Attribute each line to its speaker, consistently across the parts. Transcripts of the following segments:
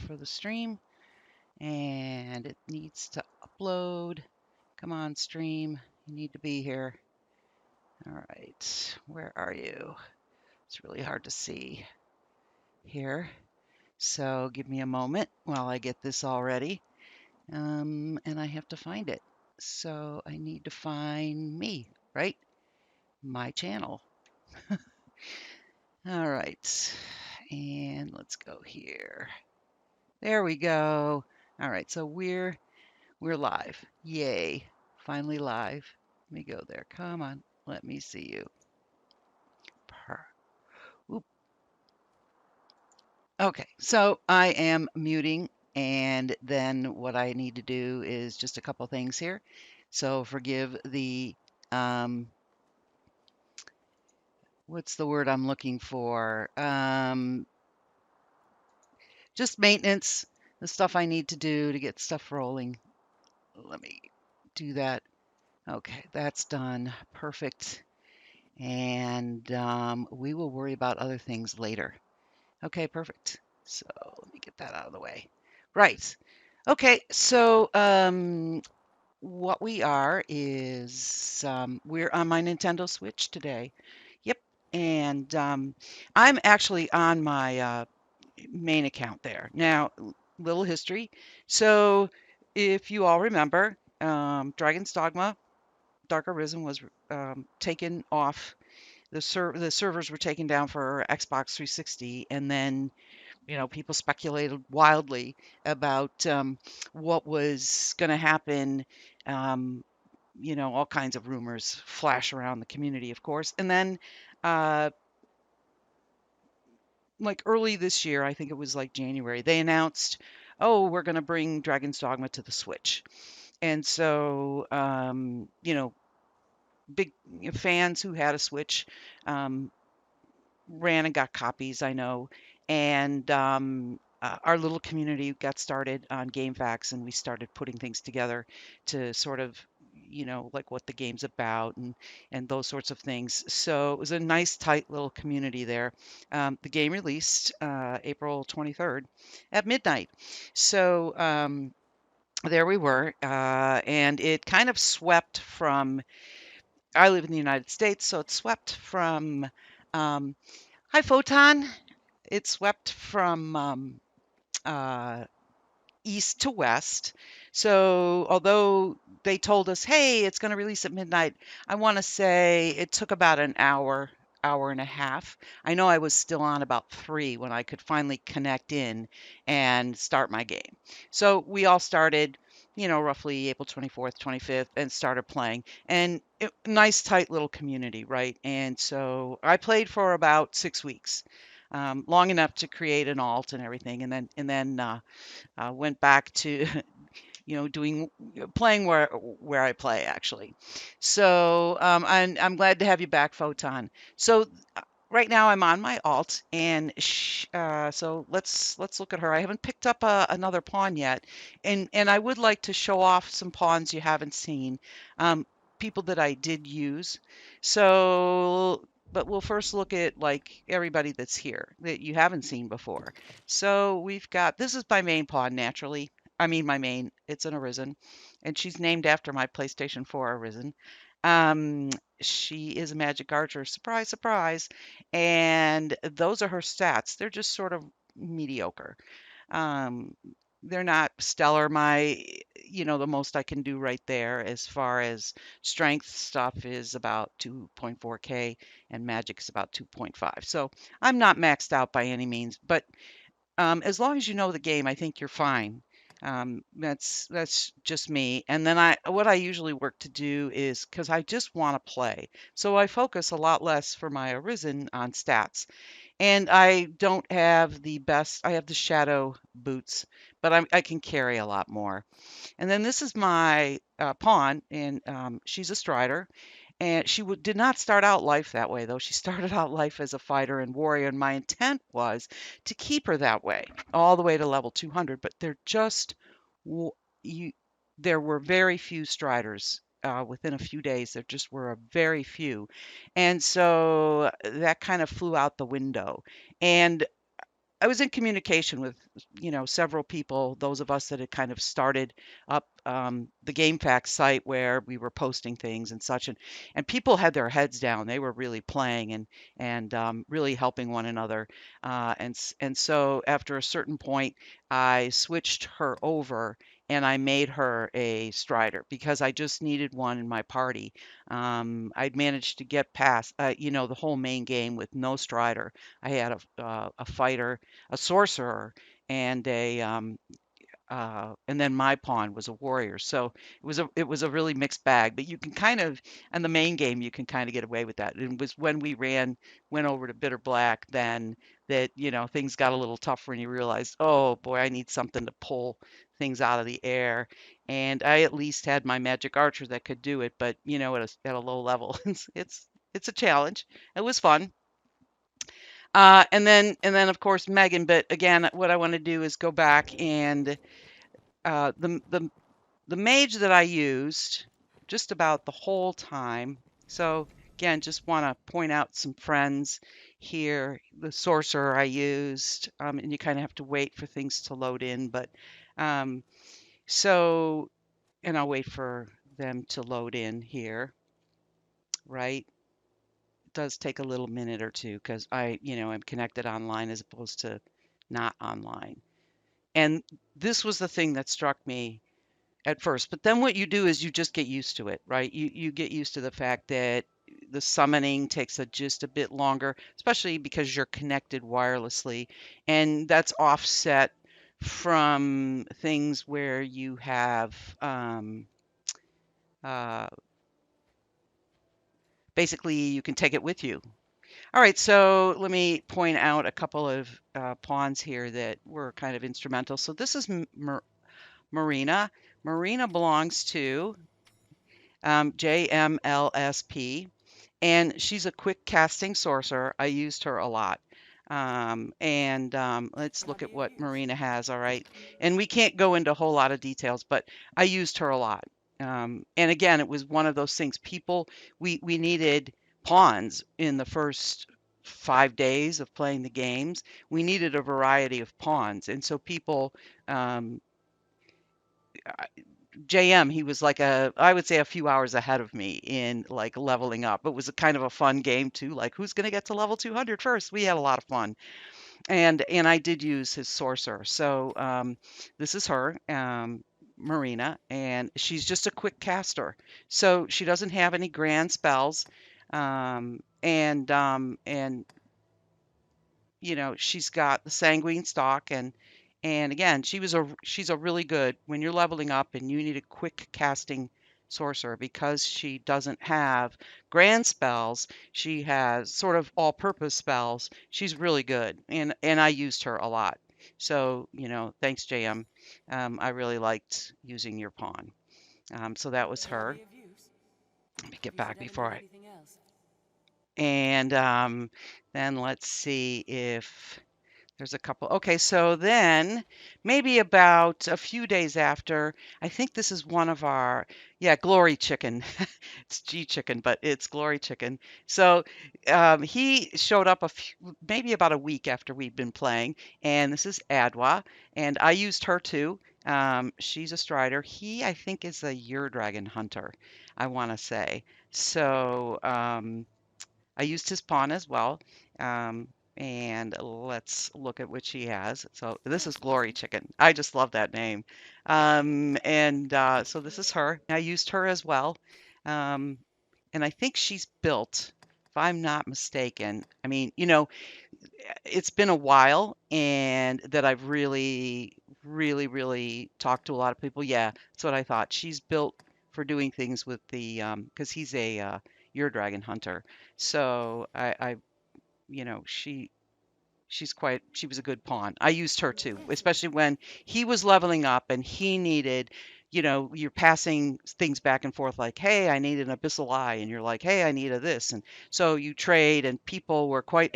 Speaker 1: for the stream, and it needs to upload. Come on, stream. You need to be here. All right. Where are you? It's really hard to see here. So give me a moment while I get this all ready. And I have to find it. So I need to find me, right? My channel. All right. And let's go here. There we go. All right. So we're live. Yay. Finally live. Let me go there. Come on. Let me see you. Per. Oop. Okay. So I am muting, and then what I need to do is just a couple things here. So forgive the what's the word I'm looking for? Just maintenance, the stuff I need to do to get stuff rolling. Let me do that. Okay, that's done. Perfect. And we will worry about other things later. Okay, perfect. So let me get that out of the way. Right. Okay, so what we are is we're on my Nintendo Switch today. Yep. And I'm actually on my main account there. Now, little history. So, if you all remember, Dragon's Dogma Dark Arisen was taken off. The servers were taken down for Xbox 360, and then people speculated wildly about what was going to happen. Um, all kinds of rumors flash around the community, of course, and then. Uh, like early this year, I think it was like January, they announced, oh, we're going to bring Dragon's Dogma to the Switch. And so, big fans who had a Switch um, ran and got copies, I know. And our little community got started on GameFAQs, and we started putting things together to sort of, like what the game's about and those sorts of things. So it was a nice, tight little community there. The game released April 23rd at midnight. So there we were, and it kind of swept from. I live in the United States, so it swept from. Um, Hi, Photon. It swept from uh, east to west. So, although they told us, hey, it's going to release at midnight, I want to say it took about an hour, hour and a half. I know I was still on about 3 when I could finally connect in and start my game. So, we all started. Roughly April 24th, 25th, and started playing. And nice, tight little community, right? And so I played for about 6 weeks, long enough to create an alt and everything, and then went back to doing playing where I play actually. So I'm glad to have you back, Photon. So right now I'm on my alt, and so let's look at her. I haven't picked up another pawn yet, and I would like to show off some pawns you haven't seen, um, people that I did use. So. But we'll first look at like everybody that's here that you haven't seen before. So we've got, this is my main pawn naturally. I mean my main, it's an Arisen, and she's named after my PlayStation 4 Arisen. Um, she is a magic archer, surprise, surprise. And those are her stats. They're just sort of mediocre. Um, they're not stellar. The most I can do right there as far as strength stuff is about 2.4K, and magic is about 2.5. So I'm not maxed out by any means, but as long as you know the game, I think you're fine. That's just me. And then what I usually work to do is because I just want to play, so I focus a lot less for my Arisen on stats. And I don't have the best. I have the shadow boots, but I can carry a lot more. And then this is my pawn, and she's a strider. And she did not start out life that way, though. She started out life as a fighter and warrior, and my intent was to keep her that way all the way to level 200. But w- you, there were very few striders. Within a few days, there just were a very few, and so that kind of flew out the window. And I was in communication with, several people, those of us that had kind of started up the GameFAQs site where we were posting things and such, and people had their heads down. They were really playing and really helping one another. And so after a certain point, I switched her over and I made her a Strider because I just needed one in my party. I'd managed to get past, the whole main game with no Strider. I had a fighter, a sorcerer, and and then my pawn was a warrior. So it was a really mixed bag. But you can kind of, in the main game, you can kind of get away with that. It was when we went over to Bitter Black, then that things got a little tougher, and you realized, oh boy, I need something to pull things out of the air. And I at least had my magic archer that could do it, but at a low level, it's a challenge. It was fun. And then of course Megan. But again, what I want to do is go back and the mage that I used just about the whole time. So again, just want to point out some friends here. The sorcerer I used, and you kind of have to wait for things to load in. But um, so, and I'll wait for them to load in here, right? It does take a little minute or two because I'm connected online as opposed to not online. And this was the thing that struck me at first. But then what you do is you just get used to it, right? You get used to the fact that the summoning takes just a bit longer, especially because you're connected wirelessly, and that's offset from things where you have uh, basically you can take it with you. All right, so let me point out a couple of pawns here that were kind of instrumental. So this is Marina. Marina belongs to JMLSP, and she's a quick casting sorcerer. I used her a lot. And let's look at what Marina has. All right. And we can't go into a whole lot of details, but I used her a lot. And again, it was one of those things. We needed pawns in the first 5 days of playing the games. We needed a variety of pawns. And so people, um, JM, he was like I would say a few hours ahead of me in like leveling up. It was a kind of a fun game too. Like who's going to get to level 200 first? We had a lot of fun. And I did use his sorcerer. So this is her, Marina, and she's just a quick caster. So she doesn't have any grand spells. And she's got the sanguine stock and again, she's a really good when you're leveling up and you need a quick casting sorcerer because she doesn't have grand spells. She has sort of all-purpose spells. She's really good, and I used her a lot. So, thanks, JM. I really liked using your pawn. So that was her. Let me get back before I and then let's see if there's a couple. Okay, so then maybe about a few days after, I think this is one of our, yeah, Glory Chicken. It's G Chicken, but it's Glory Chicken. So he showed up maybe about a week after we'd been playing, and this is Adwa, and I used her too. She's a Strider. He, I think, is a Dragon Hunter, I want to say. So I used his pawn as well. Um, and let's look at what she has. So this is Glory Chicken. I just love that name. And so this is her. I used her as well. Um, and I think she's built, if I'm not mistaken. I mean, it's been a while and that I've really, really, really talked to a lot of people. Yeah, that's what I thought. She's built for doing things with because he's a Dragon Hunter. So she was a good pawn. I used her too, especially when he was leveling up and he needed, you're passing things back and forth like, hey, I need an abyssal eye, and you're like, hey, I need a this, and so you trade, and people were quite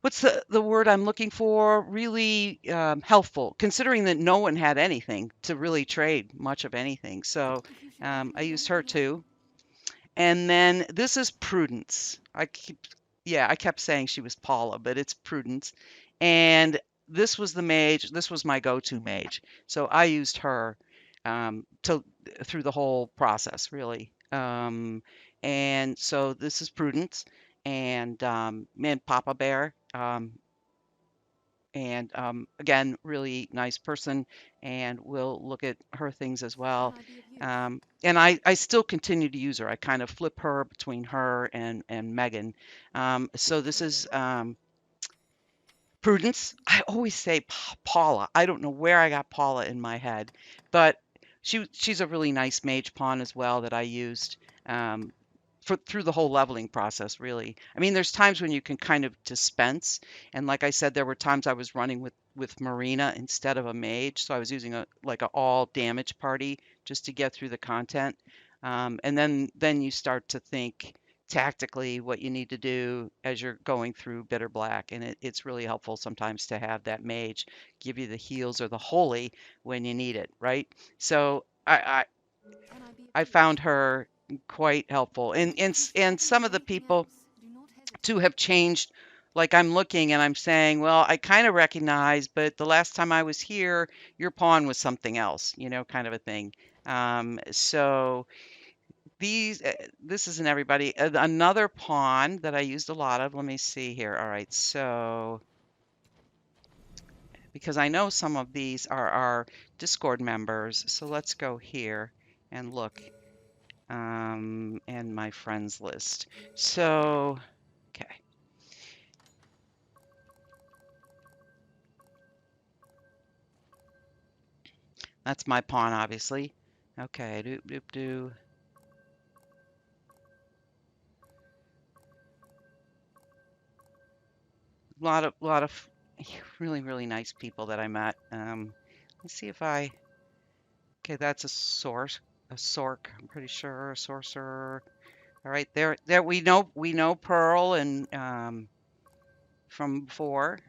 Speaker 1: what's the word I'm looking for? Really helpful, considering that no one had anything to really trade much of anything. So I used her too. And then this is Prudence. I keep Yeah, I kept saying she was Paula, but it's Prudence. And this was the mage. This was my go-to mage. So I used her to through the whole process, really. And so this is Prudence and man, Papa Bear. And again, really nice person, and we'll look at her things as
Speaker 2: Can
Speaker 1: well.
Speaker 2: I be of use?
Speaker 1: And I still continue to use her. I kind of flip her between her and Megan. So this is Prudence. I always say Paula. I don't know where I got Paula in my head, but she's a really nice mage pawn as well that I used um, for through the whole leveling process. Really, I mean, there's times when you can kind of dispense, and like I said, there were times I was running with Marina instead of a mage, so I was using a like a all damage party just to get through the content. And then you start to think tactically what you need to do as you're going through bitter black, and it's really helpful sometimes to have that mage give you the heals or the holy when you need it, right? So
Speaker 2: Can I be of
Speaker 1: I
Speaker 2: use?
Speaker 1: found her quite helpful,
Speaker 2: If you
Speaker 1: and
Speaker 2: think of
Speaker 1: some of the
Speaker 2: anything
Speaker 1: people
Speaker 2: else, do not
Speaker 1: too
Speaker 2: hesitate.
Speaker 1: have changed. Like I'm looking and I'm saying, well, I kind of recognize, but the last time I was here, your pawn was something else, kind of a thing. So this isn't everybody. Another pawn that I used a lot of. Let me see here. All right, so because I know some of these are our Discord members, so let's go here and look and my friends list. So, okay, that's my pawn, obviously. Okay, doop doop doo. Lot of really really nice people that I met. Let's see if I. Okay, that's a sork. I'm pretty sure a sorcerer. All right, there we know Pearl and from before.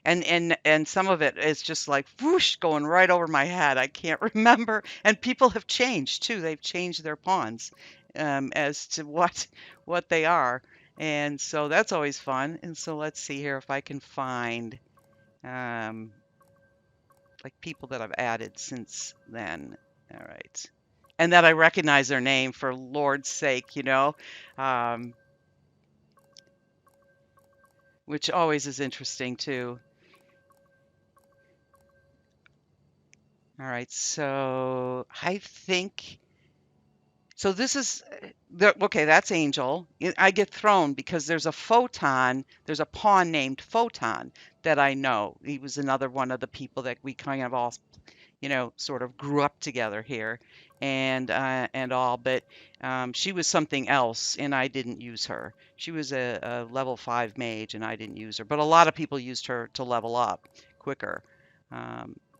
Speaker 1: And some of it is just like whoosh going right over my head. I can't remember. And people have changed too. They've changed their pawns as to what they are. And so that's always fun. And so let's see here if I can find um, like people that I've added since then. All right. And that I recognize their name for Lord's sake, um, which always is interesting too. All right, so I think so. This is okay. That's Angel. I get thrown because there's a photon. There's a pawn named Photon that I know. He was another one of the people that we kind of all sort of grew up together here and all, but she was something else and I didn't use her. She was a level 5 mage and I didn't use her, but a lot of people used her to level up quicker.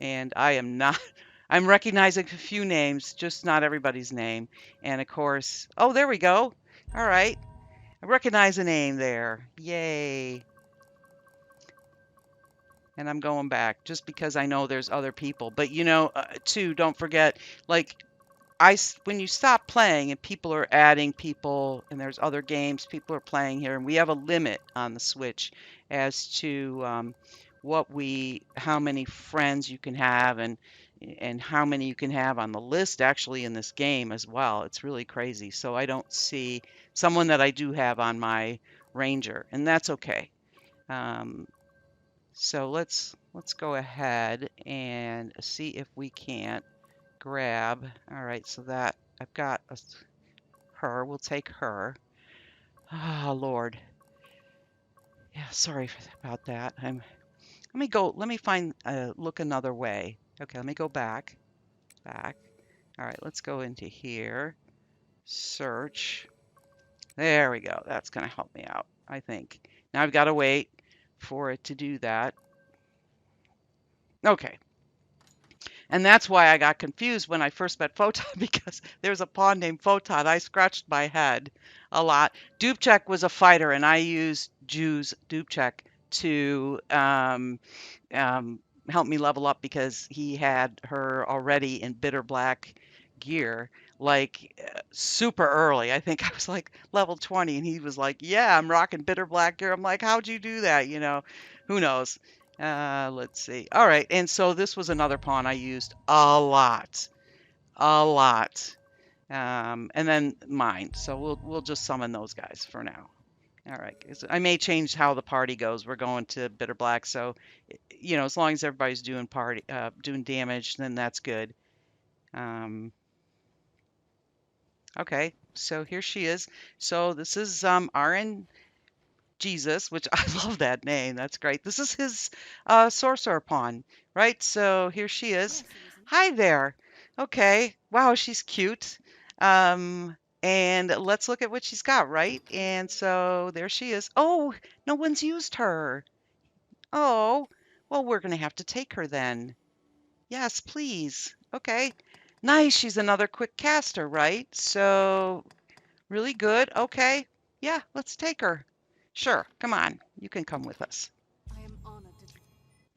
Speaker 1: And I am not, I'm recognizing a few names, just not everybody's name. And of course, oh, there we go. All right. I recognize a name there. Yay. And I'm going back just because I know there's other people. But too, don't forget, like when you stop playing and people are adding people and there's other games people are playing here, and we have a limit on the Switch as to how many friends you can have and how many you can have on the list actually in this game as well. It's really crazy. So I don't see someone that I do have on my Ranger, and that's okay. Um, so let's go ahead and see if we can't grab. All right, so that I've got her. We'll take her. Ah, Lord. Yeah, sorry about that. Let me go. Let me find. Look another way. Okay, let me go back. Back. All right, let's go into here. Search. There we go. That's gonna help me out, I think. Now I've got to wait for it to do that. Okay. And that's why I got confused when I first met Photon because there's a pawn named Photon. I scratched my head a lot. Dupchek was a fighter, and I used Jew's Dupchek to um, help me level up because he had her already in bitter black gear like super early. I think I was like level 20 and he was like, "Yeah, I'm rocking bitter black gear." I'm like, "How'd you do that?" You know, who knows? Let's see. All right, and so this was another pawn I used a lot, a lot. And then mine. So we'll just summon those guys for now. All right, 'cause I may change how the party goes. We're going to bitter black, so you know, as long as everybody's doing doing damage, then that's good. Um, okay, so here she is. So this is RN Jesus, which I love that name. That's great. This is his sorcerer pawn, right? So here she is.
Speaker 2: Yes, Arisen.
Speaker 1: Hi there. Okay. Wow, she's cute. And let's look at what she's got, right? And so there she is. Oh, no one's used her. Oh, well, we're going to have to take her then. Yes, please. Okay. Nice. She's another quick caster, right? So really good. Okay. Yeah, let's take her. Sure. Come on. You can come with us.
Speaker 2: I am honored to.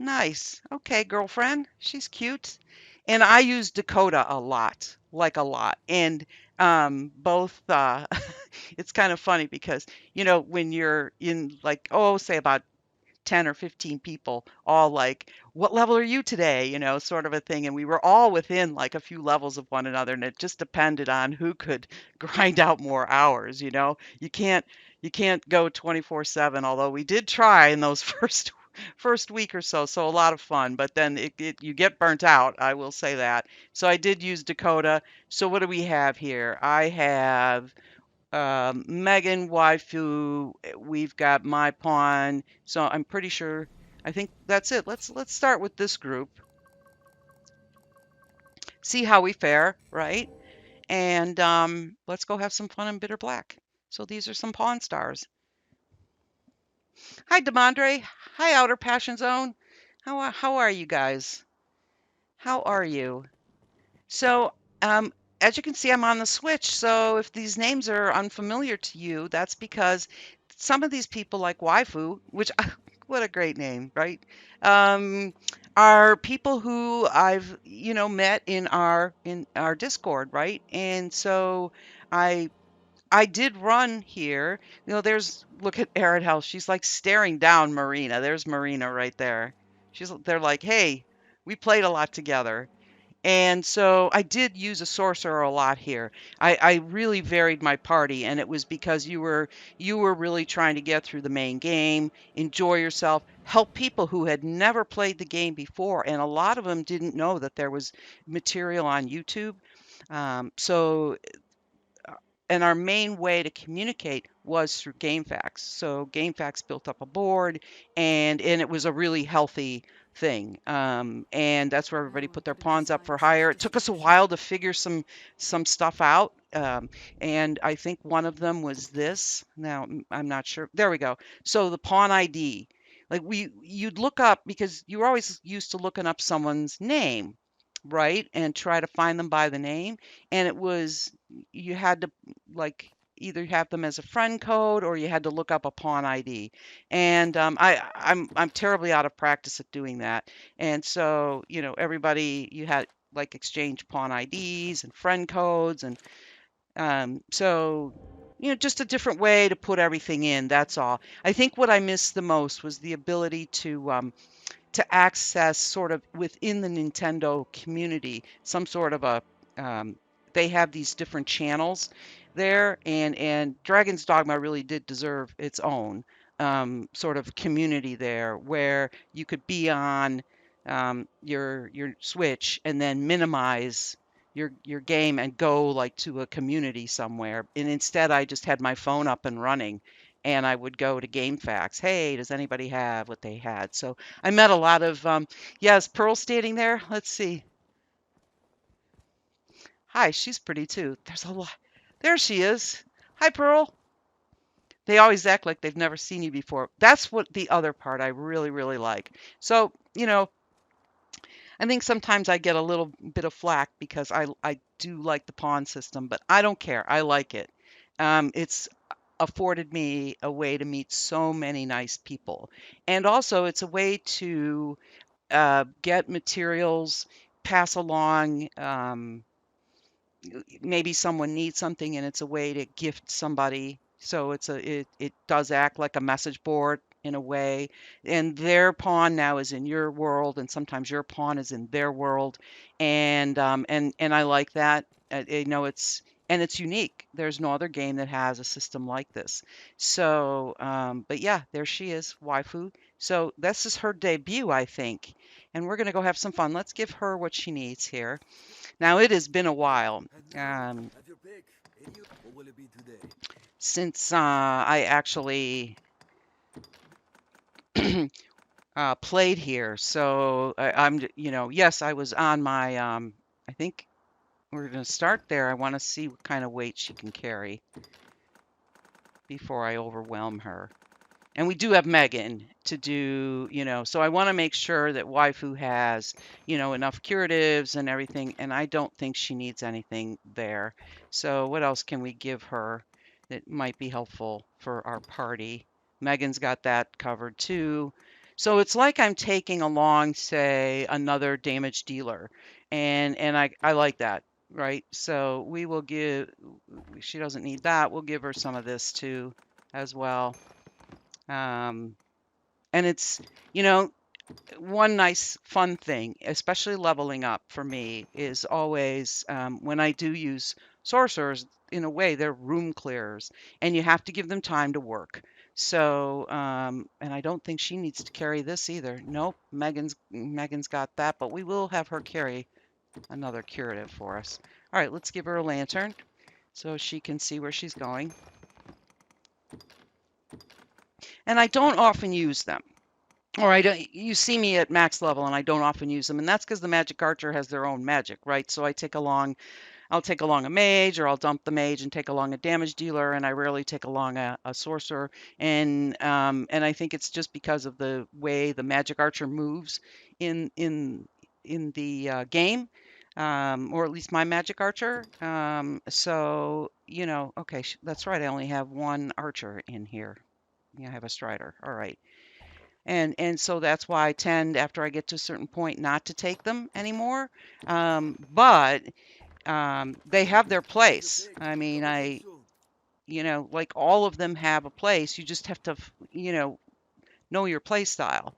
Speaker 1: Nice. Okay, girlfriend. She's cute. And I use Dakota a lot, like a lot. And both it's kind of funny because, you know, when you're in like, oh, say about 10 or 15 people all like, "What level are you today?" You know, sort of a thing. And we were all within like a few levels of one another, and it just depended on who could grind out more hours, you know. You can't go 24/7, although we did try in those first week or so. So a lot of fun, but then you get burnt out, I will say that. So I did use Dakota. So what do we have here? I have Megan, waifu. We've got my pawn. So I'm pretty sure. I think that's it. Let's start with this group. See how we fare, right? And let's go have some fun in Bitter Black. So these are some pawn stars. Hi, Demandre. Hi, Outer Passion Zone. How are you guys? How are you? So, as you can see, I'm on the Switch. So if these names are unfamiliar to you, that's because some of these people, like Waifu, which what a great name, right? Um, are people who I've, you know, met in our Discord, right? And so I I did run here. You know, look at Aredhel. She's like staring down Marina. There's Marina right there. They're like, hey, we played a lot together. And so I did use a sorcerer a lot here. I really varied my party, and it was because you were really trying to get through the main game, enjoy yourself, help people who had never played the game before, and a lot of them didn't know that there was material on YouTube. So and our main way to communicate was through GameFAQs. So GameFAQs built up a board, and it was a really healthy thing. And that's where
Speaker 2: Now
Speaker 1: everybody
Speaker 2: I
Speaker 1: put their
Speaker 2: can
Speaker 1: pawns up
Speaker 2: decide
Speaker 1: for
Speaker 2: this
Speaker 1: hire. It took us a
Speaker 2: disillusion.
Speaker 1: while to figure some stuff out. And I think one of them was this. Now I'm not sure. There we go. So the pawn ID. Like you'd look up because you were always used to looking up someone's name, right? And try to find them by the name. And it was you had to like either have them as a friend code or you had to look up a pawn ID. And I'm terribly out of practice at doing that. And so, you know, everybody you had like exchange pawn IDs and friend codes and so you know, just a different way to put everything in. That's all. I think what I missed the most was the ability to access sort of within the Nintendo community some sort of a um, they have these different channels there and Dragon's Dogma really did deserve its own sort of community there where you could be on your Switch and then minimize your game and go like to a community somewhere. And instead I just had my phone up and running and I would go to GameFAQs. Hey, does anybody have what they had? So I met a lot of yes, Pearl standing there. Let's see. Hi, she's pretty too. There's a lot. There she is. Hi, Pearl. They always act like they've never seen you before. That's what the other part I really, really like. So, you know, I think sometimes I get a little bit of flack because I do like the pawn system, but I don't care. I like it. It's afforded me a way to meet so many nice people. And also, it's a way to get materials, pass along, maybe someone needs something and it's a way to gift somebody. So it does act like a message board in a way. And their pawn now is in your world, and sometimes your pawn is in their world. And I like that. I know it's unique. There's no other game that has a system like this. So, but yeah, there she is, waifu. So this is her debut, I think. And we're gonna go have some fun. Let's give her what she needs here. Now it has been a while um, since I actually played here. So yes, I was on my. I think we're going to start there. I want to see what kind of weight she can carry before I overwhelm her. And we do have Megan to do, so I want to make sure that waifu has, enough curatives and everything. And I don't think she needs anything there. So what else can we give her that might be helpful for our party? Megan's got that covered too. So it's like I'm taking along, say, another damage dealer. And I like that, right? So we will give, she doesn't need that. We'll give her some of this too as well. Um, and it's, you know, one nice fun thing, especially leveling up for me, is always when I do use sorcerers, in a way, they're room clearers, and you have to give them time to work. So, and I don't think she needs to carry this either. Nope, Megan's got that, but we will have her carry another curative for us. All right, let's give her a lantern so she can see where she's going. And I don't often use them. Or I don't, you see me at max level and I don't often use them, and that's because the magic archer has their own magic, right? So I'll take along a mage, or I'll dump the mage and take along a damage dealer, and I rarely take along a sorcerer. And I think it's just because of the way the magic archer moves in in in the game, or at least my magic archer. So okay, that's right. I only have one archer in here. Yeah, I have a strider. All right. And so that's why I tend, after I get to a certain point, not to take them anymore. But they have their place. I mean, like all of them have a place. You just have to, know your play style.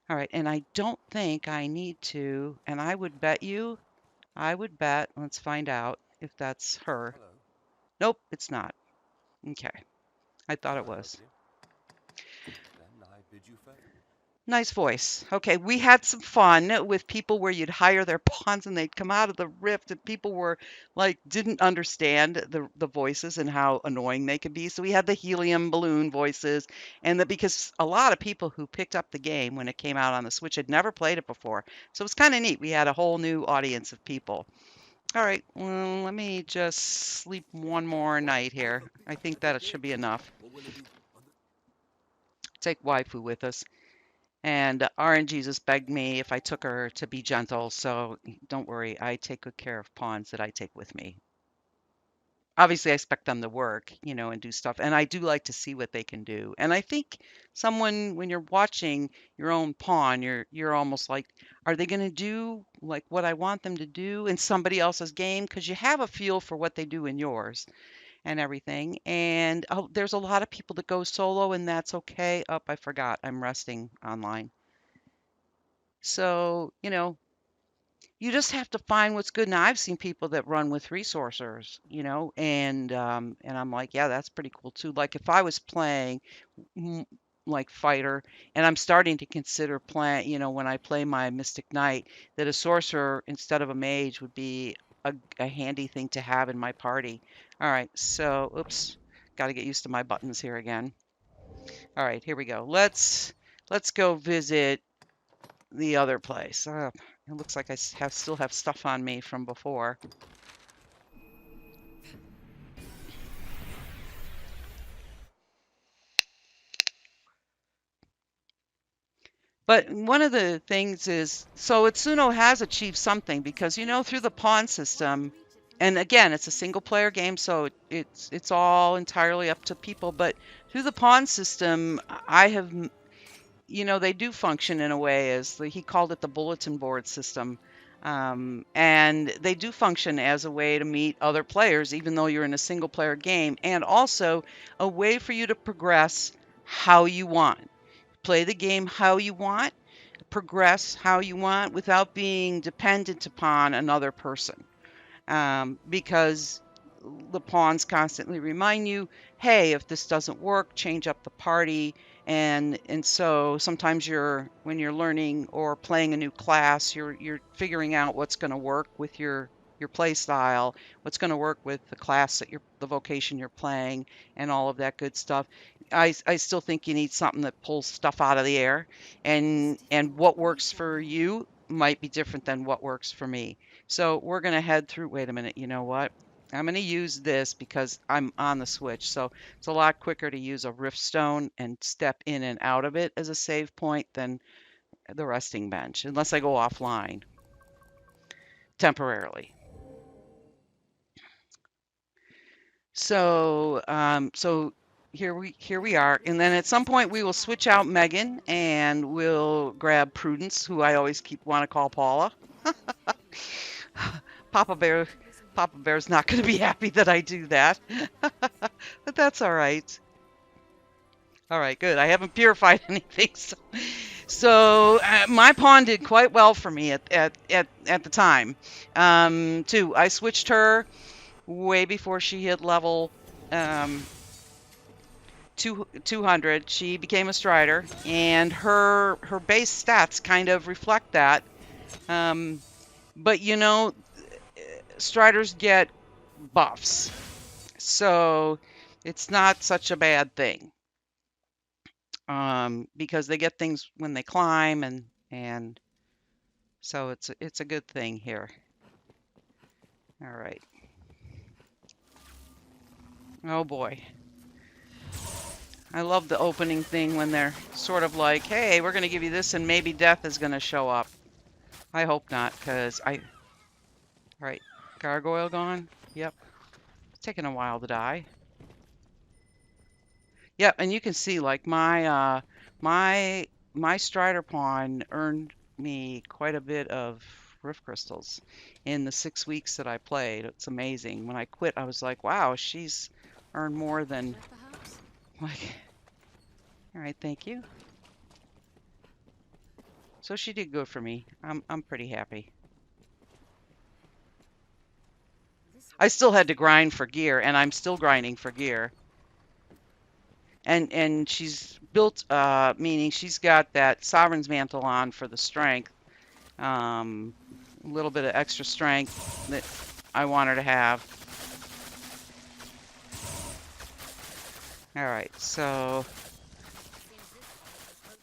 Speaker 1: All right, and I don't think I need to, and I would bet, let's find out if that's her. Nope, it's not. Okay, I thought it was. Nice voice. Okay, we had some fun with people where you'd hire their pawns and they'd come out of the rift, and people were like didn't understand the voices and how annoying they could be. So we had the helium balloon voices, and that because a lot of people who picked up the game when it came out on the Switch had never played it before. So it was kind of neat. We had a whole new audience of people. All right, well, let me just sleep one more night here. I think that it should be enough. Take waifu with us. And RNGesus begged me if I took her to be gentle, so don't worry, I take good care of pawns that I take with me. Obviously, I expect them to work, and do stuff, and I do like to see what they can do. And I think someone, when you're watching your own pawn, you're almost like, are they going to do like what I want them to do in somebody else's game? Because you have a feel for what they do in yours and everything. And there's a lot of people that go solo, and that's okay. Oh, I forgot, I'm resting online. So, you just have to find what's good. Now, I've seen people that run with resourcers, and I'm like, yeah, that's pretty cool too. Like if I was playing m- like fighter, and I'm starting to consider playing, when I play my Mystic Knight, that a sorcerer instead of a mage would be a handy thing to have in my party. All right, so oops, got to get used to my buttons here again. All right, here we go. Let's go visit the other place. It looks like I still have stuff on me from before. But one of the things is, so Itsuno has achieved something because, through the pawn system, and again, it's a single player game, so it's all entirely up to people. But through the pawn system, I have, they do function in a way as he called it the bulletin board system. And they do function as a way to meet other players, even though you're in a single player game, and also a way for you to progress how you want. Play the game how you want, progress how you want without being dependent upon another person, because the pawns constantly remind you, hey, if this doesn't work, change up the party. And so sometimes when you're learning or playing a new class, you're figuring out what's going to work with your play style, what's going to work with the class that the vocation you're playing, and all of that good stuff. I still think you need something that pulls stuff out of the air, and what works for you might be different than what works for me. So we're going to head through. Wait a minute. You know what? I'm going to use this because I'm on the switch. So it's a lot quicker to use a rift stone and step in and out of it as a save point than the resting bench, unless I go offline temporarily. So here we are, and then at some point we will switch out Megan and we'll grab Prudence, who I always want to call Paula. Papa Bear, Papa Bear's not going to be happy that I do that, but that's all right. All right, good. I haven't purified anything, so my pawn did quite well for me at the time. Too, I switched her way before she hit level 200. She became a strider, and her base stats kind of reflect that. But striders get buffs, so it's not such a bad thing, because they get things when they climb, and so it's a good thing here. All right. Oh boy. I love the opening thing when they're sort of like, hey, we're going to give you this and maybe death is going to show up. I hope not, because all right, gargoyle gone. Yep. It's taking a while to die. Yep, and you can see like my strider pawn earned me quite a bit of rift crystals in the 6 weeks that I played. It's amazing. When I quit, I was like, wow, she's earned more than like. All right, thank you. So she did good for me. I'm pretty happy. I still had to grind for gear, and I'm still grinding for gear. And she's built, meaning she's got that Sovereign's Mantle on for the strength. A little bit of extra strength that I want her to have. All right, so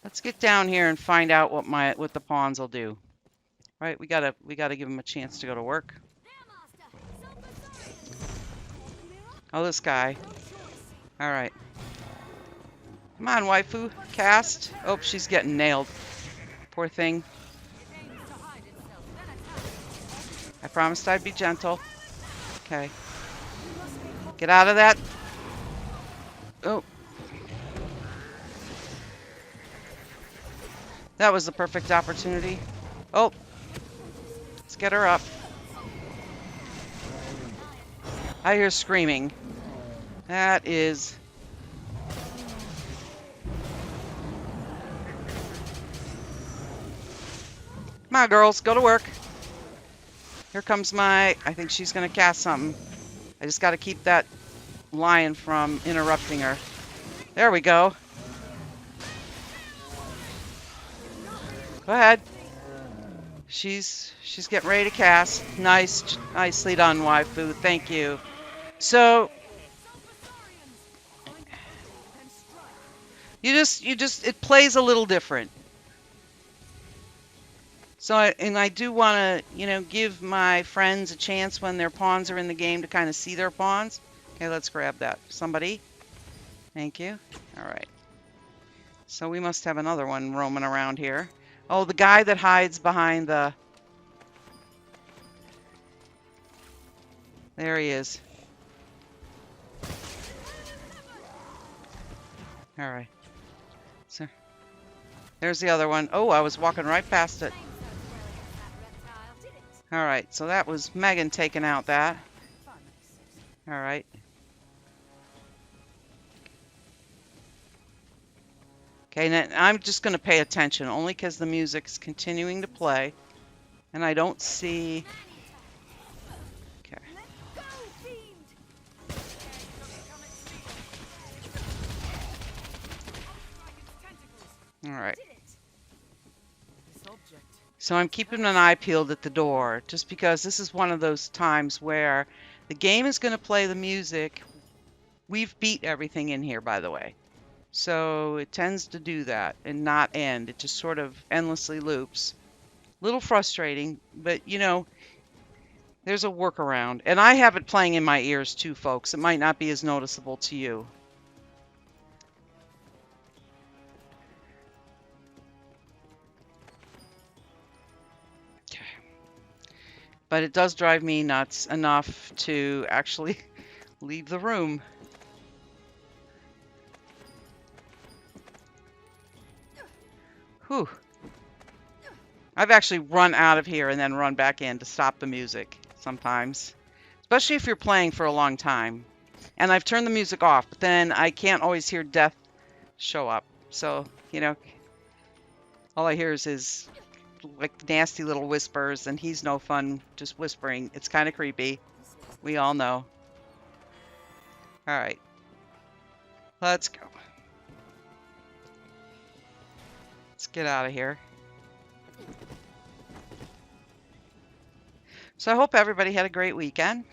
Speaker 1: let's get down here and find out what the pawns will do. Right, we gotta give them a chance to go to work. Oh, this guy. All right. Come on, waifu. Cast. Oh, she's getting nailed. Poor thing. I promised I'd be gentle. Okay. Get out of that. Oh. That was the perfect opportunity. Oh. Let's get her up. I hear screaming. That is... Come on, girls. Go to work. Here comes I think she's going to cast something. I just got to keep that lion from interrupting her. There we go. Go ahead. She's getting ready to cast. Nicely done, waifu. Thank you. So it plays a little different. So I do want to, give my friends a chance when their pawns are in the game to kind of see their pawns. Okay, let's grab that. Somebody. Thank you. All right. So we must have another one roaming around here. Oh, the guy that hides behind the... There he is. All right. So there's the other one. Oh, I was walking right past it. All right, so that was Megan taking out that. All right. Okay, now I'm just going to pay attention only because the music's continuing to play, and I don't see. Okay. All right. So I'm keeping an eye peeled at the door, just because this is one of those times where the game is going to play the music. We've beat everything in here, by the way. So it tends to do that and not end. It just sort of endlessly loops. Little frustrating, but you know, there's a workaround. And I have it playing in my ears too, folks. It might not be as noticeable to you. Okay. But it does drive me nuts enough to actually leave the room. Whew. I've actually run out of here and then run back in to stop the music sometimes, especially if you're playing for a long time. And I've turned the music off, but then I can't always hear death show up. So, you know, all I hear is his like nasty little whispers, and he's no fun just whispering. It's kind of creepy. We all know. All right. Let's go. Let's get out of here. So I hope everybody had a great weekend.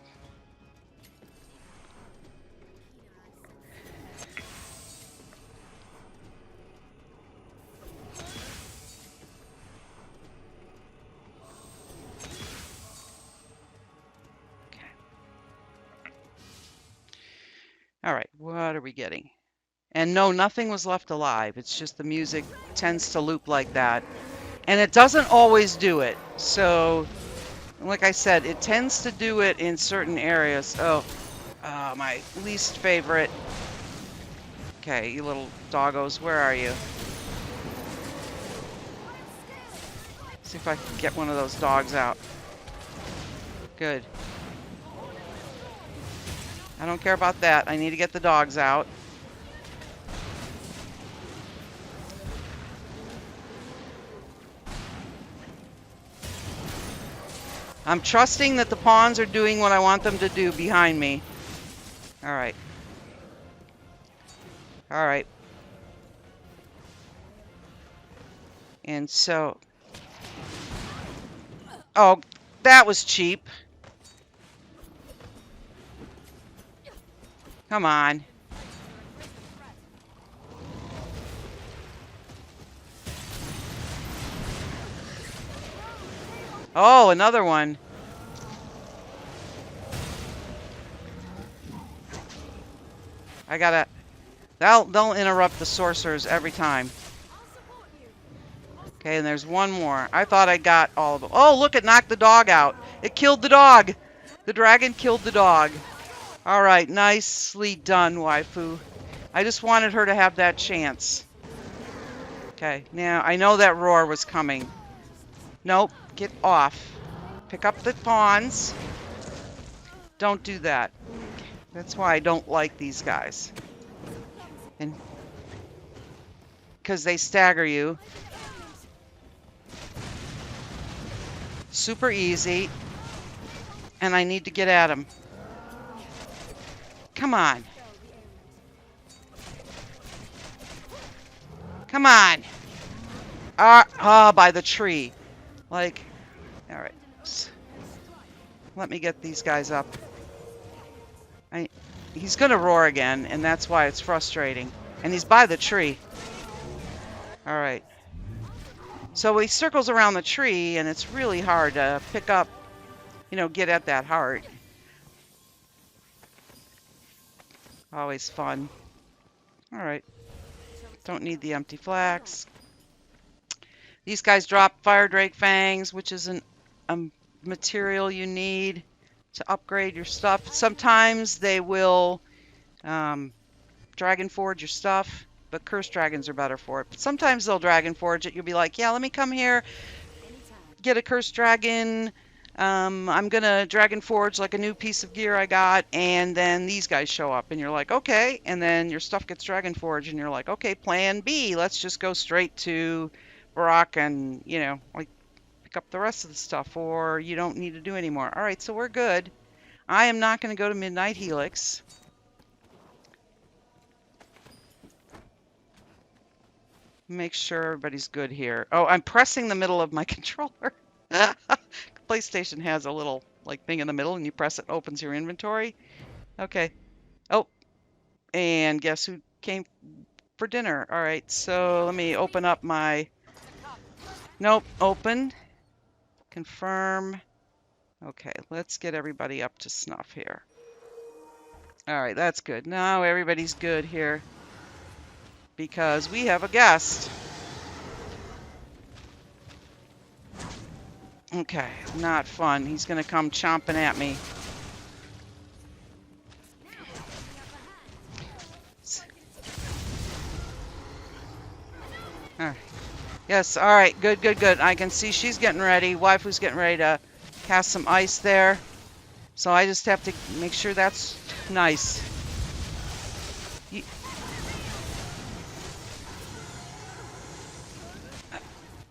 Speaker 1: Okay. All right, what are we getting? And no, nothing was left alive. It's just the music tends to loop like that. And it doesn't always do it. So, like I said, it tends to do it in certain areas. Oh, my least favorite. Okay, you little doggos, where are you? See if I can get one of those dogs out. Good. I don't care about that. I need to get the dogs out. I'm trusting that the pawns are doing what I want them to do behind me. All right. All right. And so... Oh, that was cheap. Come on. Oh, another one. I gotta... They'll interrupt the sorcerers every time. Okay, and there's one more. I thought I got all of them. Oh, look, it knocked the dog out. It killed the dog. The dragon killed the dog. All right, nicely done, waifu. I just wanted her to have that chance. Okay, now I know that roar was coming. Nope, get off. Pick up the pawns. Don't do that. That's why I don't like these guys. And because they stagger you. Super easy. And I need to get at him. Come on. Come on. By the tree. Like, all right. Let me get these guys up. He's going to roar again, and that's why it's frustrating. And he's by the tree. All right. So he circles around the tree, and it's really hard to pick up, you know, get at that heart. Always fun. All right. Don't need the empty flax. These guys drop fire drake fangs, which is a material you need to upgrade your stuff. Sometimes they will dragon forge your stuff, but cursed dragons are better for it. But sometimes they'll dragon forge it. You'll be like, yeah, let me come here, get a cursed dragon, I'm gonna Dragon Forge like a new piece of gear I got, and then these guys show up, and you're like, okay, and then your stuff gets Dragon Forge, and you're like, okay, plan B, let's just go straight to Barak and, like pick up the rest of the stuff, or you don't need to do anymore. All right, so we're good. I am not going to go to Midnight Helix. Make sure everybody's good here. Oh, I'm pressing the middle of my controller. PlayStation has a little like thing in the middle, and you press it, opens your inventory. Okay. Oh, and guess who came for dinner? All right, so let me open up my. Nope, open. Confirm. Okay, let's get everybody up to snuff here. All right, that's good. Now everybody's good here because we have a guest. Okay, not fun. He's gonna come chomping at me. All right. Yes, all right, good, good, good. I can see she's getting ready. Waifu's getting ready to cast some ice there. So I just have to make sure that's nice.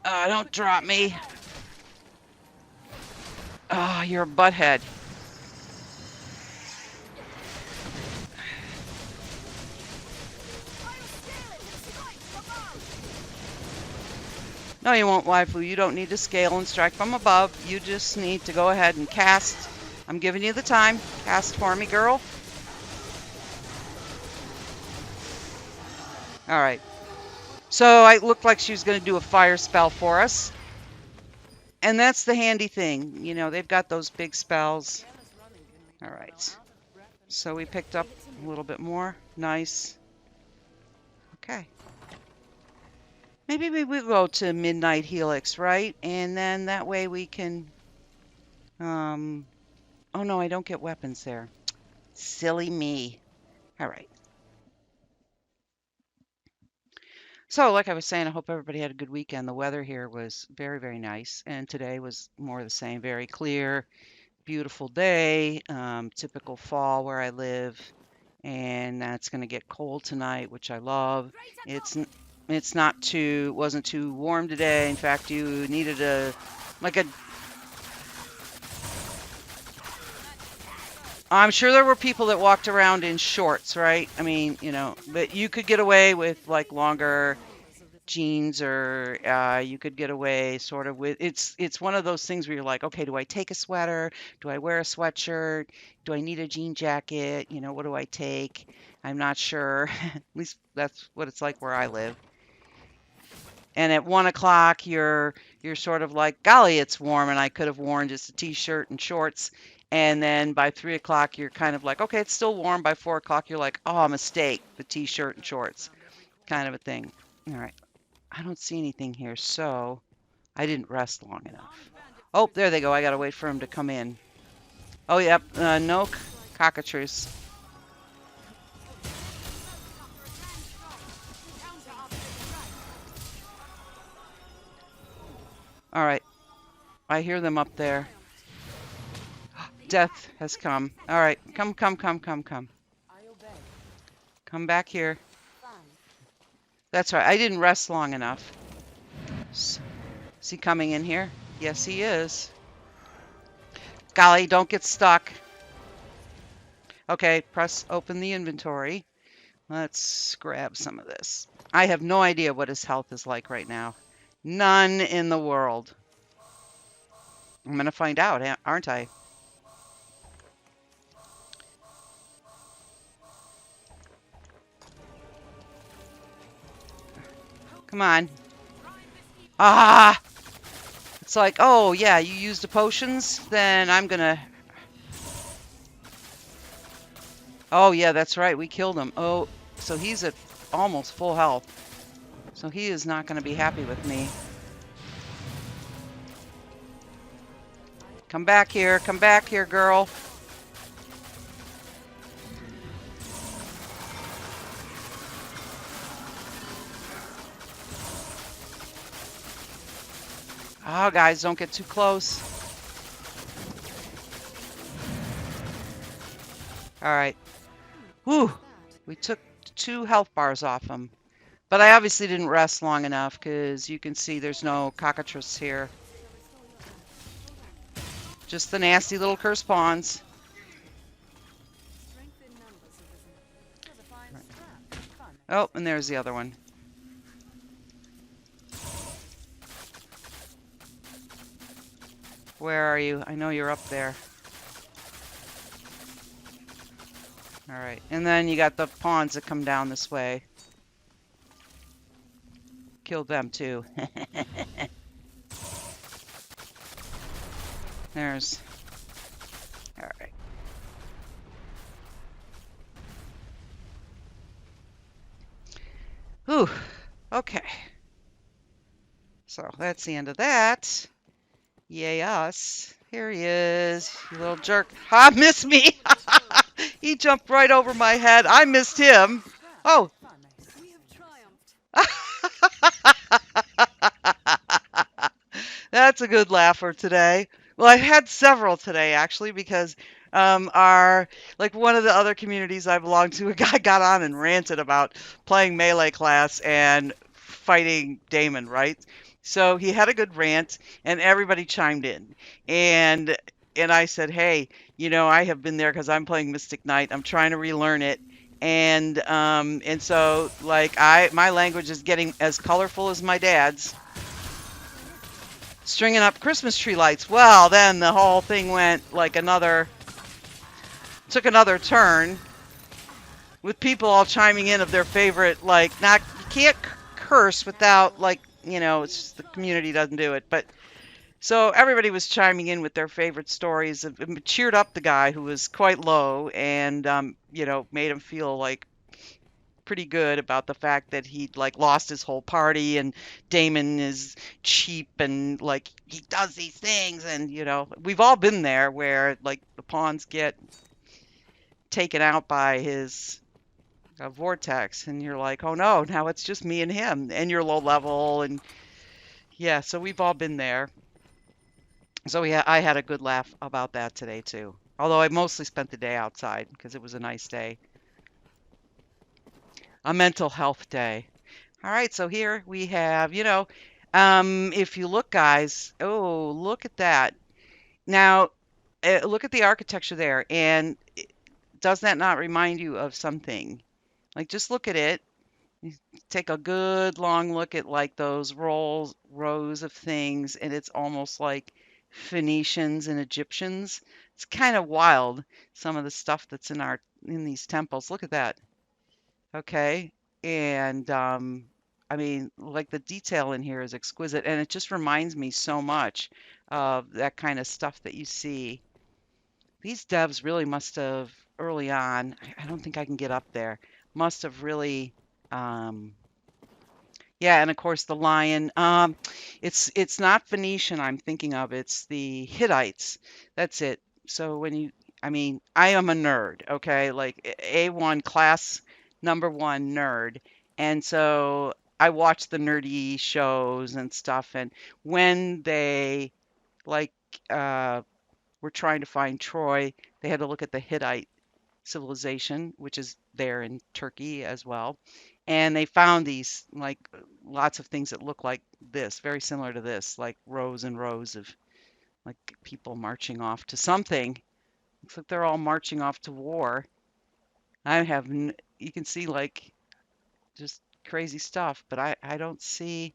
Speaker 1: Don't drop me. Oh, you're a butthead. No, you won't, Waifu. You don't need to scale and strike from above. You just need to go ahead and cast. I'm giving you the time. Cast for me, girl. All right. So it looked like she was going to do a fire spell for us. And that's the handy thing. You know, they've got those big spells. All right. So we picked up a little bit more. Nice. Okay. Maybe we will go to Midnight Helix, right? And then that way we can... Oh, no, I don't get weapons there. Silly me. All right. So, like I was saying, I hope everybody had a good weekend. The weather here was very, very nice. And today was more of the same. Very clear, beautiful day. Typical fall where I live. And it's going to get cold tonight, which I love. It's not too, wasn't too warm today. In fact, you needed like a, I'm sure there were people that walked around in shorts, right? I mean, but you could get away with like longer jeans, or you could get away sort of with, it's one of those things where you're like, okay, do I take a sweater? Do I wear a sweatshirt? Do I need a jean jacket? What do I take? I'm not sure. At least that's what it's like where I live. And at 1 o'clock, you're sort of like, golly, it's warm, and I could have worn just a t-shirt and shorts. And then by 3 o'clock, you're kind of like, okay, it's still warm. By 4 o'clock, you're like, oh, mistake, the t-shirt and shorts, kind of a thing. All right, I don't see anything here, so I didn't rest long enough. Oh, there they go. I gotta wait for them to come in. Oh, yep, no cockatrice. All right, I hear them up there. Death has come. All right, come, come, come, come, come. Come back here. That's right, I didn't rest long enough. Is he coming in here? Yes, he is. Golly, don't get stuck. Okay, press open the inventory. Let's grab some of this. I have no idea what his health is like right now. None in the world. I'm going to find out, aren't I? Come on. Ah! It's like, oh, yeah, you used the potions? Then I'm going to... Oh, yeah, that's right. We killed him. Oh, so he's at almost full health. So he is not going to be happy with me. Come back here. Come back here, girl. Oh, guys, don't get too close. All right.
Speaker 2: What's
Speaker 1: Whew.
Speaker 2: that?
Speaker 1: We took 2 health bars off him. But I obviously didn't rest long enough because you can see there's no cockatrice here. Just the nasty little curse pawns.
Speaker 2: Strength in numbers arisen. Was a fine scrap. Fun.
Speaker 1: Oh, and there's the other one. Where are you? I know you're up there. All right. And then you got the pawns that come down this way. Killed them too. There's... All right. Whew. Okay. So that's the end of that. Yay us. Here he is, you little jerk. Ha, missed me! He jumped right over my head. I missed him. Oh.
Speaker 2: We have triumphed.
Speaker 1: That's a good laugher today. Well, I've had several today actually because our like one of the other communities I belong to, a guy got on and ranted about playing melee class and fighting Damon, right? So he had a good rant and everybody chimed in. And I said, "Hey, you know, I have been there because I'm playing Mystic Knight. I'm trying to relearn it." And so like my language is getting as colorful as my dad's. Stringing up Christmas tree lights. Well, then the whole thing went like took another turn with people all chiming in of their favorite, like, not, you can't curse without, like, you know, it's just the community doesn't do it. But so everybody was chiming in with their favorite stories. It cheered up the guy who was quite low and, you know, made him feel like pretty good about the fact that he'd like lost his whole party and Damon is cheap and like he does these things, and you know we've all been there where like the pawns get taken out by his vortex and you're like, oh no, now it's just me and him and you're low level. And yeah, so we've all been there. So yeah, I had a good laugh about that today too, although I mostly spent the day outside because it was a nice day, a mental health day. All right, so here we have, you know, if you look, guys, oh, look at that. Now, look at the architecture there, and does that not remind you of something? Like, just look at it. You take a good long look at like those rows of things, and it's almost like Phoenicians and Egyptians. It's kind of wild, some of the stuff that's in these temples. Look at that. Okay. And I mean, like the detail in here is exquisite, and it just reminds me so much of that kind of stuff that you see. These devs really must have early on, I don't think I can get up there, must have really yeah, and of course the lion. It's not Phoenician I'm thinking of. It's the Hittites. That's it. So when you, I mean, I am a nerd, okay? Like A1 class #1 nerd. And so I watch the nerdy shows and stuff. And when they like were trying to find Troy, they had to look at the Hittite civilization, which is there in Turkey as well. And they found these like lots of things that look like this, very similar to this, like rows and rows of like people marching off to something. Looks like they're all marching off to war. I have, you can see like just crazy stuff, but I don't see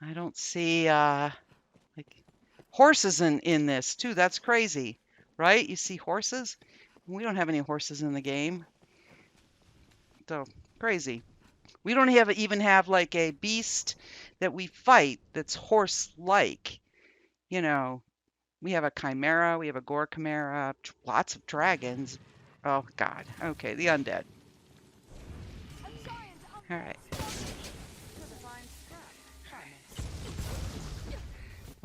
Speaker 1: like horses in this too. That's crazy, right? You see horses? We don't have any horses in the game. So crazy. We don't even have like a beast that we fight that's horse-like. You know, we have a chimera, we have a gore chimera, lots of dragons. Oh God. Okay, the undead. All right.
Speaker 2: Was a fine scrap. Fun.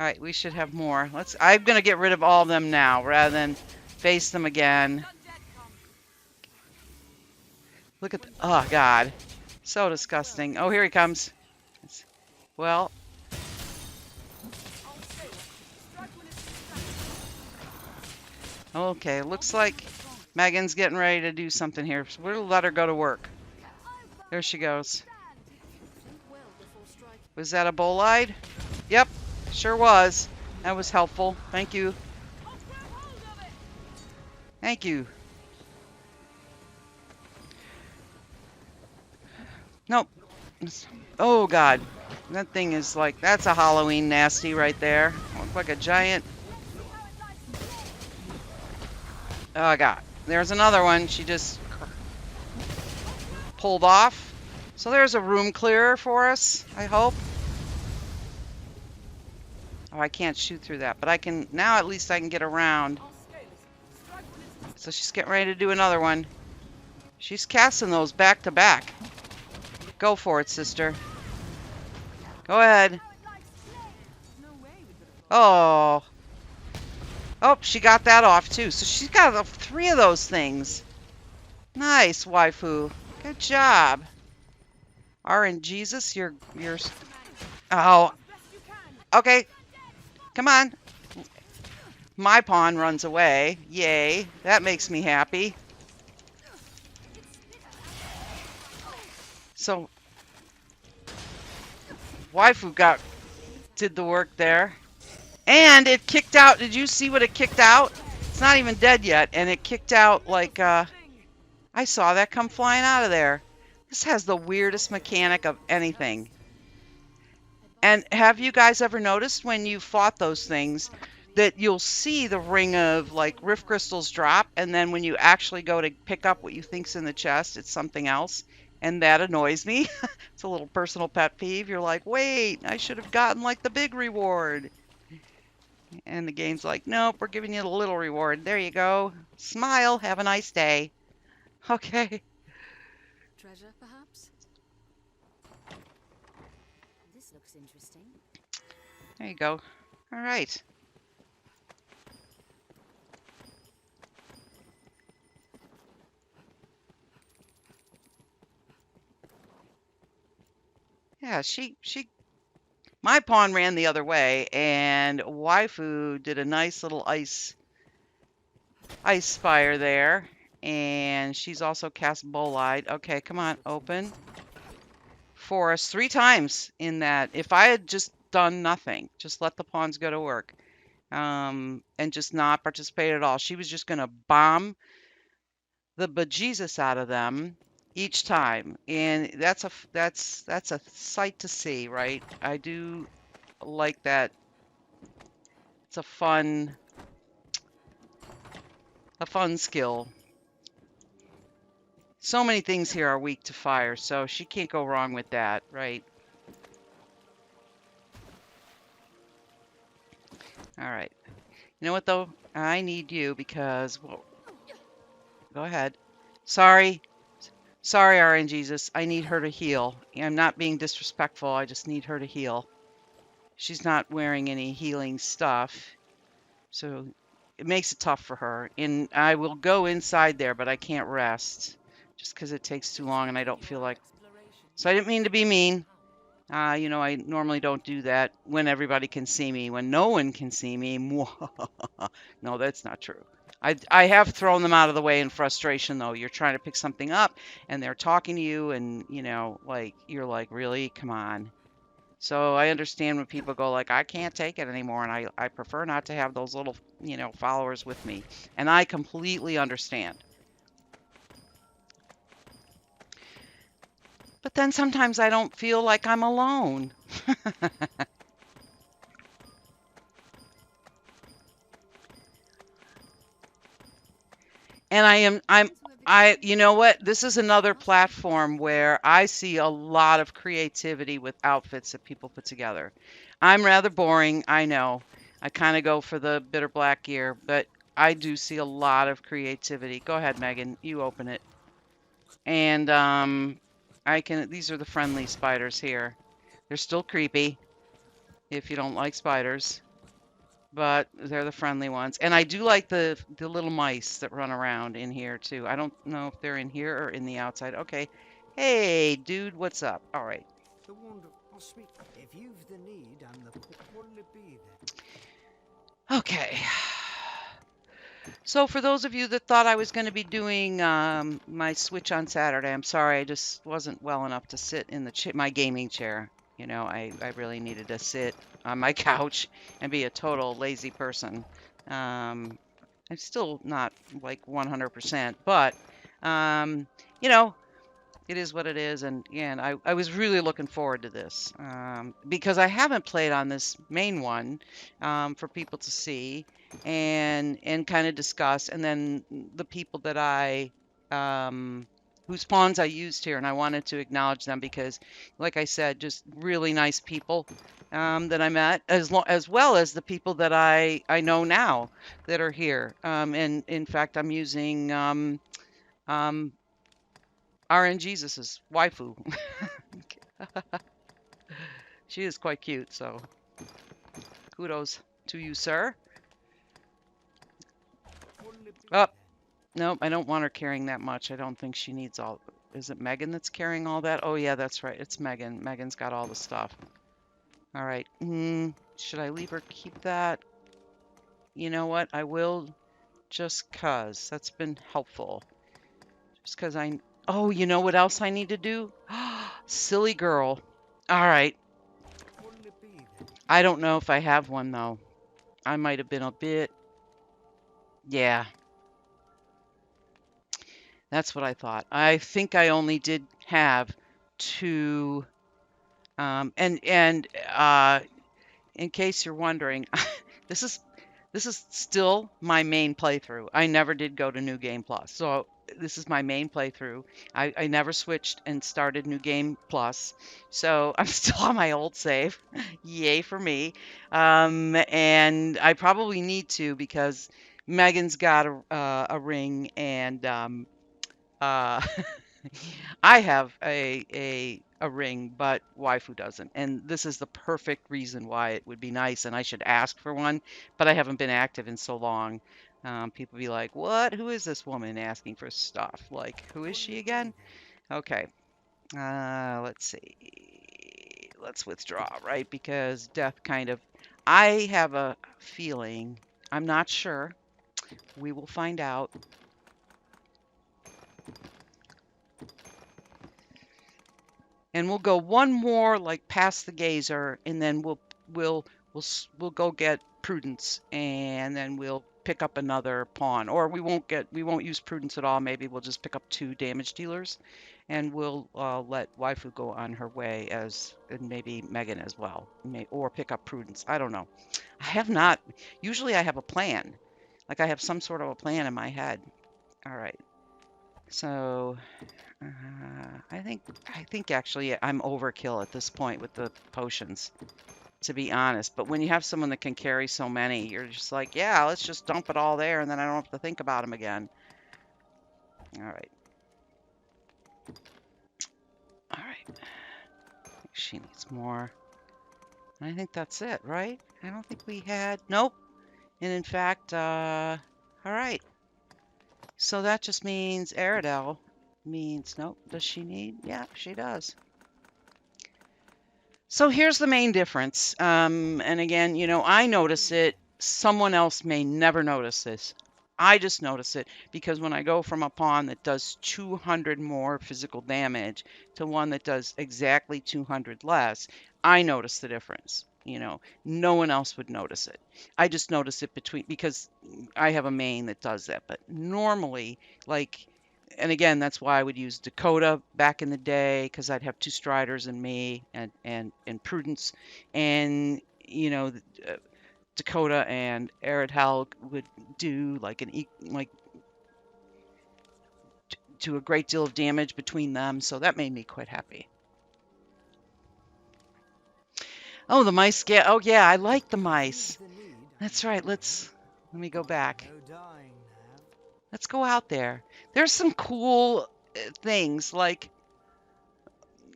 Speaker 1: All right, we should have more. I'm gonna get rid of all of them now rather than face them again. Look at oh God. So disgusting. Oh, here he comes. Well, okay, looks like Megan's getting ready to do something here. So we'll let her go to work. There she goes. Was that a bolide? Yep, sure was. That was helpful. Thank you. Thank you. Nope. Oh, God. That thing is like, that's a Halloween nasty right there. Looks like a giant. Oh, God. There's another one. She just pulled off. So there's a room clearer for us, I hope. Oh, I can't shoot through that, but I can, now at least I can get around. So she's getting ready to do another one. She's casting those back to back. Go for it, sister. Go ahead. Oh. Oh, she got that off too. So she's got 3 of those things. Nice, waifu. Good job. RNGesus, you're... Oh. Okay. Come on. My pawn runs away. Yay. That makes me happy. So, waifu did the work there. And it kicked out. Did you see what it kicked out? It's not even dead yet. And it kicked out like, I saw that come flying out of there. This has the weirdest mechanic of anything. And have you guys ever noticed when you fought those things that you'll see the ring of like rift crystals drop, and then when you actually go to pick up what you think's in the chest, it's something else? And that annoys me. It's a little personal pet peeve. You're like, wait, I should have gotten like the big reward. And the game's like, nope, we're giving you the little reward. There you go. Smile. Have a nice day. Okay.
Speaker 2: Treasure, perhaps? This looks interesting.
Speaker 1: There you go. All right. Yeah, my pawn ran the other way, and waifu did a nice little ice fire there, and she's also cast bolide. Okay, come on, open for us 3 times in that. If I had just done nothing, just let the pawns go to work, and just not participate at all, she was just gonna bomb the bejesus out of them each time, and that's a sight to see, right? I do like that. It's a fun skill. So many things here are weak to fire, so she can't go wrong with that, right? All right. You know what though? I need you because, well, go ahead. Sorry. Sorry, RNGesus. I need her to heal. I'm not being disrespectful. I just need her to heal. She's not wearing any healing stuff, so it makes it tough for her. And I will go inside there, but I can't rest just because it takes too long and I don't feel like... So I didn't mean to be mean. You know, I normally don't do that when everybody can see me. When no one can see me, no, that's not true. I have thrown them out of the way in frustration, though. You're trying to pick something up, and they're talking to you, and, you know, like, you're like, really? Come on. So I understand when people go like, I can't take it anymore, and I prefer not to have those little, you know, followers with me. And I completely understand. But then sometimes I don't feel like I'm alone. And you know what? This is another platform where I see a lot of creativity with outfits that people put together. I'm rather boring, I know. I kind of go for the bitter black gear, but I do see a lot of creativity. Go ahead, Megan. You open it. And these are the friendly spiders here. They're still creepy if you don't like spiders, but they're the friendly ones. And I do like the little mice that run around in here too. I don't know if they're in here or in the outside. Okay. Hey, dude, what's up? All right.
Speaker 3: If you've the need and the be there.
Speaker 1: Okay. So for those of you that thought I was going to be doing my Switch on Saturday, I'm sorry, I just wasn't well enough to sit in the my gaming chair. You know, I really needed to sit on my couch and be a total lazy person. Um, I'm still not like 100%, but you know, it is what it is, and I was really looking forward to this because I haven't played on this main one for people to see and kind of discuss, and then the people that whose pawns I used here, and I wanted to acknowledge them because, like I said, just really nice people that I met, as well as the people that I know now that are here. And in fact, I'm using um, RN Jesus's waifu. She is quite cute, so kudos to you, sir.
Speaker 3: Wouldn't it be
Speaker 1: Oh,
Speaker 3: then?
Speaker 1: nope, I don't want her carrying that much. I don't think she needs all. Is it Megan that's carrying all that? Oh, yeah, that's right. It's Megan. Megan's got all the stuff. All right. Should I leave her keep that? You know what? I will just 'cause. That's been helpful. Just 'cause I. Oh, you know what else I need to do? Silly girl. All right.
Speaker 3: Wouldn't it be then?
Speaker 1: I don't know if I have one, though. I might have been a bit. Yeah, that's what I thought. I think I only did have two. And in case you're wondering, this is this is still my main playthrough. I never did go to New Game Plus, so this is my main playthrough. I never switched and started New Game Plus, so I'm still on my old save. Yay for me! And I probably need to because Megan's got a ring and uh, I have a ring, but waifu doesn't. And this is the perfect reason why it would be nice, and I should ask for one, but I haven't been active in so long. People be like, "What? Who is this woman asking for stuff? Like, who is
Speaker 3: Wouldn't
Speaker 1: she
Speaker 3: it be
Speaker 1: again?"
Speaker 3: then?
Speaker 1: Okay. Let's see. Let's withdraw, right? Because death kind of. I have a feeling. I'm not sure. We will find out. And we'll go one more like past the gazer, and then we'll go get Prudence, and then we'll pick up another pawn, or we won't use Prudence at all. Maybe we'll just pick up two damage dealers, and we'll let Waifu go on her way as and maybe Megan as well, or pick up Prudence. I don't know. I have not. Usually I have a plan, like I have some sort of a plan in my head. All right, so I think actually I'm overkill at this point with the potions, to be honest. But when you have someone that can carry so many, you're just like, yeah, let's just dump it all there, and then I don't have to think about them again. All right. All right. She needs more. I think that's it, right? I don't think we had. Nope. And in fact, all right. So that just means Aredhel means nope. Does she need? Yeah, she does. So here's the main difference. And again, you know, I notice it. Someone else may never notice this. I just notice it because when I go from a pawn that does 200 more physical damage to one that does exactly 200 less, I notice the difference. You know, no one else would notice it. I just notice it because I have a main that does that. But normally, like, and again, that's why I would use Dakota back in the day because I'd have two Striders and me and Prudence, and you know Dakota and Aredhel would do like like do a great deal of damage between them, so that made me quite happy. Oh, the mice get. Oh yeah, I like the
Speaker 3: If
Speaker 1: mice.
Speaker 3: you've the need,
Speaker 1: That's
Speaker 3: I'm
Speaker 1: right.
Speaker 3: sure.
Speaker 1: Let me go
Speaker 3: Might be
Speaker 1: back.
Speaker 3: no dying now.
Speaker 1: Let's go out there. There's some cool things like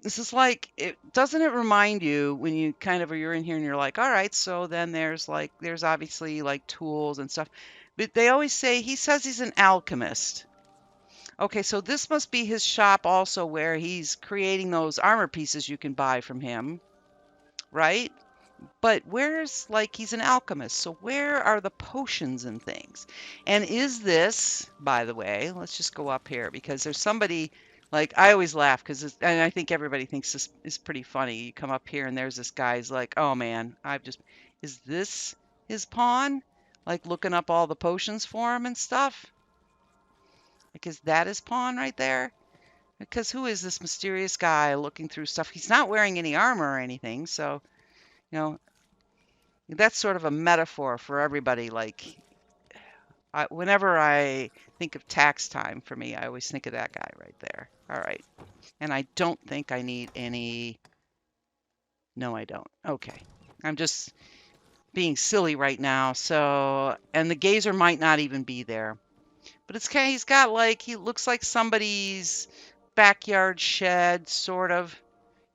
Speaker 1: this is like it doesn't it remind you when you kind of you're in here and you're like, all right, so then there's obviously like tools and stuff. But they always say he says he's an alchemist. Okay, so this must be his shop also where he's creating those armor pieces you can buy from him, right? But where's, like, he's an alchemist, so where are the potions and things? And is this, by the way, let's just go up here because there's somebody, like, I always laugh because, and I think everybody thinks this is pretty funny. You come up here and there's this guy's like, oh man, is this his pawn? Like looking up all the potions for him and stuff? Like, is that his pawn right there? Because who is this mysterious guy looking through stuff? He's not wearing any armor or anything, so, you know, that's sort of a metaphor for everybody. Like, whenever I think of tax time for me, I always think of that guy right there. All right. And I don't think I need any. No, I don't. Okay. I'm just being silly right now. So, and the gazer might not even be there. But it's kind of, he's got like, he looks like somebody's backyard shed, sort of.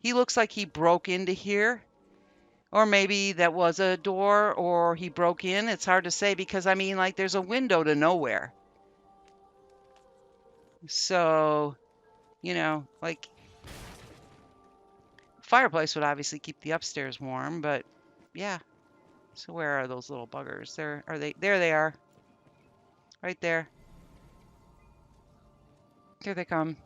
Speaker 1: He looks like he broke into here. Or maybe that was a door or he broke in. It's hard to say because, I mean, like, there's a window to nowhere. So, like, fireplace would obviously keep the upstairs warm, but yeah. So where are those little buggers? There they are. Right there. Here they come.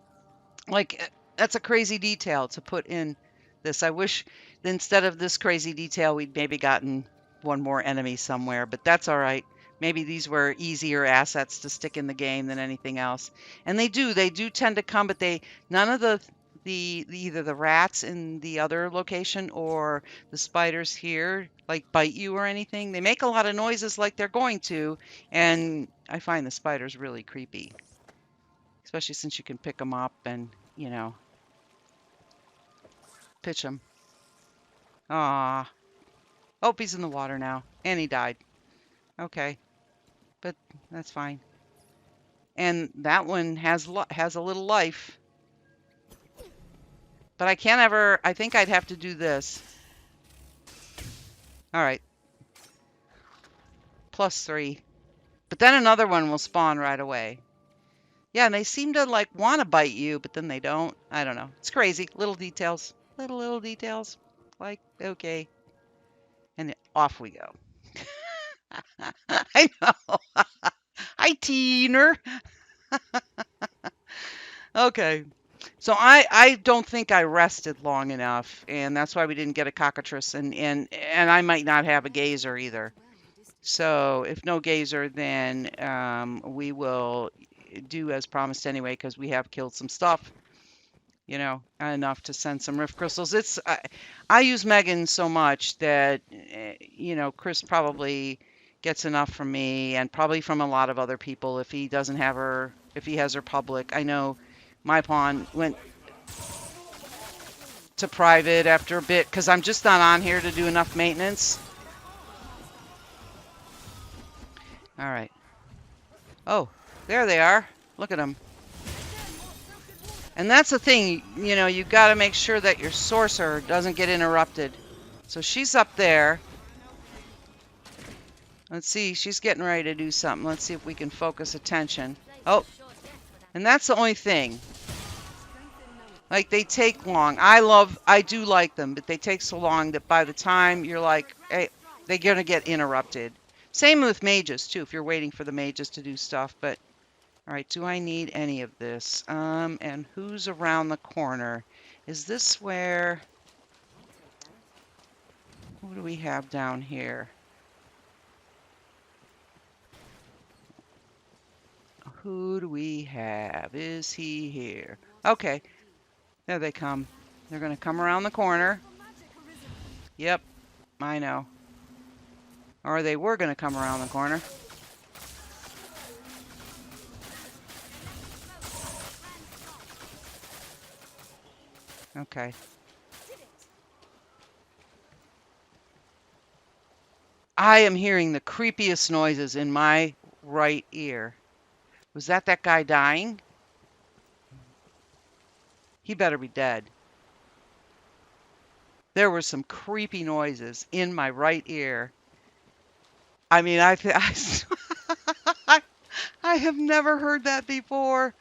Speaker 1: Like, that's a crazy detail to put in this. I wish instead of this crazy detail, we'd maybe gotten one more enemy somewhere, but that's all right. Maybe these were easier assets to stick in the game than anything else. And they do tend to come, but none of either the rats in the other location or the spiders here like bite you or anything. They make a lot of noises like they're going to, and I find the spiders really creepy, especially since you can pick them up and, pitch them. Ah. Oh, he's in the water now. And he died. Okay. But that's fine. And that one has a little life. But I can't ever... I think I'd have to do this. Alright. +3. But then another one will spawn right away. Yeah, and they seem to, like, want to bite you, but then they don't. I don't know. It's crazy. Little details. Little details. Like, okay. And off we go. I know. Hi, Teener. Okay. So I don't think I rested long enough, and that's why we didn't get a cockatrice, and I might not have a gazer either. So if no gazer, then we will do as promised anyway, because we have killed some stuff, enough to send some rift crystals. I use Megan so much that Chris probably gets enough from me, and probably from a lot of other people if he doesn't have her, if he has her public. I know my pawn went to private after a bit because I'm just not on here to do enough maintenance. All right. Oh, there they are. Look at them. And that's the thing, you got to make sure that your sorcerer doesn't get interrupted. So she's up there. Let's see, she's getting ready to do something. Let's see if we can focus attention. Oh, and that's the only thing. Like, they take long. I do like them, but they take so long that by the time you're like, hey, they're going to get interrupted. Same with mages, too, if you're waiting for the mages to do stuff. But, all right, do I need any of this? And who's around the corner? Is this where... Who do we have down here? Who do we have? Is he here? Okay. There they come. They're going to come around the corner. Yep, I know. Or they were going to come around the corner. Okay. I am hearing the creepiest noises in my right ear. Was that guy dying? He better be dead. There were some creepy noises in my right ear. I mean, I have never heard that before.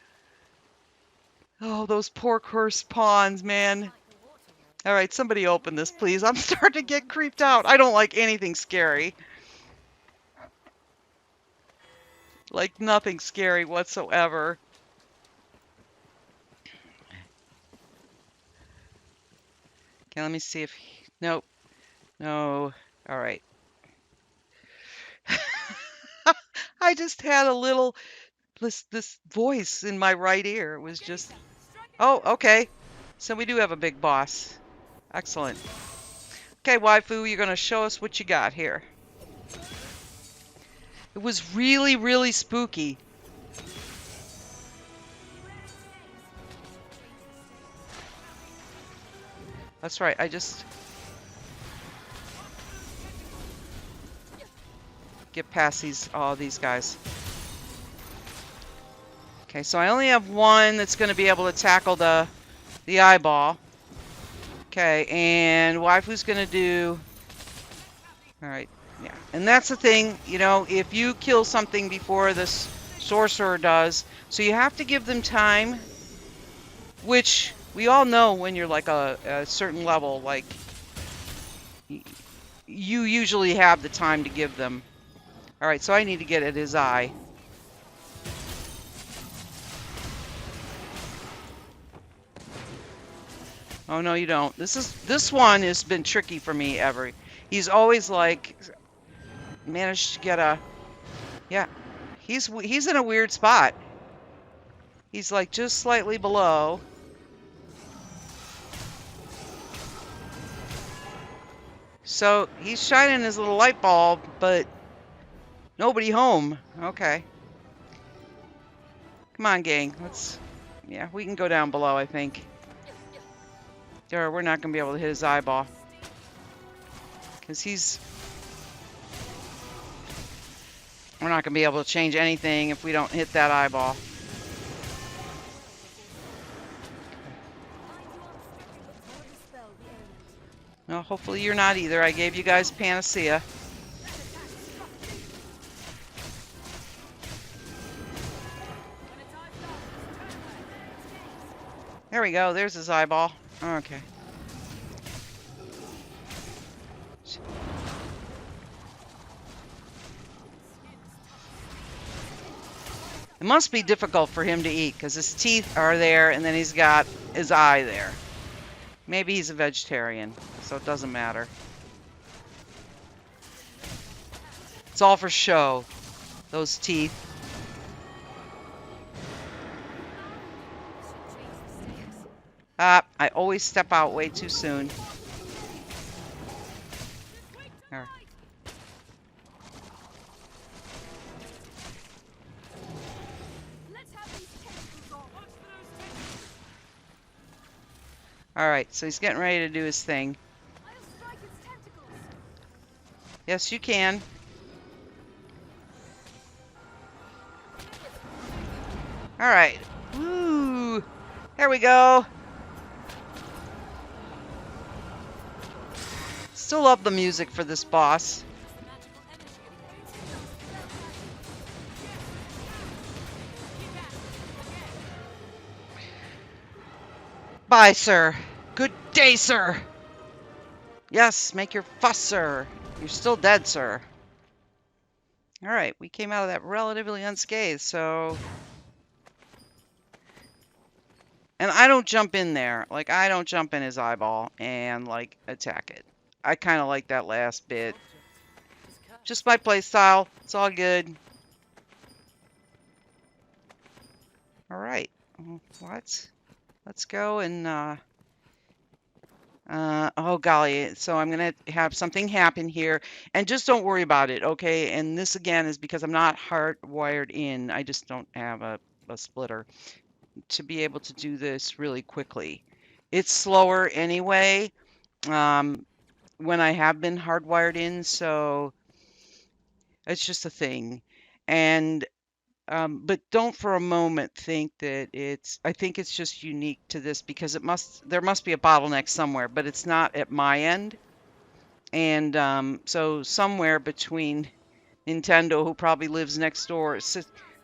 Speaker 1: Oh, those poor cursed pawns, man. All right, somebody open this, please. I'm starting to get creeped out. I don't like anything scary. Like nothing scary whatsoever. Okay, let me see if... Nope. No. All right. I just had a little... This voice in my right ear. It was just... Oh, okay. So we do have a big boss. Excellent. Okay, waifu, you're going to show us what you got here. It was really, really spooky. That's right. I just... Get past these guys. Okay, so I only have one that's going to be able to tackle the eyeball. Okay, and waifu's going to do... All right, yeah. And that's the thing, you know, if you kill something before this sorcerer does, so you have to give them time, which we all know when you're like a certain level, like, you usually have the time to give them. All right, so I need to get at his eye. Oh, no, you don't. This one has been tricky for me ever. He's always like managed to get a... Yeah, he's in a weird spot. He's like just slightly below. So he's shining his little light bulb, but nobody home. Okay. Come on, gang. Let's... Yeah, we can go down below, I think. There, we're not going to be able to hit his eyeball. Because he's... We're not going to be able to change anything if we don't hit that eyeball. No, hopefully you're not either. I gave you guys panacea. There we go. There's his eyeball. Okay. It must be difficult for him to eat because his teeth are there and then he's got his eye there. Maybe he's a vegetarian, so it doesn't matter. It's all for show. Those teeth. Ah, I always step out way too soon. There. All right, so he's getting ready to do his thing. Yes, you can. All right. Woo! There we go. Still love the music for this boss. Bye, sir. Good day, sir. Yes, make your fuss, sir. You're still dead, sir. All right, we came out of that relatively unscathed, so... And I don't jump in there. Like, I don't jump in his eyeball and, like, attack it. I kind of like that last bit. Just my play style. It's all good. All right. What? Let's go and, oh golly. So I'm going to have something happen here. And just don't worry about it, okay? And this, again, is because I'm not hardwired in. I just don't have a splitter to be able to do this really quickly. It's slower anyway, when I have been hardwired in, so it's just a thing. And but don't for a moment think that I think it's just unique to this because there must be a bottleneck somewhere, but it's not at my end. And so somewhere between Nintendo, who probably lives next door,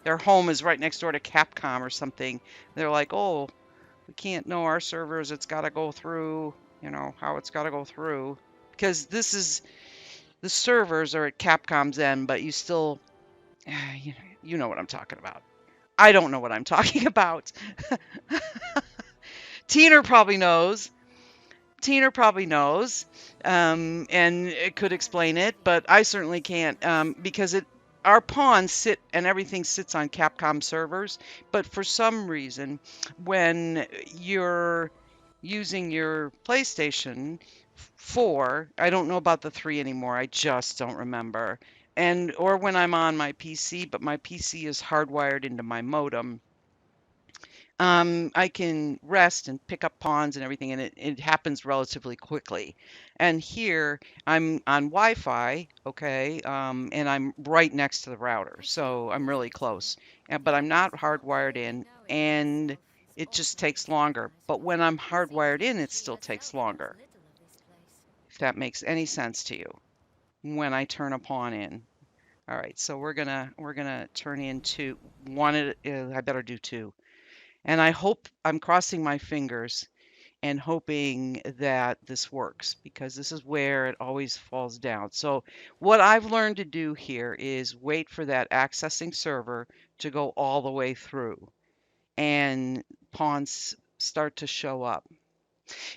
Speaker 1: their home is right next door to Capcom or something. They're like, oh, we can't know our servers. It's got to go through you know, how it's got to go through. Because this is, the servers are at Capcom's end, but you still, you know what I'm talking about. I don't know what I'm talking about. Teener probably knows. Teener probably knows, and it could explain it, but I certainly can't, because our pawns sit and everything sits on Capcom servers. But for some reason, when you're using your PlayStation 4, I don't know about the 3 anymore. I just don't remember. And or when I'm on my PC, but my PC is hardwired into my modem. I can rest and pick up pawns and everything, and it happens relatively quickly. And here I'm on Wi-Fi, okay, and I'm right next to the router, so I'm really close. But I'm not hardwired in, and it just takes longer. But when I'm hardwired in, it still takes longer. If that makes any sense to you, when I turn a pawn in. All right, so we're gonna turn into one. I better do two. And I hope I'm crossing my fingers and hoping that this works because this is where it always falls down. So what I've learned to do here is wait for that accessing server to go all the way through and pawns start to show up.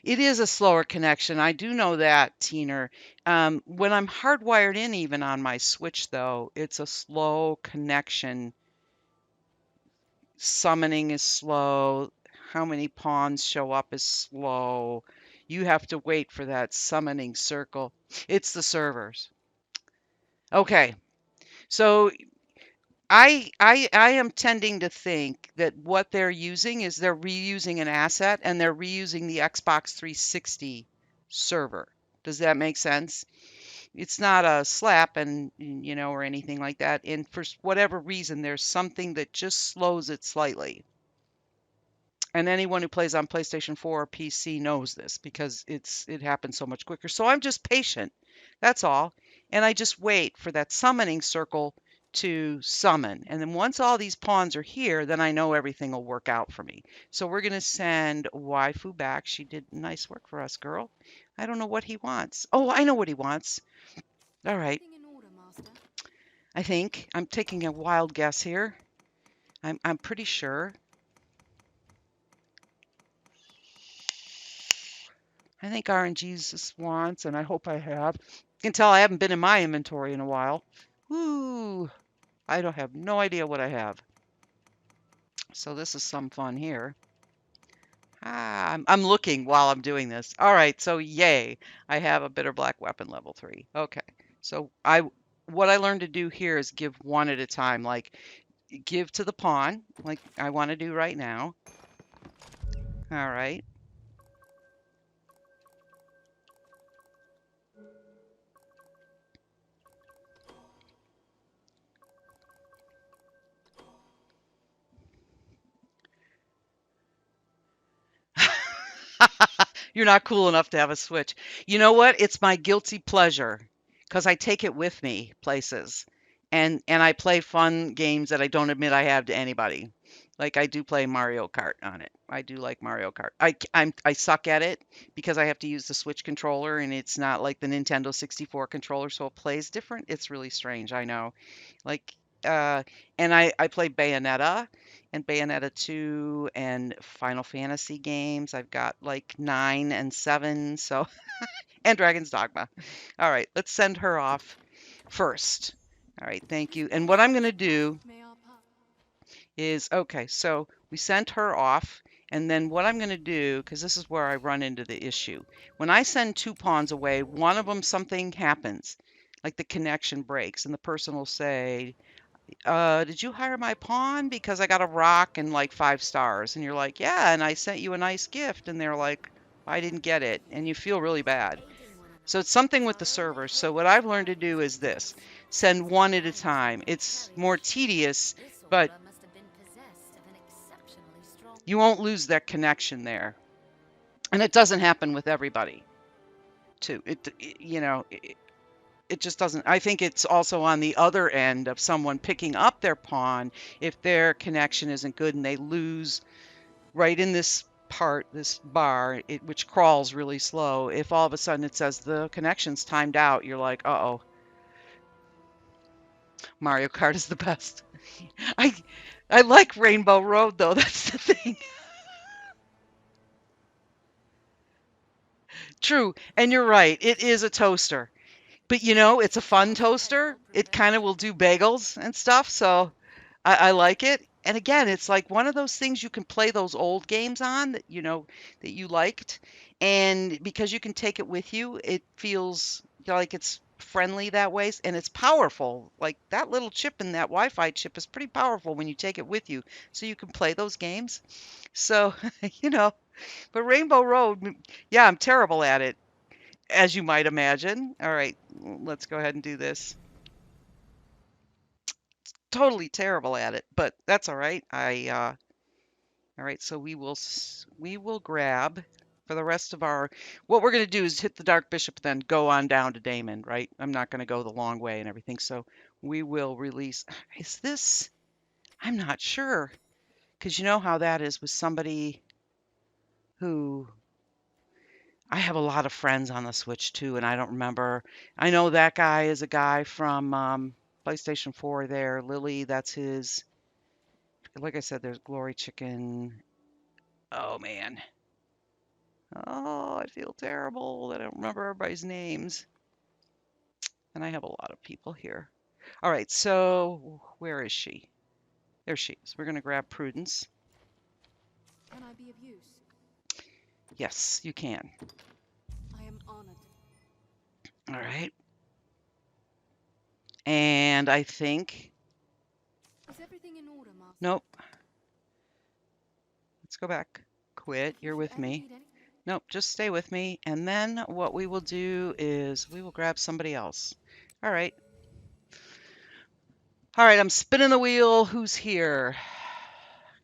Speaker 1: It is a slower connection. I do know that, Teener. When I'm hardwired in, even on my Switch, though, it's a slow connection. Summoning is slow. How many pawns show up is slow. You have to wait for that summoning circle. It's the servers. Okay. So I am tending to think that what they're using is they're reusing an asset and they're reusing the Xbox 360 server. Does that make sense? It's not a slap and you know or anything like that. And for whatever reason, there's something that just slows it slightly. And anyone who plays on PlayStation 4 or PC knows this because it happens so much quicker. So I'm just patient. That's all. And I just wait for that summoning circle to summon. And then once all these pawns are here, then I know everything will work out for me. So we're going to send Waifu back. She did nice work for us, girl. I don't know what he wants. Oh, I know what he wants. All right.
Speaker 2: Everything in order, Master.
Speaker 1: I think I'm taking a wild guess here. I'm pretty sure. I think RNG's wants, and I hope I have. You can tell I haven't been in my inventory in a while. Ooh, I don't have no idea what I have. So this is some fun here. I'm looking while I'm doing this. All right, so yay, I have a bitter black weapon level 3. Okay, so what I learned to do here is give one at a time. Like give to the pawn, like I want to do right now. All right. You're not cool enough to have a Switch. You know what? It's my guilty pleasure because I take it with me places, and I play fun games that I don't admit I have to anybody. Like I do play Mario Kart on it. I do like Mario Kart. I suck at it because I have to use the Switch controller and it's not like the Nintendo 64 controller, so it plays different. It's really strange, I know. Like, uh, and I play Bayonetta and Bayonetta 2 and Final Fantasy games. I've got like 9 and 7, so and Dragon's Dogma. All right, let's send her off first. All right, thank you. And what I'm going to do
Speaker 2: May our path.
Speaker 1: is okay, so we sent her off. And then what I'm going to do, because this is where I run into the issue. When I send 2 pawns away, one of them something happens, like the connection breaks, and the person will say, did you hire my pawn? Because I got a rock and like 5 stars. And you're like, yeah, and I sent you a nice gift. And they're like, I didn't get it. And you feel really bad. So it's something with the servers. So what I've learned to do is this, send one at a time. It's more tedious, but you won't lose that connection there. And it doesn't happen with everybody too. It just doesn't. I think it's also on the other end of someone picking up their pawn if their connection isn't good and they lose right in this part, this bar, which crawls really slow, if all of a sudden it says the connection's timed out, you're like, uh-oh. Mario Kart is the best. I I like Rainbow Road though. That's the thing. True, and you're right. It is a toaster. But you know, it's a fun toaster. It kind of will do bagels and stuff, so I like it. And again, it's like one of those things you can play those old games on that you know that you liked, and because you can take it with you, it feels like it's friendly that way, and it's powerful. Like that little chip in that Wi-Fi chip is pretty powerful when you take it with you, so you can play those games. So, you know, but Rainbow Road, yeah, I'm terrible at it, as you might imagine. All right, let's go ahead and do this. Totally terrible at it, but that's all right. All right, so we will grab for the rest of our what we're going to do is hit the Dark Bishop, then go on down to Damon, right? I'm not going to go the long way and everything, so we will release. Is this? I'm not sure because you know how that is with somebody who I have a lot of friends on the Switch too, and I don't remember. I know that guy is a guy from PlayStation 4 there. Lily, that's his. Like I said, there's Glory Chicken. Oh man. Oh, I feel terrible that I don't remember everybody's names. And I have a lot of people here. All right, so where is she? There she is. We're going to grab Prudence.
Speaker 2: Can I be of use?
Speaker 1: Yes, you can.
Speaker 2: I am honored.
Speaker 1: All right. And I think,
Speaker 2: Is everything in order, Master?
Speaker 1: nope. Let's go back. Quit.
Speaker 2: If you
Speaker 1: You're
Speaker 2: should
Speaker 1: with
Speaker 2: ever
Speaker 1: me.
Speaker 2: need anything.
Speaker 1: Nope, just stay with me. And then what we will do is we will grab somebody else. All right. All right, I'm spinning the wheel. Who's here?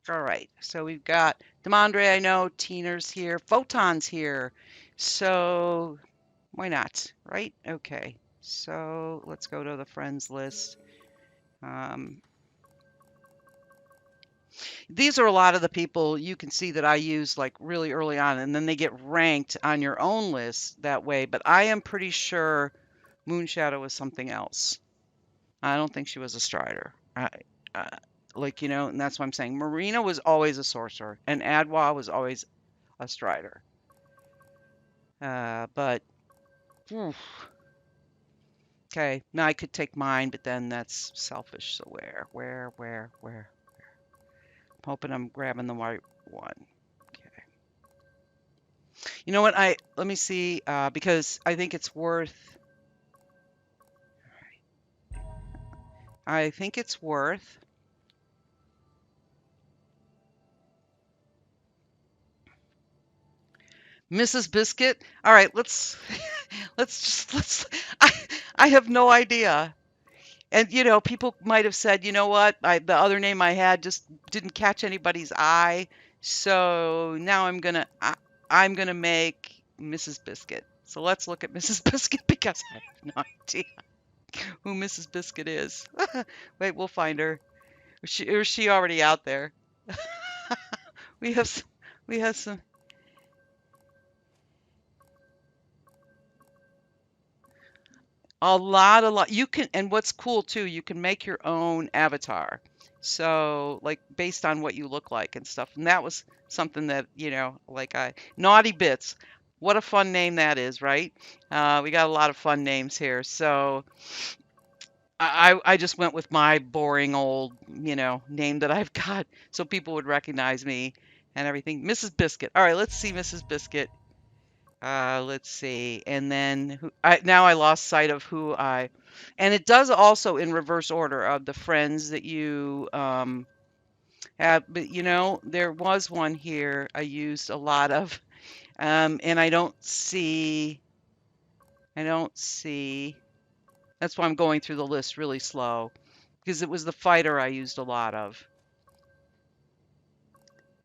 Speaker 1: All right, so we've got Demandre, I know, Teener's here, Photon's here. So why not, right? Okay, so let's go to the friends list. These are a lot of the people you can see that I use like really early on, and then they get ranked on your own list that way. But I am pretty sure Moonshadow was something else. I don't think she was a Strider. Uh, like, you know, and that's what I'm saying. Marina was always a sorcerer, and Adwa was always a Strider. But, oof. Okay, now I could take mine, but then that's selfish. So where? I'm hoping I'm grabbing the right one. Okay. You know what? Let me see, because I think it's worth. I think it's worth. Mrs. Biscuit. All right, let's. I I have no idea. And you know, people might have said, you know what, the other name I had just didn't catch anybody's eye, so now I'm gonna make Mrs. Biscuit. So let's look at Mrs. Biscuit because I have no idea who Mrs. Biscuit is. Wait, we'll find her. Or is she already out there? We have some, we have some. A lot. You can, and what's cool too, you can make your own avatar. So, like, based on what you look like and stuff. And that was something that, you know, like Naughty Bits. What a fun name that is, right? We got a lot of fun names here. So, I just went with my boring old, you know, name that I've got so people would recognize me and everything. Mrs. Biscuit. All right, let's see Mrs. Biscuit. Let's see. And then now I lost sight of who I, and it does also in reverse order of the friends that you have. But you know, there was one here I used a lot of, and I don't see. That's why I'm going through the list really slow because it was the fighter I used a lot of,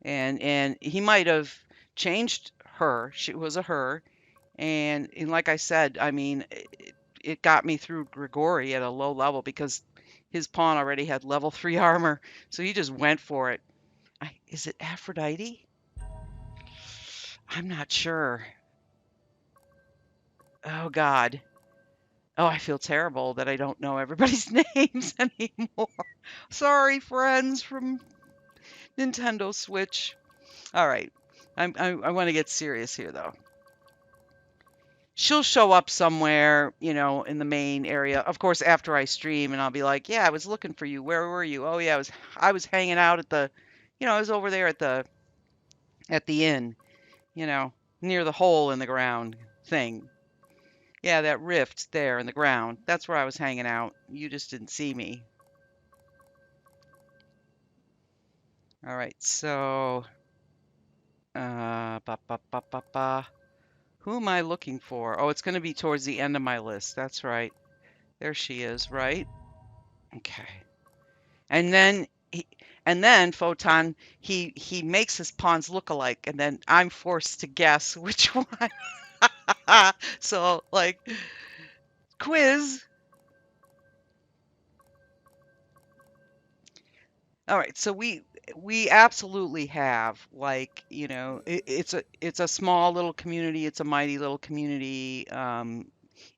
Speaker 1: and he might have changed her. She was a her. And like I said, I mean, it got me through Grigori at a low level because his pawn already had level 3 armor, so he just went for it. Is it Aphrodite? I'm not sure. Oh God. Oh, I feel terrible that I don't know everybody's names anymore. Sorry, friends from Nintendo Switch. All right. I want to get serious here, though. She'll show up somewhere, in the main area. Of course, after I stream, and I'll be like, "Yeah, I was looking for you. Where were you? Oh yeah, I was hanging out at the, I was over there at the inn, you know, near the hole in the ground thing. Yeah, that rift there in the ground. That's where I was hanging out. You just didn't see me." All right, so ba ba ba ba ba. Who am I looking for? Oh, it's going to be towards the end of my list. That's right. There she is, right? Okay. And then he, and then Photon, he makes his pawns look alike, and then I'm forced to guess which one. So, like, quiz. All right, so we absolutely have, like, it's a small little community, it's a mighty little community.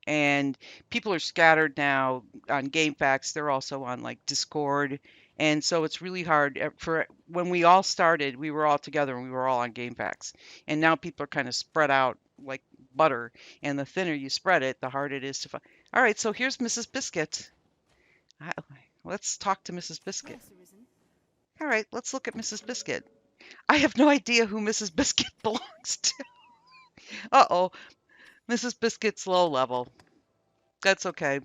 Speaker 1: And people are scattered now on GameFAQs. They're also on like Discord, and so it's really hard for when we all started. We were all together and we were all on GameFAQs, and now people are kind of spread out like butter. And the thinner you spread it, the harder it is to find. All right, so here's Mrs. Biscuit. I, let's talk to Mrs. Biscuit.
Speaker 2: Yes, Arisen.
Speaker 1: All right, let's look at Mrs. Biscuit. I have no idea who Mrs. Biscuit belongs to. Uh-oh, Mrs. Biscuit's low level. That's okay.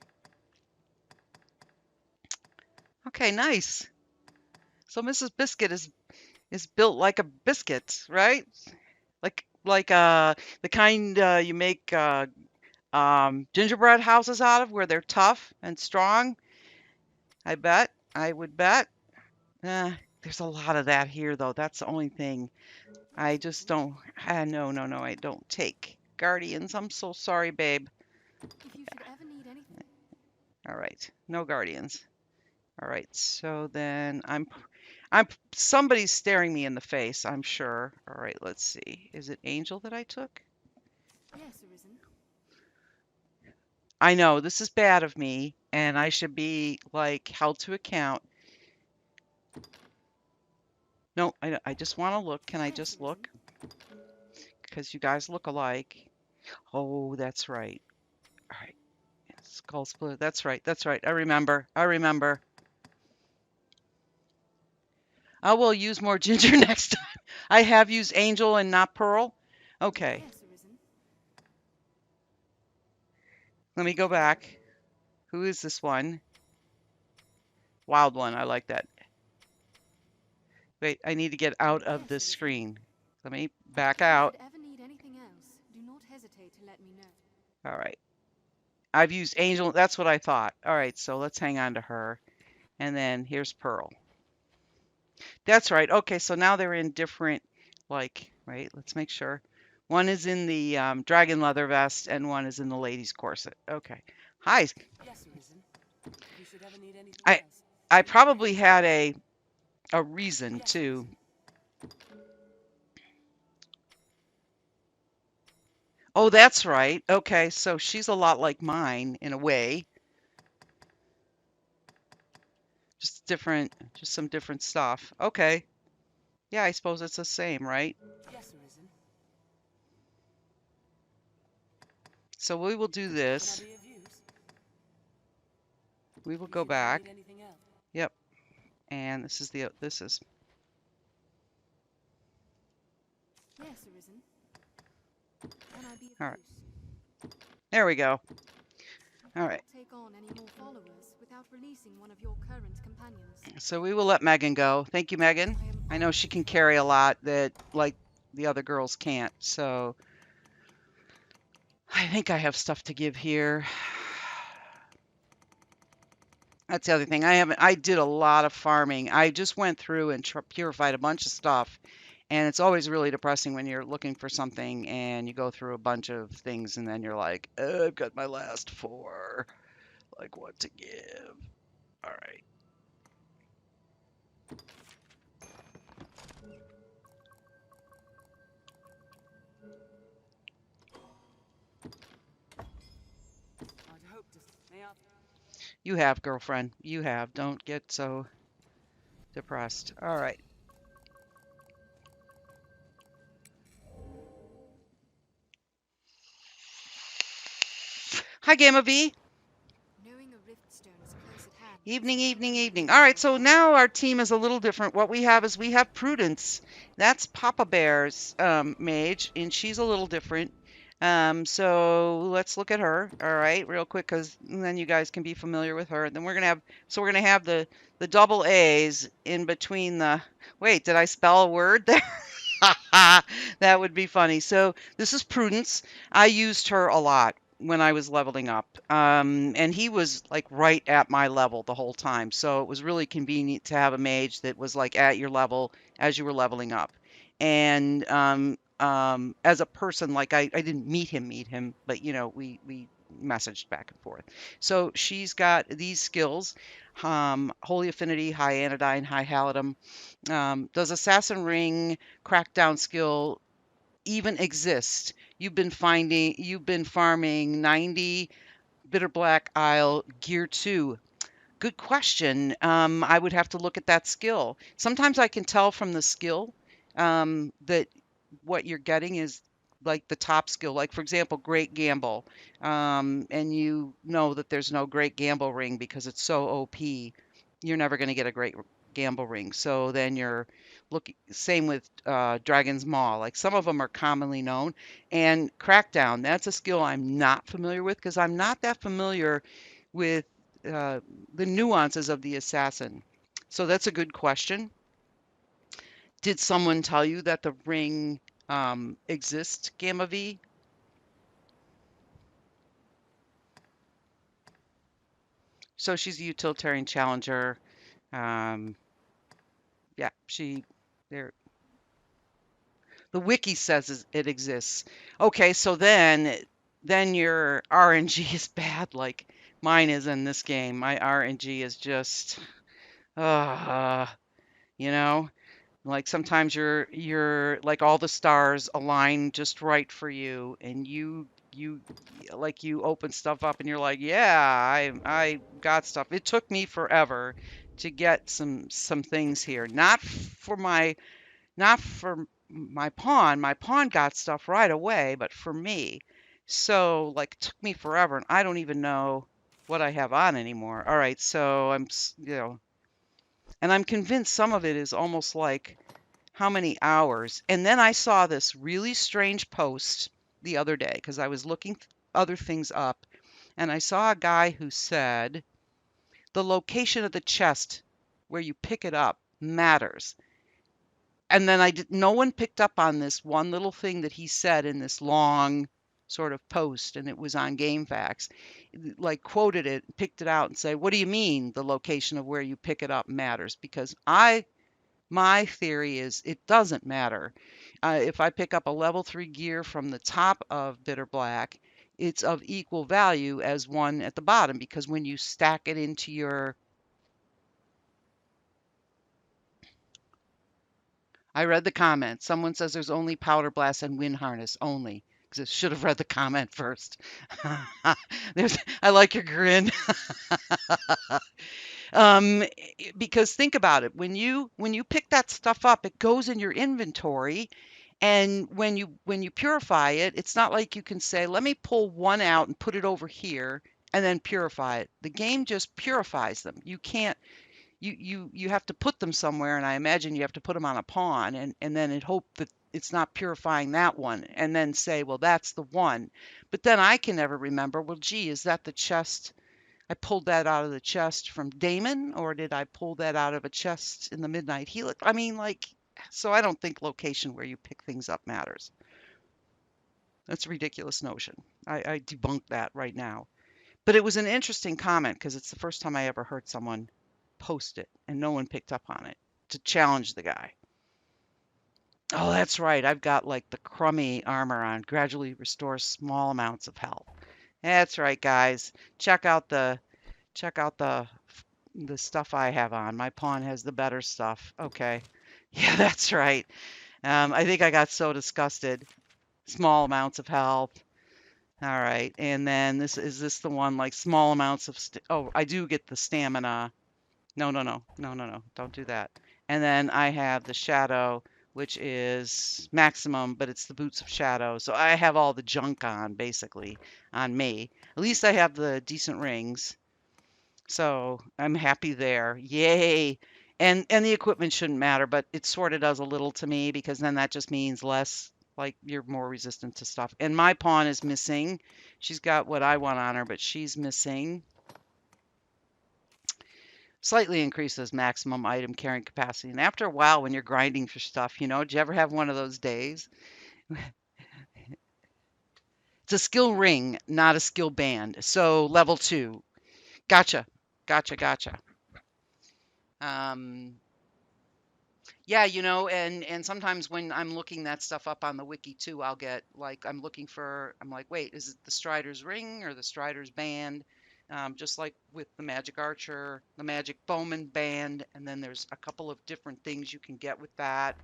Speaker 1: Okay, nice. So Mrs. Biscuit is built like a biscuit, right? Like the kind you make gingerbread houses out of, where they're tough and strong. I bet. I would bet. There's a lot of that here, though. That's the only thing. I just don't. No, no, no. I don't take guardians. I'm so sorry, babe.
Speaker 2: If you should ever need anything.
Speaker 1: All right, no guardians. All right, so then somebody's staring me in the face, I'm sure. All right, let's see. Is it Angel that I took?
Speaker 2: Yes, Arisen.
Speaker 1: I know this is bad of me, and I should be like held to account. No, I just want to look. Can I
Speaker 2: Yes,
Speaker 1: just
Speaker 2: Arisen.
Speaker 1: look? Because you guys look alike. Oh, that's right. All right. Skull split. That's right. That's right. I remember. I remember. I will use more ginger next time. I have used Angel and not Pearl. Okay.
Speaker 2: Yes, Arisen.
Speaker 1: Let me go back. Who is this one? Wild one. I like that. Wait, I need to get out of
Speaker 2: Yes,
Speaker 1: this
Speaker 2: Arisen.
Speaker 1: screen. Let me back
Speaker 2: If you
Speaker 1: out.
Speaker 2: should ever need anything else, do not hesitate to let me know.
Speaker 1: All right. I've used Angel. That's what I thought. All right, so let's hang on to her. And then here's Pearl. That's right. Okay, so now they're in different, like, right? Let's make sure. One is in the dragon leather vest, and one is in the lady's corset. Okay. Hi.
Speaker 3: Yes, Arisen. If you should ever need anything
Speaker 1: I
Speaker 3: else.
Speaker 1: I probably had a reason
Speaker 3: Yes,
Speaker 1: too. Oh, that's right. Okay, so she's a lot like mine in a way. Just different, just some different stuff. Okay. Yeah, I suppose it's the same, right?
Speaker 3: Yes, Arisen.
Speaker 1: So we will do
Speaker 3: Can I
Speaker 1: this.
Speaker 3: be of use?
Speaker 1: We will
Speaker 3: If you
Speaker 1: go
Speaker 3: should ever
Speaker 1: back.
Speaker 3: need anything else.
Speaker 1: Yep. And this is.
Speaker 2: Yes, Arisen. Can I be of
Speaker 1: All right.
Speaker 2: use?
Speaker 1: There we go.
Speaker 2: You
Speaker 1: All right.
Speaker 2: cannot take on any more followers without releasing one of your current companions.
Speaker 1: So we will let Megan go. Thank you, Megan.
Speaker 2: I am
Speaker 1: I know she
Speaker 2: honored
Speaker 1: can
Speaker 2: to
Speaker 1: carry a
Speaker 2: help.
Speaker 1: lot that like the other girls can't. So I think I have stuff to give here. That's the other thing. I did a lot of farming. I just went through and purified a bunch of stuff. And it's always really depressing when you're looking for something and you go through a bunch of things and then you're like, I've got my last four. Like, what to give? All right. You have, girlfriend. You have. Don't get so depressed. All right. Hi, Gamma V.
Speaker 2: Knowing a rift stone is close at hand means
Speaker 1: Evening,
Speaker 2: the
Speaker 1: evening,
Speaker 2: outcome will be
Speaker 1: evening.
Speaker 2: a
Speaker 1: All right,
Speaker 2: little
Speaker 1: so
Speaker 2: harder.
Speaker 1: now our team is a little different. What we have is we have Prudence. That's Papa Bear's mage, and she's a little different. So let's look at her. All right, real quick, because then you guys can be familiar with her. Then we're gonna have we're gonna have the double A's in between the. Wait, did I spell a word there? That would be funny. So this is Prudence. I used her a lot when I was leveling up. And he was like right at my level the whole time. So it was really convenient to have a mage that was like at your level as you were leveling up. And as a person, like I didn't meet him, but you know, we messaged back and forth. So she's got these skills, Holy Affinity, High Anodyne, High Halidom. Does Assassin Ring crackdown skill even exist? You've been farming 90 Bitter Black Isle Gear 2. Good question. I would have to look at that skill. Sometimes I can tell from the skill that what you're getting is like the top skill. Like, for example, Great Gamble. And you know that there's no Great Gamble ring because it's so OP. You're never going to get a Great Gamble ring. So then you're looking, same with Dragon's Maw. Like, some of them are commonly known. And Crackdown, that's a skill I'm not familiar with because I'm not that familiar with uh, the nuances of the assassin. So that's a good question. Did someone tell you that the ring exists, Gamma V? So she's a utilitarian challenger. Um, yeah, she there. The wiki says it exists. Okay, so then your RNG is bad, like mine is in this game. My RNG is just, uh, you know. Like sometimes you're like all the stars align just right for you and you like you open stuff up and you're like, yeah, I got stuff. It took me forever to get some things here. Not for my pawn. My pawn got stuff right away, but for me. So like it took me forever and I don't even know what I have on anymore. All right, so you know, and I'm convinced some of it is almost like how many hours. And then I saw this really strange post the other day because I was looking other things up and I saw a guy who said the location of the chest where you pick it up matters. And then no one picked up on this one little thing that he said in this long sort of post and it was on GameFAQs, like quoted it, picked it out and say, what do you mean the location of where you pick it up matters? Because my theory is it doesn't matter. If I pick up a level 3 gear from the top of Bitter Black, it's of equal value as one at the bottom because when you stack it into your. I read the comment. Someone says there's only Powder Blast and Wind Harness only. Because I should have read the comment first. I like your grin. Um, because think about it, when you pick that stuff up, it goes in your inventory, and when you purify it, it's not like you can say, "Let me pull one out and put it over here and then purify it." The game just purifies them. You can't you have to put them somewhere, and I imagine you have to put them on a pawn, and then it hope that it's not purifying that one, and then say, "Well, that's the one." But then I can never remember, well, gee, is that the chest I pulled that out of the chest from Damon, or did I pull that out of a chest in the Midnight Helix? I mean, like, so I don't think location where you pick things up matters. That's a ridiculous notion. I debunk that right now. But it was an interesting comment because it's the first time I ever heard someone post it and no one picked up on it to challenge the guy. Oh, that's right. I've got like the crummy armor on, gradually restores small amounts of health. That's right, guys. Check out the check out the stuff I have on. My pawn has the better stuff. Okay. Yeah, that's right. I think I got so disgusted. Small amounts of health. All right, and then this the one like small amounts of oh, I do get the stamina. No, no, no, no, no, no, don't do that. And then I have the shadow, which is maximum, but it's the boots of shadow. So I have all the junk on basically on me. At least I have the decent rings. So I'm happy there. Yay. And the equipment shouldn't matter, but it sort of does a little to me because then that just means less like you're more resistant to stuff. And my pawn is missing. She's got what I want on her, but she's missing. Slightly increases maximum item carrying capacity. And after a while, when you're grinding for stuff, do you ever have one of those days? It's a skill ring, not a skill band. So level 2. Gotcha. Gotcha. Gotcha. Um, Yeah, and sometimes when I'm looking that stuff up on the wiki too, I'll get like I'm like, wait, is it the Strider's ring or the Strider's band? Just like with the Magic Archer, the Magic Bowman band, and then there's a couple of different things you can get with that.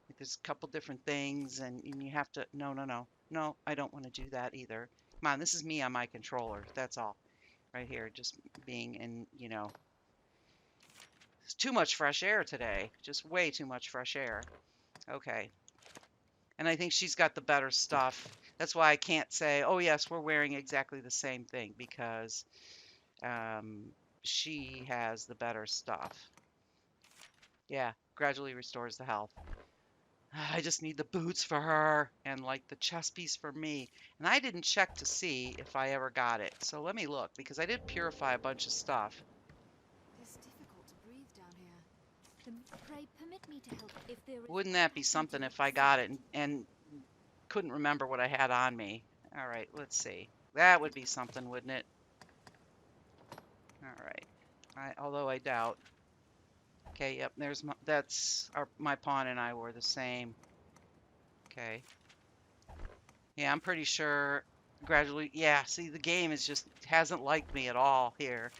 Speaker 1: Like there's a couple different things, and you have to. No, no, no, no, I don't want to do that either. Come on, this is me on my controller. That's all, right here, just being in, it's too much fresh air today. Just way too much fresh air. Okay. And I think she's got the better stuff. That's why I can't say, oh, yes, we're wearing exactly the same thing because um, she has the better stuff. Yeah, gradually restores the health. I just need the boots for her and like the chest piece for me. And I didn't check to see if I ever got it. So let me look because I did purify a bunch of stuff.
Speaker 2: It's difficult to breathe down here. Pray permit me to help if there is.
Speaker 1: Wouldn't that be something if I got it and couldn't remember what I had on me? All right, let's see. That would be something, wouldn't it? All right. Although I doubt. Okay, yep, there's my pawn and I were the same. Okay. Yeah, I'm pretty sure gradually, yeah, see the game is just hasn't liked me at all here.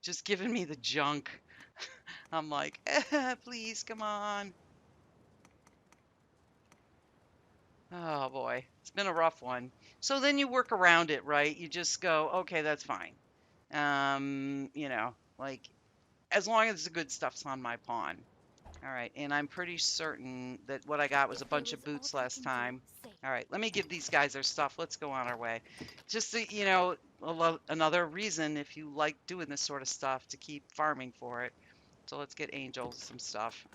Speaker 1: Just giving me the junk. I'm like, please, come on. Oh boy, it's been a rough one. So then you work around it, right? You just go, okay, that's fine. Like as long as the good stuff's on my pawn. All right, and I'm pretty certain that what I got was a
Speaker 2: If there
Speaker 1: bunch
Speaker 2: is
Speaker 1: of boots
Speaker 2: aught I
Speaker 1: last
Speaker 2: can do,
Speaker 1: time.
Speaker 2: say.
Speaker 1: All right, let me give these guys their stuff. Let's go on our way. Just to, another reason if you like doing this sort of stuff to keep farming for it. So let's get Angel some stuff.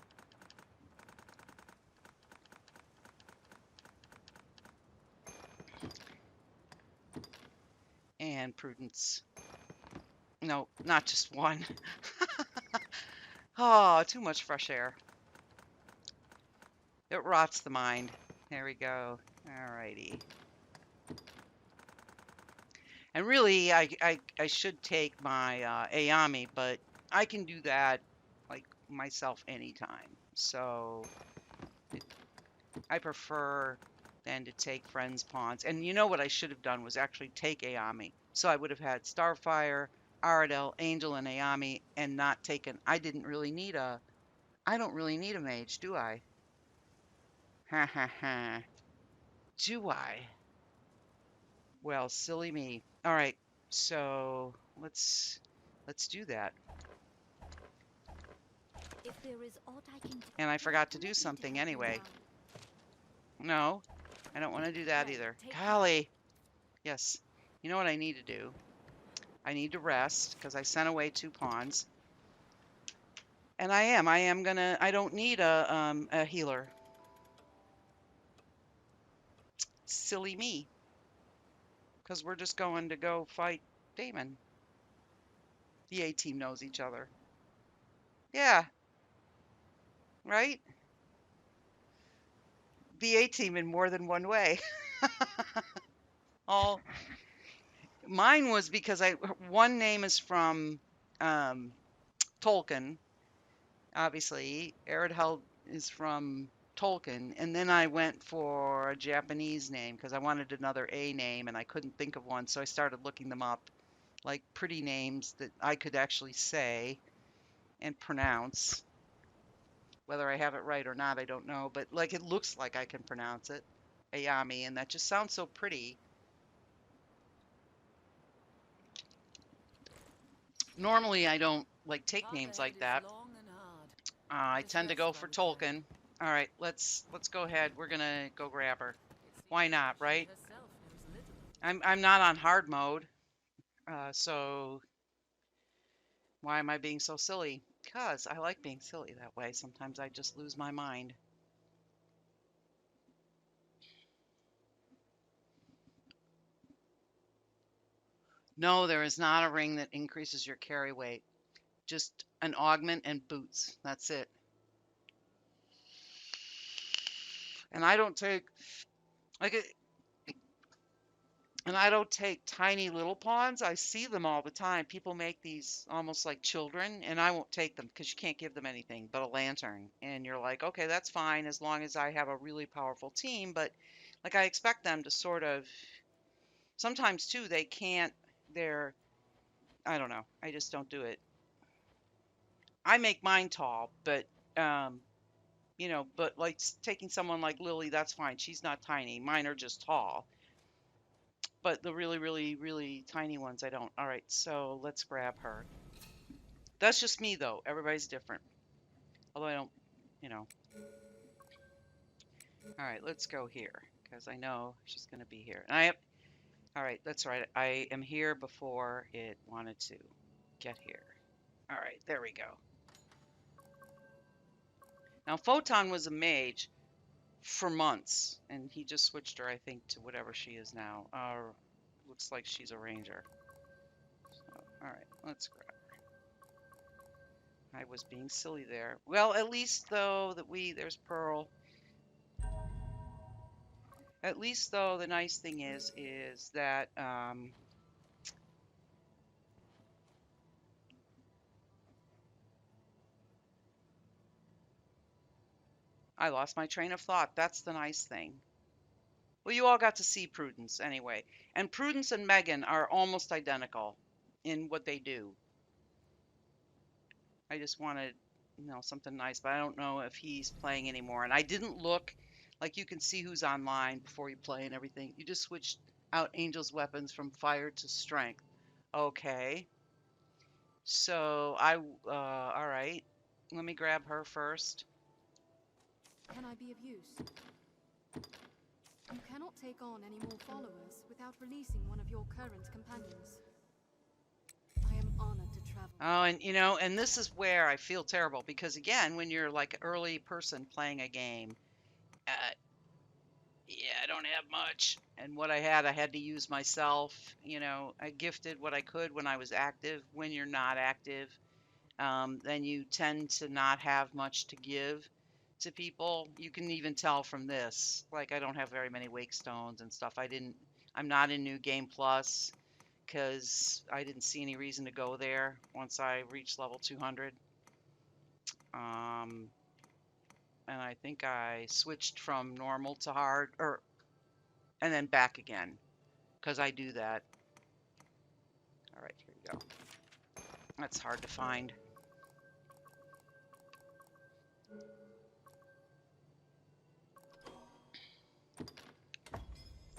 Speaker 1: And Prudence. No, not just one. Oh, too much fresh air. It rots the mind. There we go. All righty. And really, I should take my Ayame, but I can do that like myself anytime. So I prefer than to take friends' pawns. And you know what I should have done was actually take Ayame. So I would have had Starfire, Aredhel, Angel, and Ayame, and not taken. I don't really need a mage, do I? Ha ha ha. Do I? Well, silly me. All right, so let's do that.
Speaker 2: If there is aught I can do,
Speaker 1: And I
Speaker 2: pray
Speaker 1: forgot to
Speaker 2: permit
Speaker 1: do
Speaker 2: me
Speaker 1: something
Speaker 2: help you
Speaker 1: anyway.
Speaker 2: now.
Speaker 1: No, I don't want to do that
Speaker 2: Pray,
Speaker 1: either.
Speaker 2: take heed.
Speaker 1: Golly. Yes. You know what I need to do? I need to rest because I sent away 2 pawns. And I don't need a healer. Silly me. Because we're just going to go fight Damon. The A team knows each other. Yeah, right? The A team in more than one way. All mine was because one name is from um, Tolkien, obviously. Aredhel is from Tolkien, and then I went for a Japanese name because I wanted another A name and I couldn't think of one, so I started looking them up, like pretty names that I could actually say and pronounce. Whether I have it right or not, I don't know, but like it looks like I can pronounce it, Ayami, and that just sounds so pretty. Normally, I don't like take
Speaker 3: Path
Speaker 1: names
Speaker 3: ahead
Speaker 1: like
Speaker 3: is
Speaker 1: that.
Speaker 3: long and hard.
Speaker 1: I
Speaker 3: Just
Speaker 1: tend to
Speaker 3: rest
Speaker 1: go
Speaker 3: while
Speaker 1: for
Speaker 3: we can.
Speaker 1: Tolkien. All right, let's go ahead. We're gonna go grab her.
Speaker 3: It
Speaker 1: Why
Speaker 3: seems
Speaker 1: not,
Speaker 3: she
Speaker 1: right?
Speaker 3: herself knows little.
Speaker 1: I'm not on hard mode, so why am I being so silly? Because I like being silly that way. Sometimes I just lose my mind. No, there is not a ring that increases your carry weight. Just an augment and boots. That's it. And I don't take like it, and I don't take tiny little pawns. I see them all the time. People make these almost like children, and I won't take them because you can't give them anything but a lantern. And you're like, okay, that's fine as long as I have a really powerful team. But like I expect them to sort of sometimes too, they can't, they're, I don't know. I just don't do it. I make mine tall, but um, but like taking someone like Lily, that's fine. She's not tiny. Mine are just tall. But the really, really, really tiny ones, I don't. All right, so let's grab her. That's just me, though. Everybody's different. Although I don't, you know. All right, let's go here because I know she's going to be here. And I have, all right, that's right. I am here before it wanted to get here. All right, there we go. Now, Photon was a mage for months, and he just switched her, I think, to whatever she is now. Looks like she's a ranger. So, all right, let's grab. I was being silly there. Well, at least though that there's Pearl. At least though the nice thing is that I lost my train of thought. That's the nice thing. Well, you all got to see Prudence anyway. And Prudence and Megan are almost identical in what they do. I just wanted, something nice, but I don't know if he's playing anymore. And I didn't look, like you can see who's online before you play and everything. You just switched out Angel's weapons from fire to strength. Okay. So all right. Let me grab her first.
Speaker 2: Can I be of use? You cannot take on any more followers without releasing one of your current companions. I am honored to travel.
Speaker 1: Oh, and and this is where I feel terrible because again, when you're like an early person playing a game, uh, yeah, I don't have much. And what I had to use myself. I gifted what I could when I was active. When you're not active, then you tend to not have much to give to people. You can even tell from this. Like I don't have very many wake stones and stuff. I'm not in New Game Plus because I didn't see any reason to go there once I reached level 200. Um, and I think I switched from normal to hard, and then back again because I do that. All right, here we go. That's hard to find.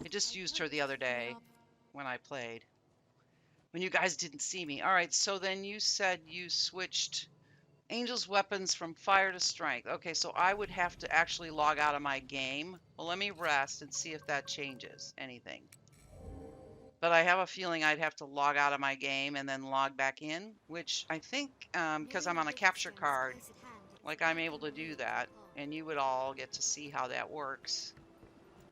Speaker 1: I just used her the other day when I played. When you guys didn't see me. All right, so then you said you switched Angel's weapons from fire to strength. Okay, so I would have to actually log out of my game. Well, let me rest and see if that changes anything. But I have a feeling I'd have to log out of my game and then log back in, which I think, because I'm on a capture card, like I'm able to do that, and you would all get to see how that works.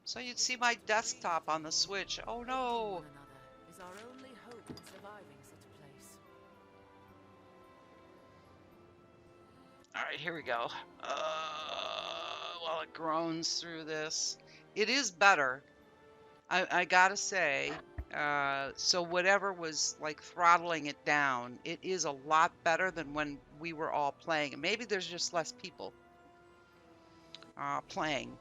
Speaker 1: So you'd see my desktop on the Switch. Oh
Speaker 3: Aiding
Speaker 1: no!
Speaker 3: one another is our only hope in surviving such a place.
Speaker 1: All right, here we go. While it groans through this, it is better. I gotta say. So whatever was like throttling it down, it is a lot better than when we were all playing. And maybe there's just less people playing.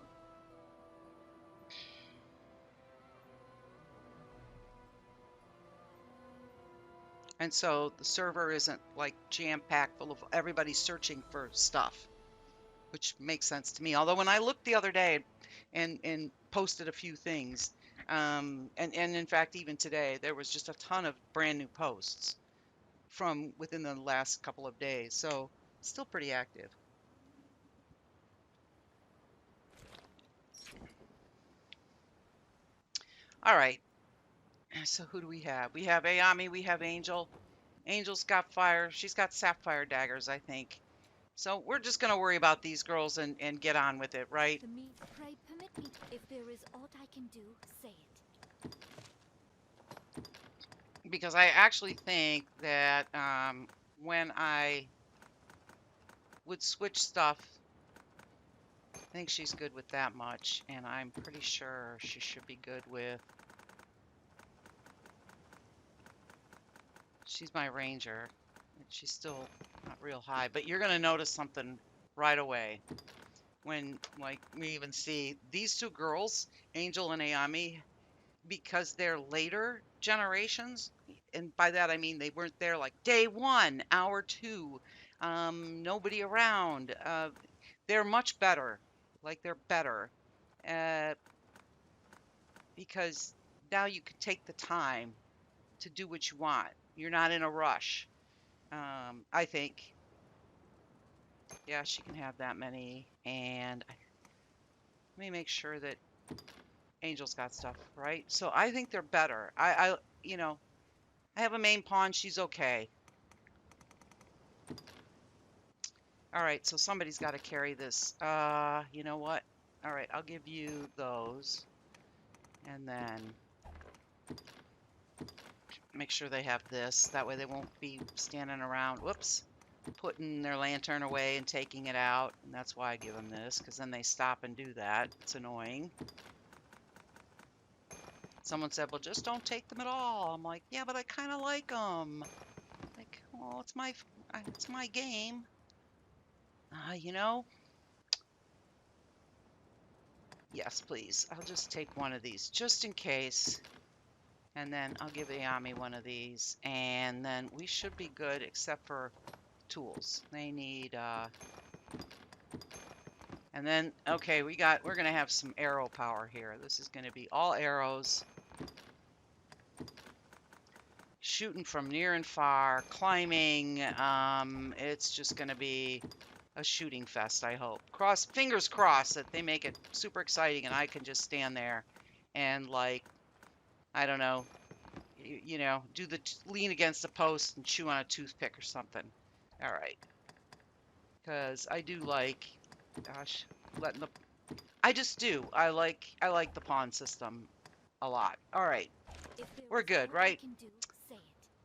Speaker 1: And so the server isn't like jam-packed full of everybody searching for stuff, which makes sense to me. Although when I looked the other day and posted a few things, and in fact even today there was just a ton of brand new posts. from within the last couple of days. So still pretty active. All right. So who do we have? We have Ayame, we have Angel. Angel's got fire. She's got sapphire daggers, I think. So we're just going to worry about these girls and get on with it, right?
Speaker 4: The meat, pray permit me. If there is aught I can do, say it.
Speaker 1: Because I actually think that when I would switch stuff, I think she's good with that much. And I'm pretty sure she should be good with... She's my ranger. She's still not real high. But you're going to notice something right away. When, like, we even see these two girls, Angel and Ayame, because they're later generations, and by that I mean they weren't there like day one, hour two, nobody around. They're much better. Like, they're better. Uh, because now you can take the time to do what you want. You're not in a rush. I think. Yeah, she can have that many. And let me make sure that Angel's got stuff, right? So I think they're better. You know, I have a main pawn. She's okay. All right, so somebody's got to carry this. You know what? All right, I'll give you those. And then make sure they have this. That way they won't be standing around, whoops, putting their lantern away and taking it out. And that's why I give them this, because then they stop and do that. It's annoying. Someone said, well, just don't take them at all. I'm like, yeah, but I kind of like them. Like, well, it's my game. You know? Yes, please. I'll just take one of these just in case. And then I'll give Ayame one of these. And then we should be good except for tools. They need, and then, okay, we're going to have some arrow power here. This is going to be all arrows. Shooting from near and far, climbing. It's just going to be a shooting fest, I hope. Fingers crossed that they make it super exciting and I can just stand there and, like, I don't know, you know, do the lean against a post and chew on a toothpick or something. All right. Because I do like, gosh, letting the, I just do. I like the pawn system a lot. All right. We're good, right?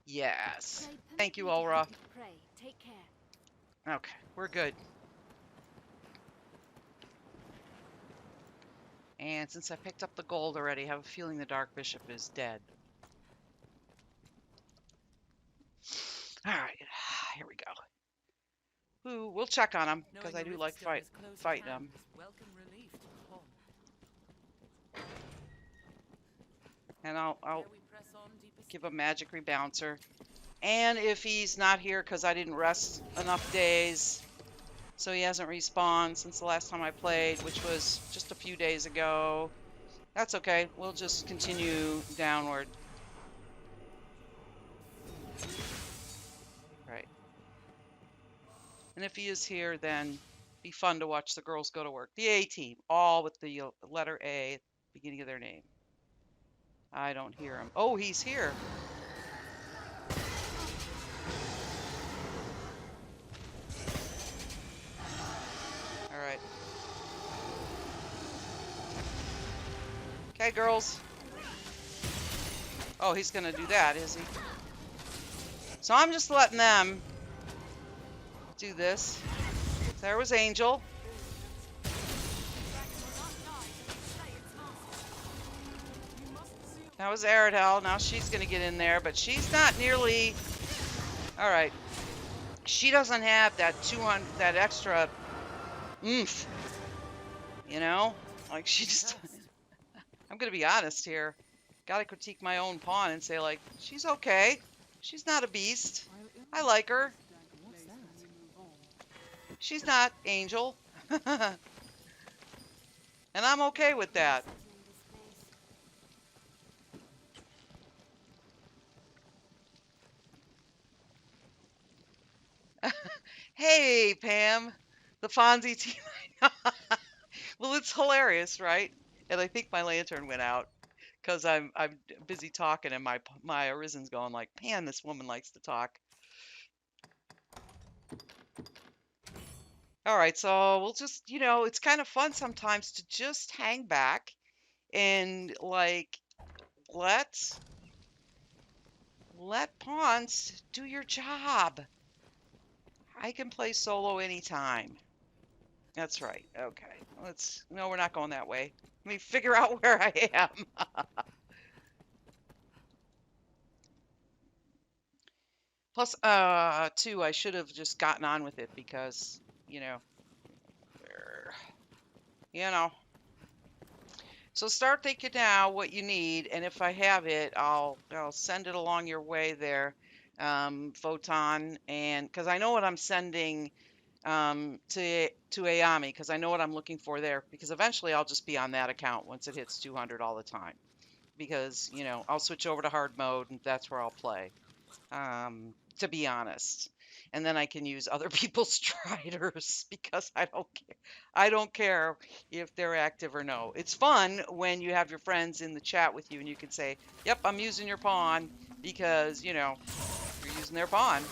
Speaker 1: Yes. Thank you, Ulra.
Speaker 4: Pray, take care.
Speaker 1: Okay, we're good. And since I picked up the gold already, I have a feeling the Dark Bishop is dead. All right, here we go. Ooh, we'll check on him, because I do like fighting him. And I'll give a magic rebouncer. And if he's not here because I didn't rest enough days, so he hasn't respawned since the last time I played, which was just a few days ago, that's okay. We'll just continue downward. Right. And if he is here, then be fun to watch the girls go to work. The A team, all with the letter A at the beginning of their name. I don't hear him. Oh, he's here. All right. Okay, girls. Oh, he's going to do that, is he? So I'm just letting them do this. There was Angel. That was Aredhel. Now she's going to get in there, but she's not nearly... All right. She doesn't have that 200, that extra oomph. You know? Like, she just... I'm going to be honest here. Got to critique my own pawn and say, like, she's okay. She's not a beast. I like her. She's not Angel. And I'm okay with that. Hey, Pam, the Fonzie team. Well, it's hilarious, right? And I think my lantern went out because I'm busy talking, and my Arisen's going like, "Man, this woman likes to talk." All right, so we'll just, it's kind of fun sometimes to just hang back and like let let pawns do your job. I can play solo anytime. That's right. Okay. No, we're not going that way. Let me figure out where I am. Plus, two, I should have just gotten on with it because, you know, er, you know. So start thinking now what you need, and if I have it, I'll send it along your way there, Photon, and because I know what I'm sending to Ayame, because I know what I'm looking for there, because eventually I'll just be on that account once it hits 200 all the time, because I'll switch over to hard mode and that's where I'll play, to be honest. And then I can use other people's striders because I don't care if they're active or no. It's fun when you have your friends in the chat with you and you can say, "Yep, I'm using your pawn," because you're using their pawn.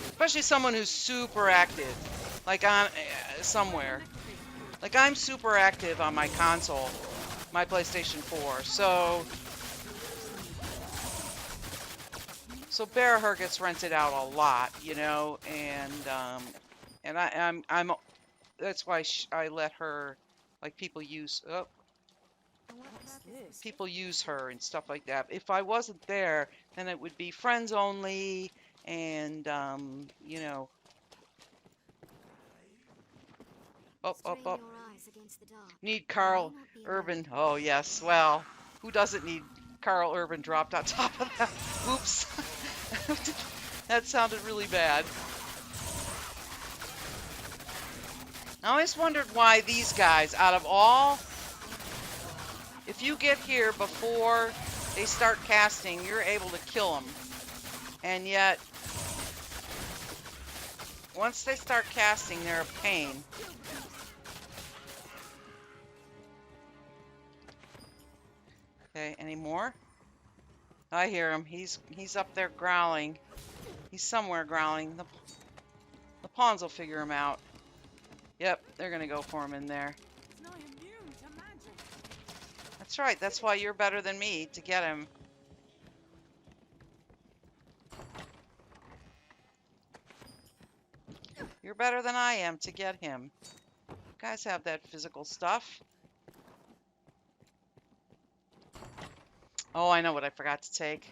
Speaker 1: Especially someone who's super active, like on somewhere. Like I'm super active on my console, my PlayStation 4. So Barahir gets rented out a lot, and I'm that's why I let her, like, people use her and stuff like that. If I wasn't there, then it would be friends only, and up. Need Carl Urban. Oh yes, well, who doesn't need Carl Urban dropped on top of that? Oops. That sounded really bad. I always wondered why these guys, out of all, if you get here before they start casting, you're able to kill them. And yet, once they start casting, they're a pain. Okay, any more? I hear him. He's up there growling. He's somewhere growling. The pawns will figure him out. Yep, they're gonna go for him in there. That's right. That's why you're better than me to get him. You're better than I am to get him. You guys have that physical stuff. Oh, I know what I forgot to take.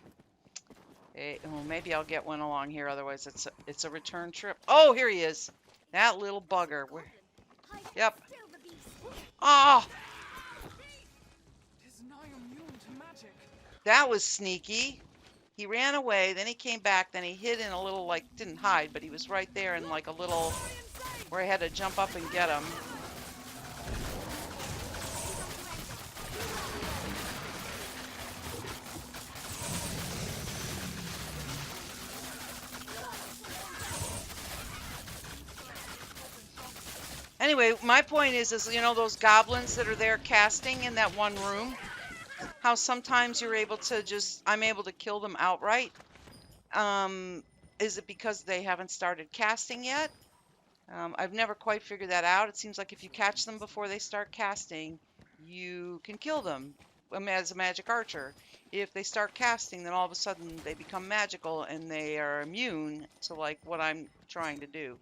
Speaker 1: Well, maybe I'll get one along here. Otherwise, it's a return trip. Oh, here he is. That little bugger. Yep. Ah! Oh, that was sneaky. He ran away, then he came back, then he hid in a little, like, didn't hide, but he was right there in, like, a little, where I had to jump up and get him. Anyway, my point is those goblins that are there casting in that one room, how sometimes I'm able to kill them outright. Is it because they haven't started casting yet? I've never quite figured that out. It seems like if you catch them before they start casting, you can kill them as a magic archer. If they start casting, then all of a sudden they become magical and they are immune to, like, what I'm trying to do.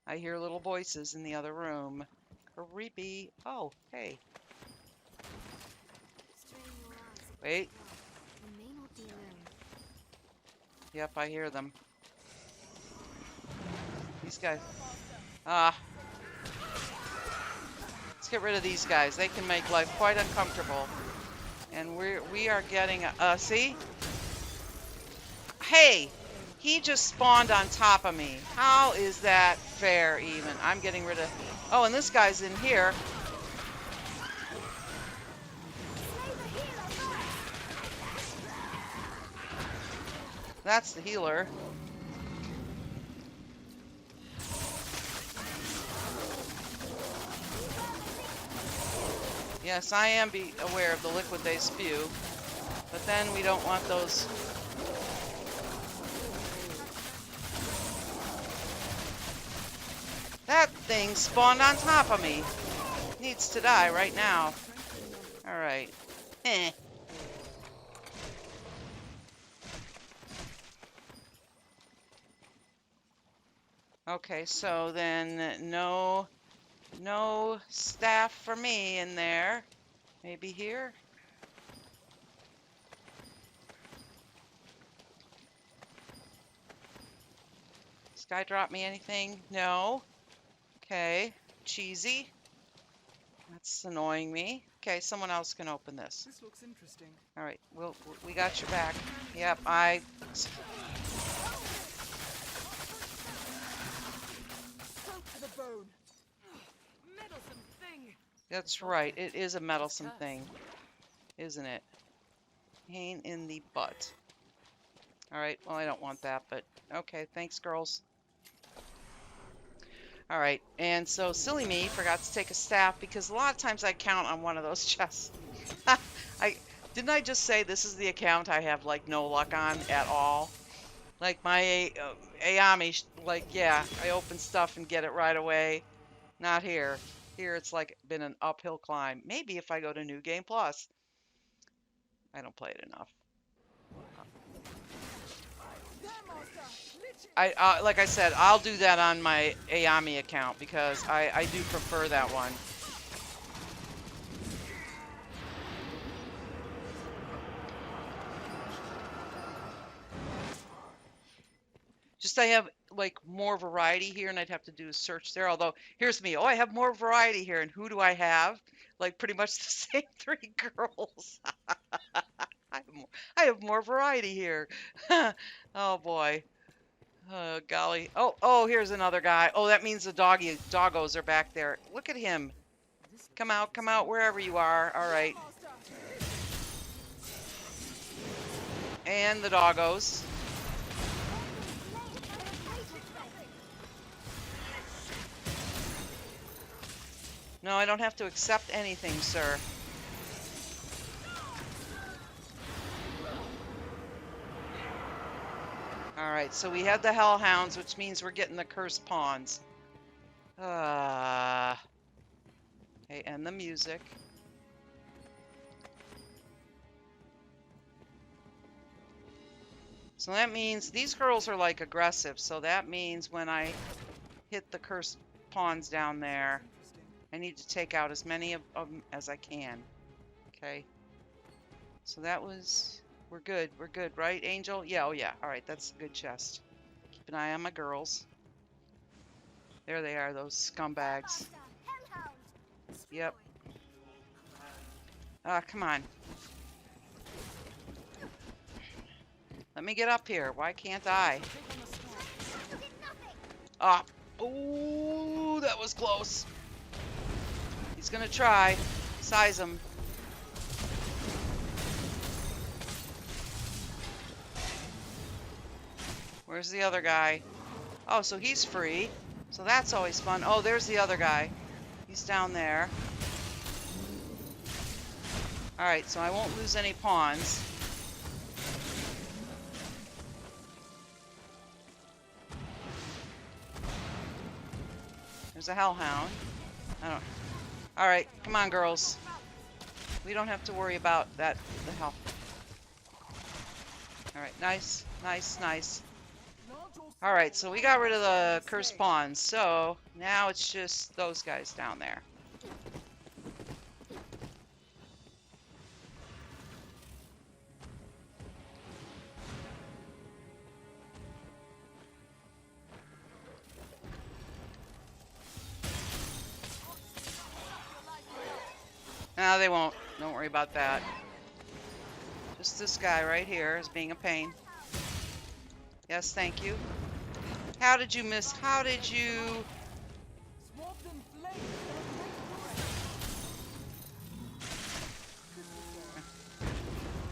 Speaker 1: I hear little voices in the other room. Creepy. Oh, hey. Wait. Yep, I hear them. These guys. Let's get rid of these guys. They can make life quite uncomfortable. And we are getting see? Hey! He just spawned on top of me. How is that fair, even? I'm getting rid of... Oh, and this guy's in here. That's the healer. Yes, I am aware of the liquid they spew, but then we don't want those. That thing spawned on top of me. Needs to die right now. All right. Eh. Okay, so then no staff for me in there. Maybe here. Sky drop me anything? No. Okay. Cheesy. That's annoying me. Okay, someone else can open this.
Speaker 5: This looks interesting.
Speaker 1: All right, we got your back. Yep,
Speaker 5: Soaked to the bone.
Speaker 3: Meddlesome thing.
Speaker 1: That's right. It is a meddlesome thing, isn't it? Pain in the butt. All right. Well, I don't want that, but okay. Thanks, girls. All right. And so silly me forgot to take a staff because a lot of times I count on one of those chests. Didn't I just say this is the account I have like no luck on at all? Like my Ayame, like yeah, I open stuff and get it right away. Not here. Here it's like been an uphill climb. Maybe if I go to New Game Plus. I don't play it enough. Like I said, I'll do that on my Ayame account because I do prefer that one. Just I have like more variety here, and I'd have to do a search there. Although here's me. Oh, I have more variety here, and who do I have? Like pretty much the same three girls. I have more variety here. Oh boy. Oh golly. Oh, here's another guy. Oh, that means the doggos are back there. Look at him. Come out, wherever you are. All right. And the doggos. No, I don't have to accept anything, sir. All right, so we had the hellhounds, which means we're getting the cursed pawns. Okay, and the music. So that means these girls are like aggressive. So that means when I hit the cursed pawns down there, I need to take out as many of them as I can. Okay. So that was... We're good, right, Angel? Yeah, oh yeah. All right, that's a good chest. Keep an eye on my girls. There they are, those scumbags. Yep. Come on. Let me get up here. Why can't I? Ah. Oh, that was close. He's gonna try. Size him. Where's the other guy? Oh, so he's free. So that's always fun. Oh, there's the other guy. He's down there. Alright, so I won't lose any pawns. There's a hellhound. Alright, come on, girls. We don't have to worry about that. The hell. Alright, nice. Alright, so we got rid of the cursed pawns, so now it's just those guys down there. No, they won't. Don't worry about that. Just this guy right here is being a pain. Yes, thank you. How did you miss? How did you...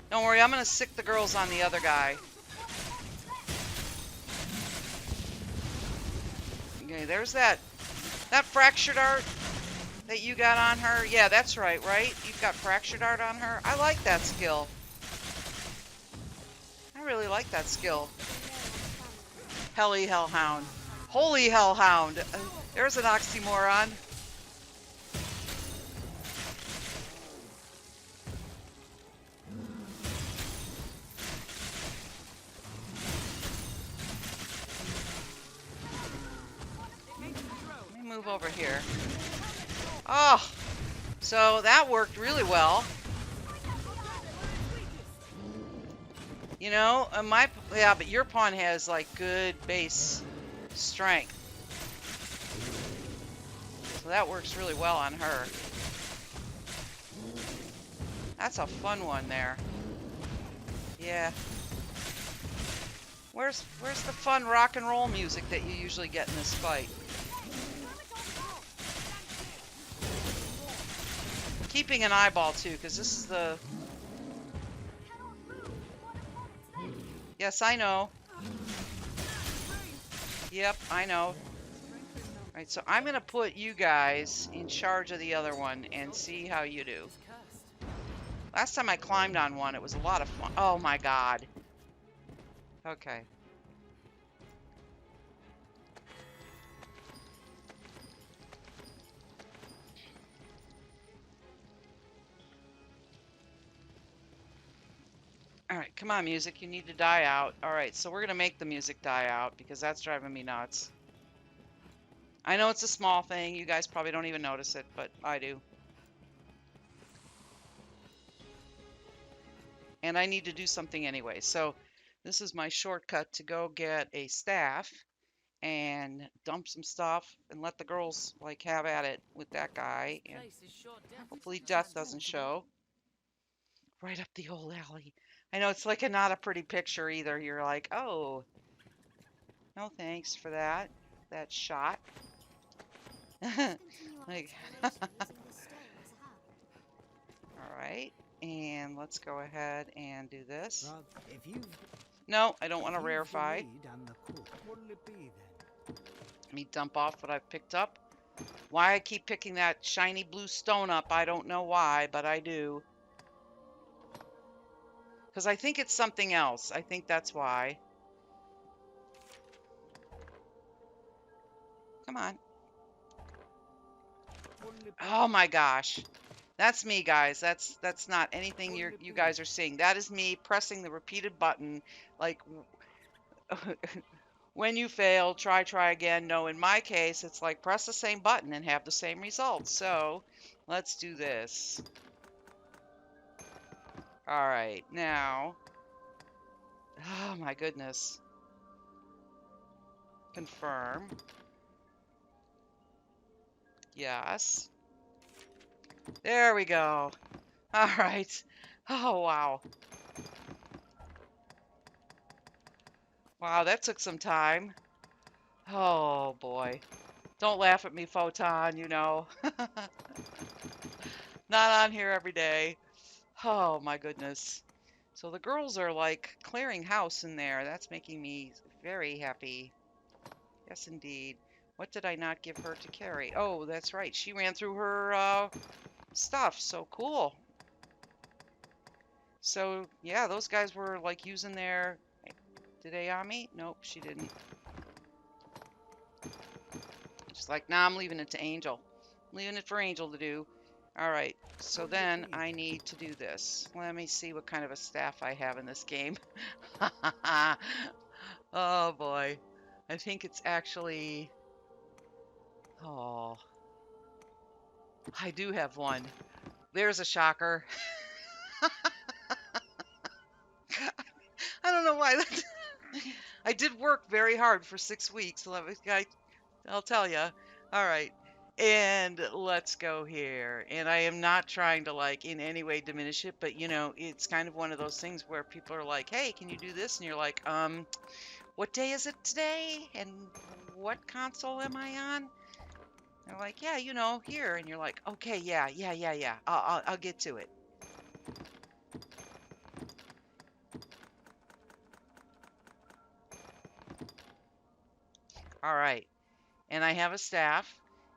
Speaker 1: Don't worry, I'm going to sick the girls on the other guy. Okay, there's that fractured art. that you got on her? Yeah, that's right, right? You've got Fractured Art on her? I like that skill. I really like that skill. Helly Hellhound. Holy Hellhound. There's an oxymoron. Let me move over here. Oh, so that worked really well. You know, yeah, but your pawn has like good base strength. So that works really well on her. That's a fun one there. Yeah. Where's the fun rock and roll music that you usually get in this fight? Keeping an eyeball too, because this is the... Yes, I know. Yep, I know. Alright, so I'm going to put you guys in charge of the other one and see how you do. Last time I climbed on one, it was a lot of fun. Oh my god. Okay. Alright, come on, music. You need to die out. Alright, so we're going to make the music die out because that's driving me nuts. I know it's a small thing. You guys probably don't even notice it, but I do. And I need to do something anyway. So this is my shortcut to go get a staff and dump some stuff and let the girls like have at it with that guy. And hopefully death doesn't show. Right up the old alley. I know it's like not a pretty picture either. You're like, oh, no thanks for that shot. Like, all right, and let's go ahead and do this. No, I don't want to rarefy. Let me dump off what I've picked up. Why I keep picking that shiny blue stone up, I don't know why, but I do. Because I think it's something else. I think that's why. Come on. Oh my gosh. That's me, guys. That's not anything you guys are seeing. That is me pressing the repeated button. Like, when you fail, try again. No, in my case, it's like press the same button and have the same results. So, let's do this. All right, now. Oh my goodness. Confirm. Yes. There we go. All right. Oh, wow. Wow, that took some time. Oh, boy. Don't laugh at me, Photon, you know. Not on here every day. Oh, my goodness. So the girls are like clearing house in there. That's making me very happy. Yes, indeed. What did I not give her to carry? Oh, that's right. She ran through her stuff. So cool. So, yeah, those guys were like using their... Did Ayame? Nope, she didn't. She's like, nah, I'm leaving it to Angel. I'm leaving it for Angel to do. All right, so then I need to do this. Let me see what kind of a staff I have in this game. Oh, boy. I think it's actually... Oh, I do have one. There's a shocker. I don't know why. I did work very hard for 6 weeks. I'll tell you. All right. And let's go here. And I am not trying to like in any way diminish it, but you know, it's kind of one of those things where people are like, "Hey, can you do this?" And you're like, what day is it today? And what console am I on?" They're like, "Yeah, you know, here." And you're like, "Okay, yeah. I'll get to it." All right. And I have a staff.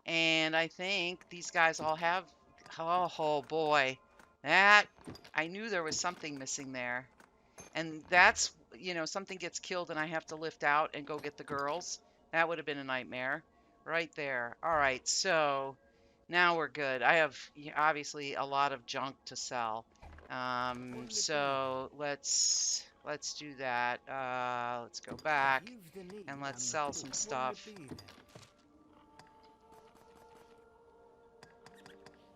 Speaker 1: And I think these guys all have, oh boy, that, I knew there was something missing there. And that's, something gets killed and I have to lift out and go get the girls. That would have been a nightmare right there. All right, so now we're good. I have obviously a lot of junk to sell. So let's do that. Let's go back and let's sell some stuff.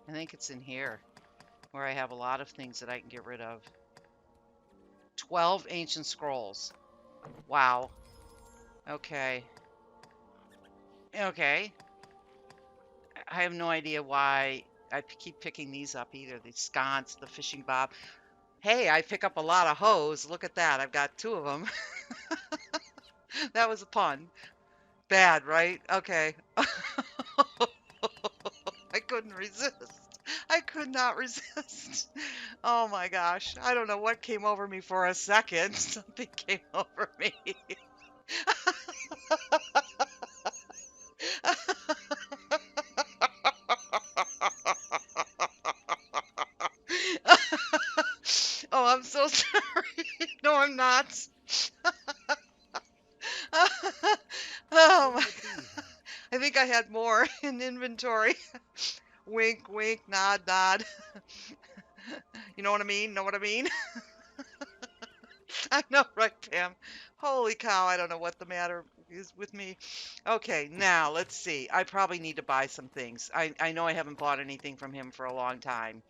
Speaker 1: I think it's in here where I have a lot of things that I can get rid of. 12 ancient scrolls. Wow. Okay. Okay. I have no idea why I keep picking these up either. The sconce, the fishing bob. Hey, I pick up a lot of hose. Look at that. I've got 2 of them. That was a pun. Bad, right? Okay. I couldn't resist. I could not resist. Oh my gosh. I don't know what came over me for a second. Something came over me. Oh, I'm so sorry. No, I'm not. Oh my. I think I had more in inventory. Wink, wink, nod, nod. You know what I mean? Know what I mean? I know, right, Pam? Holy cow, I don't know what the matter is with me. Okay, now let's see. I probably need to buy some things. I know I haven't bought anything from him for a long time,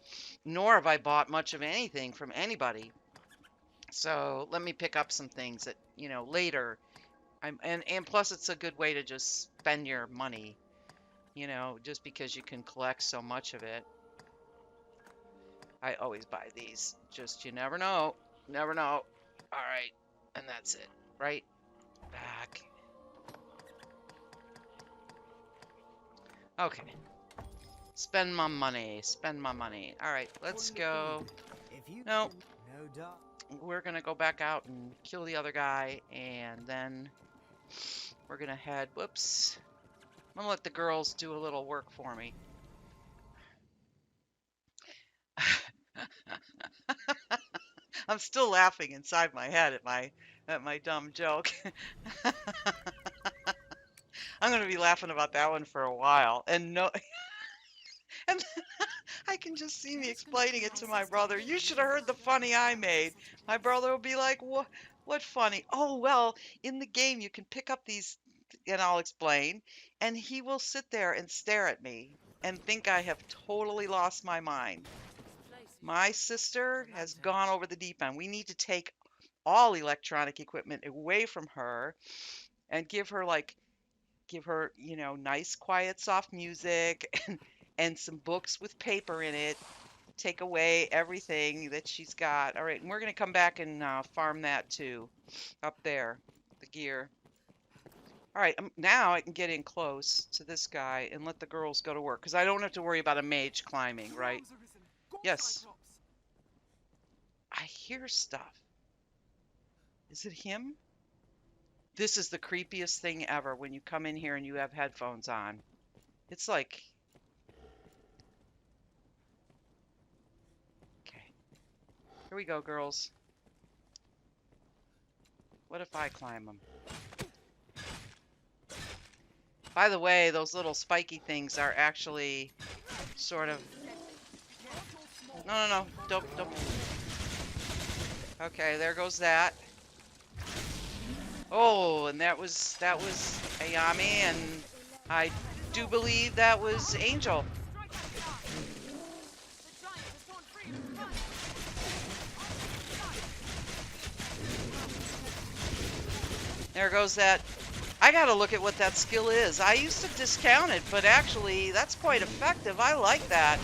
Speaker 1: nor have I bought much of anything from anybody. So let me pick up some things that, later. And plus it's a good way to just spend your money, just because you can collect so much of it. I always buy these. Just you never know. Never know. All right. And that's it. Right back. Okay. Spend my money. Spend my money. All right. Let's go. No. We're going to go back out and kill the other guy. And then we're going to head. Whoops. I'm going to let the girls do a little work for me. I'm still laughing inside my head at my dumb joke. I'm going to be laughing about that one for a while. And no, and I can just see me explaining it to my brother. You should have heard the funny I made. My brother will be like, what funny? Oh, well, in the game you can pick up these, and I'll explain, and he will sit there and stare at me and think I have totally lost my mind. My sister has gone over the deep end. We need to take all electronic equipment away from her and give her nice quiet soft music and some books with paper in it. Take away everything that she's got. All right, and we're going to come back and farm that too up there, the gear. All right, now I can get in close to this guy and let the girls go to work because I don't have to worry about a mage climbing, right? Yes. I hear stuff. Is it him? This is the creepiest thing ever when you come in here and you have headphones on. It's like... Okay. Here we go, girls. What if I climb them? By the way, those little spiky things are actually sort of... No. Don't. Okay, there goes that. Oh, and that was Ayame, and I do believe that was Angel. There goes that. I gotta look at what that skill is. I used to discount it, but actually that's quite effective. I like that.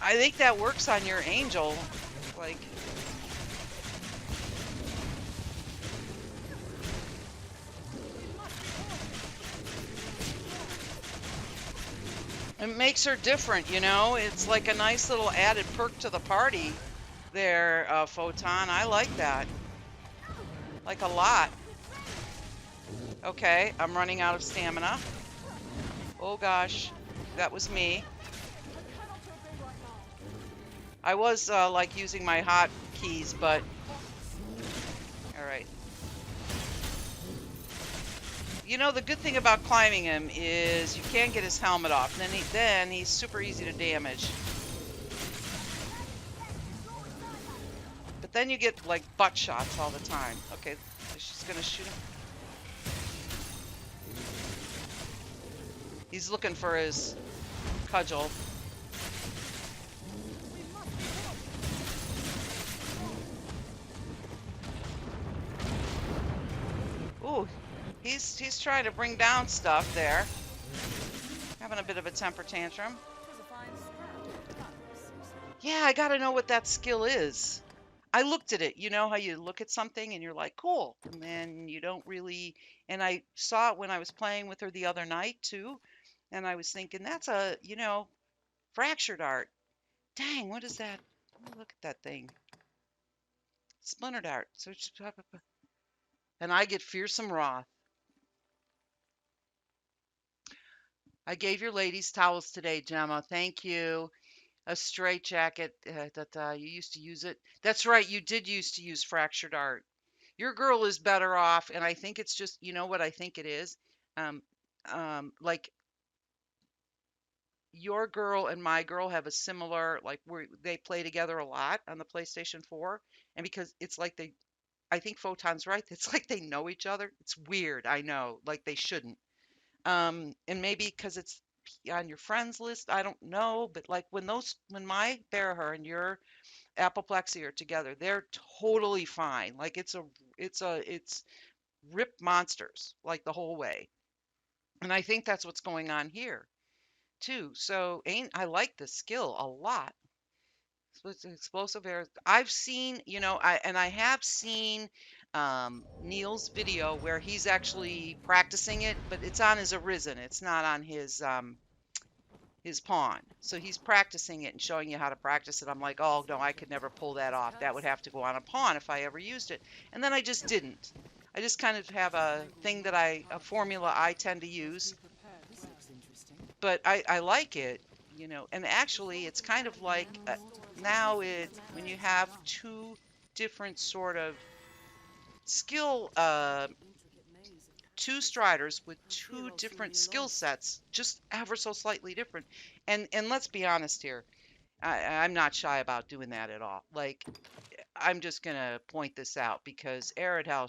Speaker 1: I think that works on your Angel. Like... It makes her different, It's like a nice little added perk to the party there, Photon. I like that. Like a lot. Okay, I'm running out of stamina. Oh gosh, that was me. I was like using my hot keys, but all right. You know, the good thing about climbing him is you can't get his helmet off. Then he's super easy to damage. But then you get like butt shots all the time. Okay, she's gonna shoot him. He's looking for his cudgel. Ooh, he's trying to bring down stuff there. Having a bit of a temper tantrum. Yeah, I gotta know what that skill is. I looked at it. You know how you look at something and you're like, cool. And then you don't really. And I saw it when I was playing with her the other night too. And I was thinking, that's a, fractured art. Dang, what is that? Let me look at that thing. Splintered art. So and I get fearsome wrath. I gave your ladies towels today, Gemma. Thank you. A straight jacket that you used to use it. That's right, you did used to use fractured art. Your girl is better off, and I think it's just, you know what I think it is? Um, like your girl and my girl have a similar, like they play together a lot on the PlayStation 4, and because it's like I think Photon's right. It's like they know each other. It's weird, I know, like they shouldn't. And maybe because it's on your friends list, I don't know, but like when my Barahir and your Apoplexy are together, they're totally fine. Like it's rip monsters like the whole way. And I think that's what's going on here too. So ain't I like the skill a lot. So it's an explosive air. I've seen, I have seen Neil's video where he's actually practicing it, but it's on his Arisen. It's not on his pawn. So he's practicing it and showing you how to practice it. I'm like, oh no, I could never pull that off. That would have to go on a pawn if I ever used it. And then I just didn't. I just kind of have a thing a formula I tend to use, but I like it, and actually it's kind of like now when you have two different sort of skill, two striders with two different skill sets, just ever so slightly different. And let's be honest here, I'm not shy about doing that at all. Like, I'm just gonna point this out because Aredhel,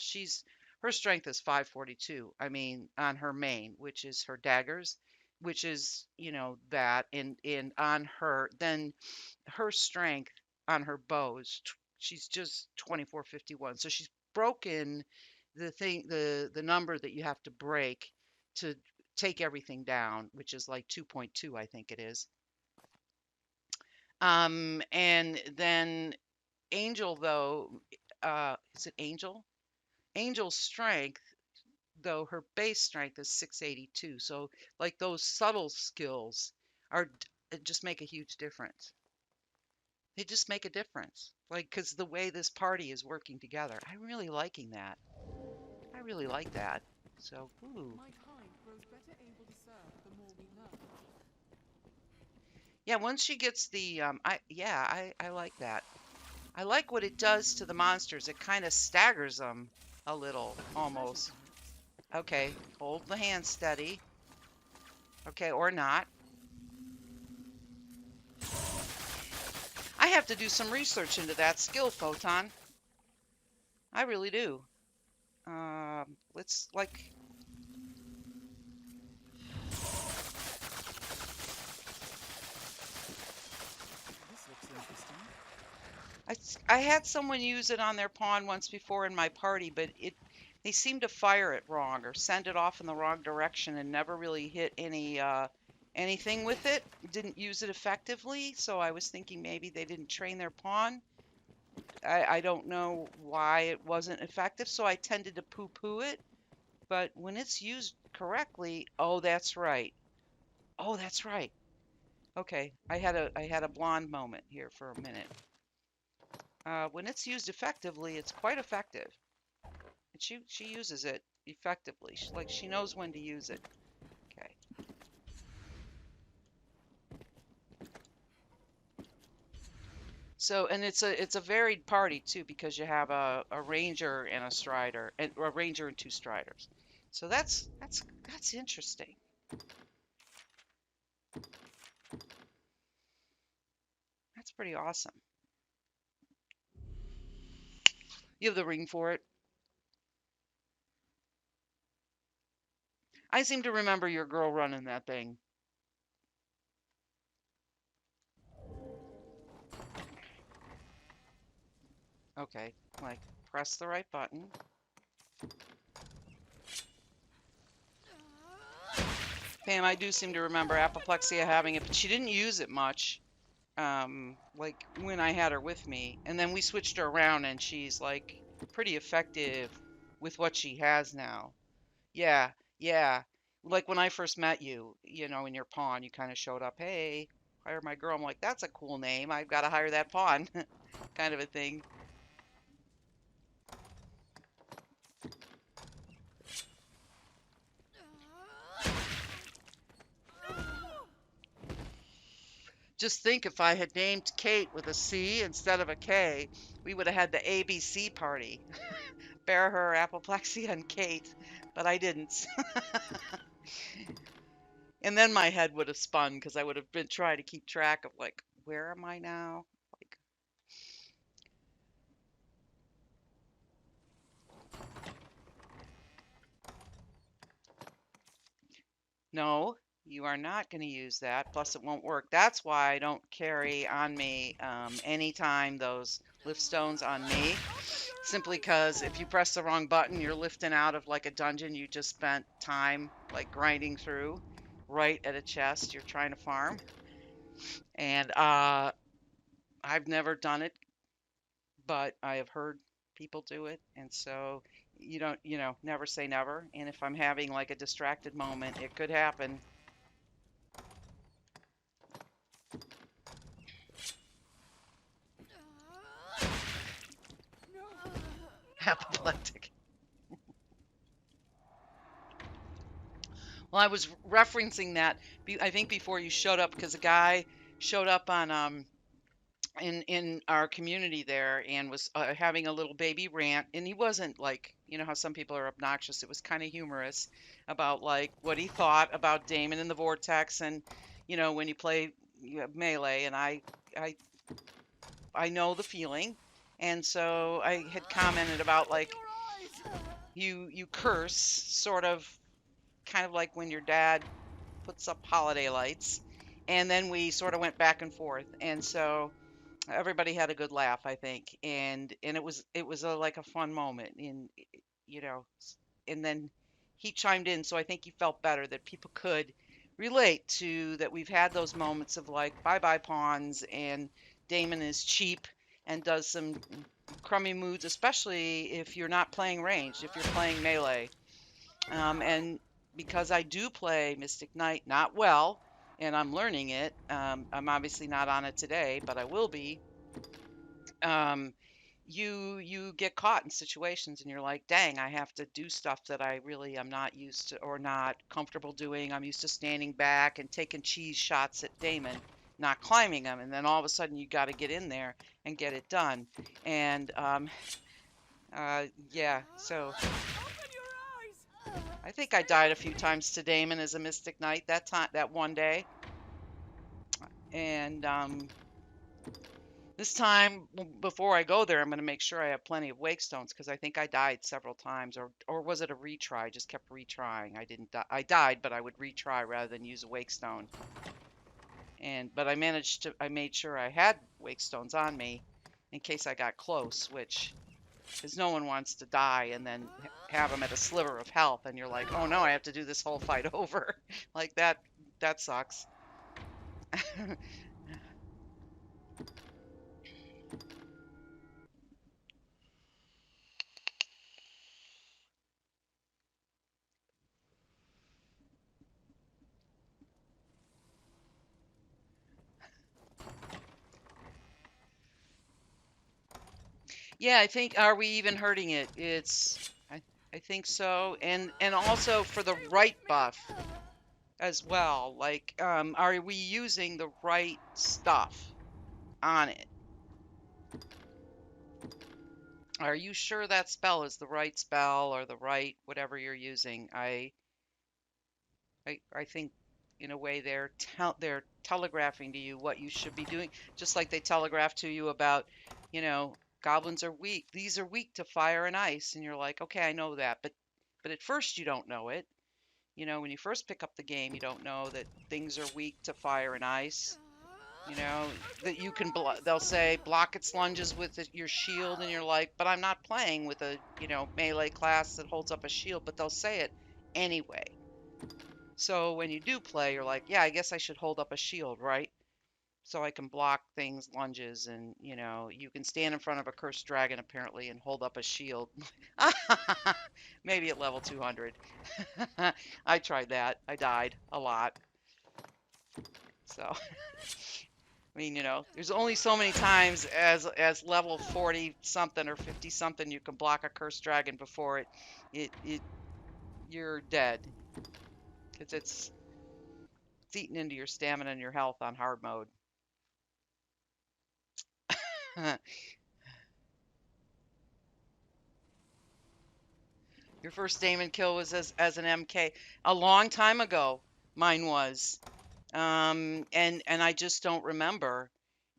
Speaker 1: her strength is 542. I mean, on her main, which is her daggers, which is, that, and on her, then her strength on her bows, she's just 2451. So she's broken the number that you have to break to take everything down, which is like 2.2, I think it is. And then Angel, though, is it Angel? Angel's strength, though, her base strength is 682. So, like, those subtle skills just make a huge difference. They just make a difference. Like, because the way this party is working together, I'm really liking that. I really like that. So, ooh. Yeah, once she gets the, I like that. I like what it does to the monsters. It kind of staggers them a little, almost. Okay, hold the hand steady. Okay, or not. I have to do some research into that skill, Photon. I really do. Let's, like... I had someone use it on their pawn once before in my party, but they seemed to fire it wrong or send it off in the wrong direction and never really hit anything with it. Didn't use it effectively, so I was thinking maybe they didn't train their pawn. I don't know why it wasn't effective, so I tended to poo-poo it. But when it's used correctly, oh, that's right. Oh, that's right. Okay, I had a blonde moment here for a minute. When it's used effectively, it's quite effective. And she uses it effectively. She knows when to use it. Okay. So, and it's a varied party too, because you have a ranger and a strider, and or a ranger and two striders. So that's interesting. That's pretty awesome. You have the ring for it. I seem to remember your girl running that thing. Okay, like press the right button. Pam, I do seem to remember Apoplexia having it, but she didn't use it much. Like when I had her with me, and then we switched her around, and she's like pretty effective with what she has now. Yeah, yeah. Like when I first met you, in your pawn, you kind of showed up, hey, hire my girl. I'm like, that's a cool name. I've got to hire that pawn, kind of a thing. Just think if I had named Kate with a C instead of a K, we would have had the ABC party. Barahir, Apoplexia, and Kate, but I didn't. And then my head would have spun because I would have been trying to keep track of like, where am I now? Like, no, you are not going to use that. Plus, it won't work. That's why I don't carry on me anytime those lift stones on me. Simply because if you press the wrong button, you're lifting out of like a dungeon you just spent time like grinding through right at a chest you're trying to farm. And I've never done it, but I have heard people do it. And so you don't, never say never. And if I'm having like a distracted moment, it could happen. Apoplectic. Well, I was referencing that, I think before you showed up, because a guy showed up on in our community there and was having a little baby rant, and he wasn't like, how some people are obnoxious. It was kind of humorous about like what he thought about Damon in the Vortex, and when you play melee, and I I know the feeling. And so I had commented about like you curse sort of, kind of like when your dad puts up holiday lights, and then we sort of went back and forth. And so everybody had a good laugh, I think, and it was like a fun moment. And you know and then he chimed in, so I think he felt better that people could relate to that. We've had those moments of like bye bye pawns, and Damon is cheap and does some crummy moods, especially if you're not playing ranged, if you're playing melee. And because I do play Mystic Knight not well, and I'm learning it, I'm obviously not on it today, but I will be. Um, you get caught in situations, and you're like, dang, I have to do stuff that I really am not used to or not comfortable doing. I'm used to standing back and taking cheese shots at Damon, not climbing them, and then all of a sudden you got to get in there and get it done. And yeah, so I think I died a few times to Damon as a Mystic Knight that one day. And this time, before I go there, I'm going to make sure I have plenty of wake stones, because I think I died several times, or was it a retry? I just kept retrying. I didn't die. I died, but I would retry rather than use a wake stone. But I made sure I had wake stones on me in case I got close, which, because no one wants to die and then have them at a sliver of health, and you're like, oh no, I have to do this whole fight over. Like that sucks. Yeah, I think, are we even hurting it? I think so. And also for the right buff as well. Like, are we using the right stuff on it? Are you sure that spell is the right spell or the right whatever you're using? I think in a way they're telegraphing to you what you should be doing, just like they telegraph to you about, goblins are weak. These are weak to fire and ice, and you're like, okay, I know that, but at first you don't know it. When you first pick up the game, you don't know that things are weak to fire and ice. That you can they'll say block its lunges with your shield, and you're like, but I'm not playing with a melee class that holds up a shield, but they'll say it anyway. So when you do play, you're like, yeah, I guess I should hold up a shield, right? So I can block things, lunges, and you can stand in front of a cursed dragon apparently and hold up a shield. Maybe at level 200. I tried that. I died a lot. So I mean, there's only so many times as level 40 something or 50 something you can block a cursed dragon before it you're dead. Because it's eating into your stamina and your health on hard mode. Your first Damon kill was as an MK a long time ago. Mine was. And I just don't remember.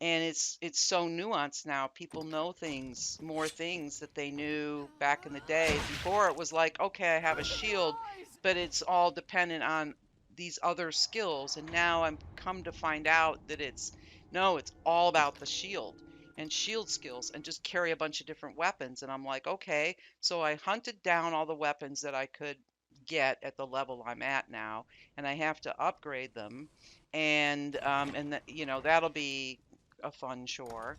Speaker 1: And it's so nuanced now. People know things, more things that they knew back in the day. Before it was like, okay, I have a shield, but it's all dependent on these other skills. And now I'm come to find out that it's all about the shield and shield skills and just carry a bunch of different weapons. And I'm like, okay, so I hunted down all the weapons that I could get at the level I'm at now, and I have to upgrade them, and that'll be a fun chore.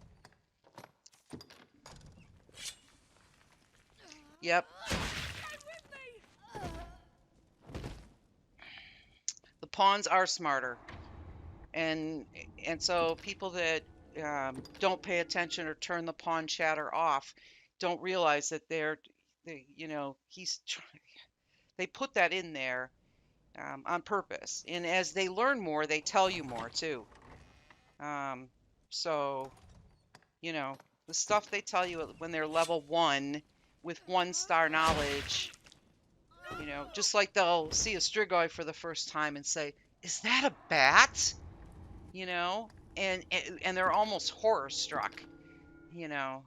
Speaker 1: Yep. The pawns are smarter, and so people that don't pay attention or turn the pawn chatter off don't realize that they put that in there on purpose, and as they learn more, they tell you more too. So the stuff they tell you when they're level 1 with 1-star knowledge, just like they'll see a strigoi for the first time and say, is that a bat? And they're almost horror struck. I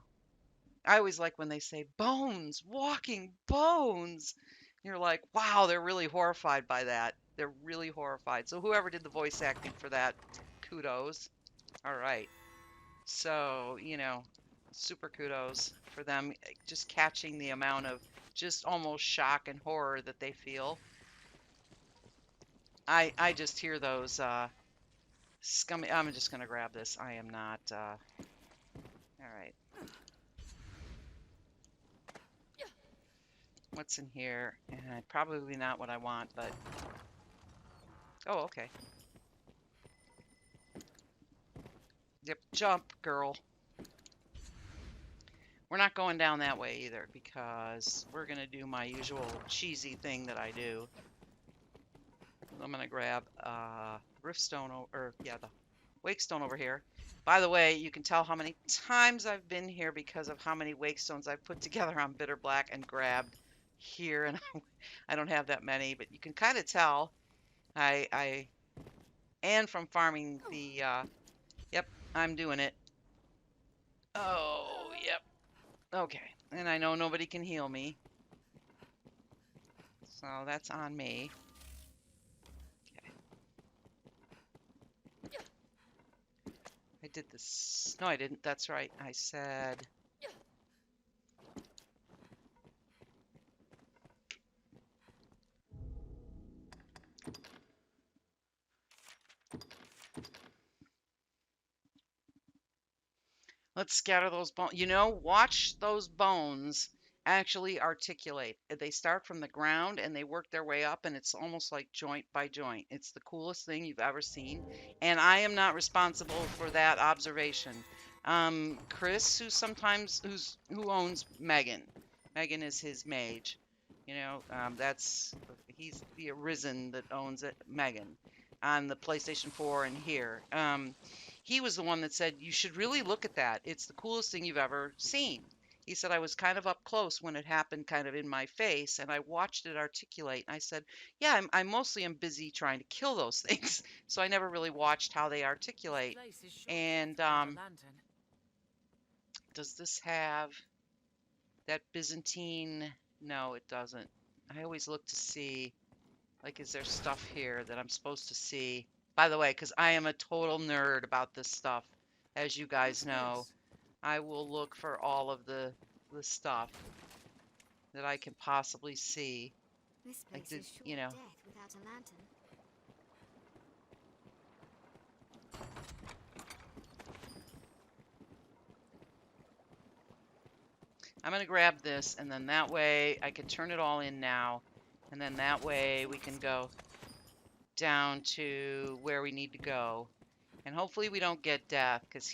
Speaker 1: always like when they say bones, walking bones. You're like, wow, they're really horrified by that. They're really horrified. So whoever did the voice acting for that, kudos. All right. So, super kudos for them just catching the amount of just almost shock and horror that they feel. I just hear those scummy. I'm just gonna grab this. I am not. All right. What's in here? Probably not what I want, but oh, okay. Yep, jump, girl. We're not going down that way either because we're gonna do my usual cheesy thing that I do. I'm gonna grab Riftstone, the Wakestone over here. By the way, you can tell how many times I've been here because of how many Wakestones I've put together on Bitter Black and grabbed here, and I don't have that many, but you can kind of tell. And from farming the, yep, I'm doing it. Oh, yep. Okay, and I know nobody can heal me, so that's on me. I did this. No, I didn't. That's right. I said. Let's scatter those bones. Watch those bones actually articulate. They start from the ground and they work their way up, and it's almost like joint by joint. It's the coolest thing you've ever seen, and I am not responsible for that observation. Chris, who owns Megan. Megan is his mage. He's the Arisen that owns it, Megan, on the PlayStation 4 and here. he was the one that said, "You should really look at that. It's the coolest thing you've ever seen." He said, "I was kind of up close when it happened, kind of in my face, and I watched it articulate." And I said, "Yeah, I mostly am busy trying to kill those things, so I never really watched how they
Speaker 3: This
Speaker 1: articulate."
Speaker 3: place is sure
Speaker 1: And
Speaker 3: worth without a lantern.
Speaker 1: does this have that Byzantine? No, it doesn't. I always look to see, like, is there stuff here that I'm supposed to see? By the way, because I am a total nerd about this stuff, as you guys
Speaker 5: What's
Speaker 1: know.
Speaker 5: this?
Speaker 1: I will look for all of the stuff that I can possibly see.
Speaker 4: This
Speaker 1: Like
Speaker 4: place
Speaker 1: the,
Speaker 4: is sure
Speaker 1: you know,
Speaker 4: death without a lantern.
Speaker 1: I'm gonna grab this, and then that way I can turn it all in now, and then that way we can go down to where we need to go, and hopefully we don't get death, because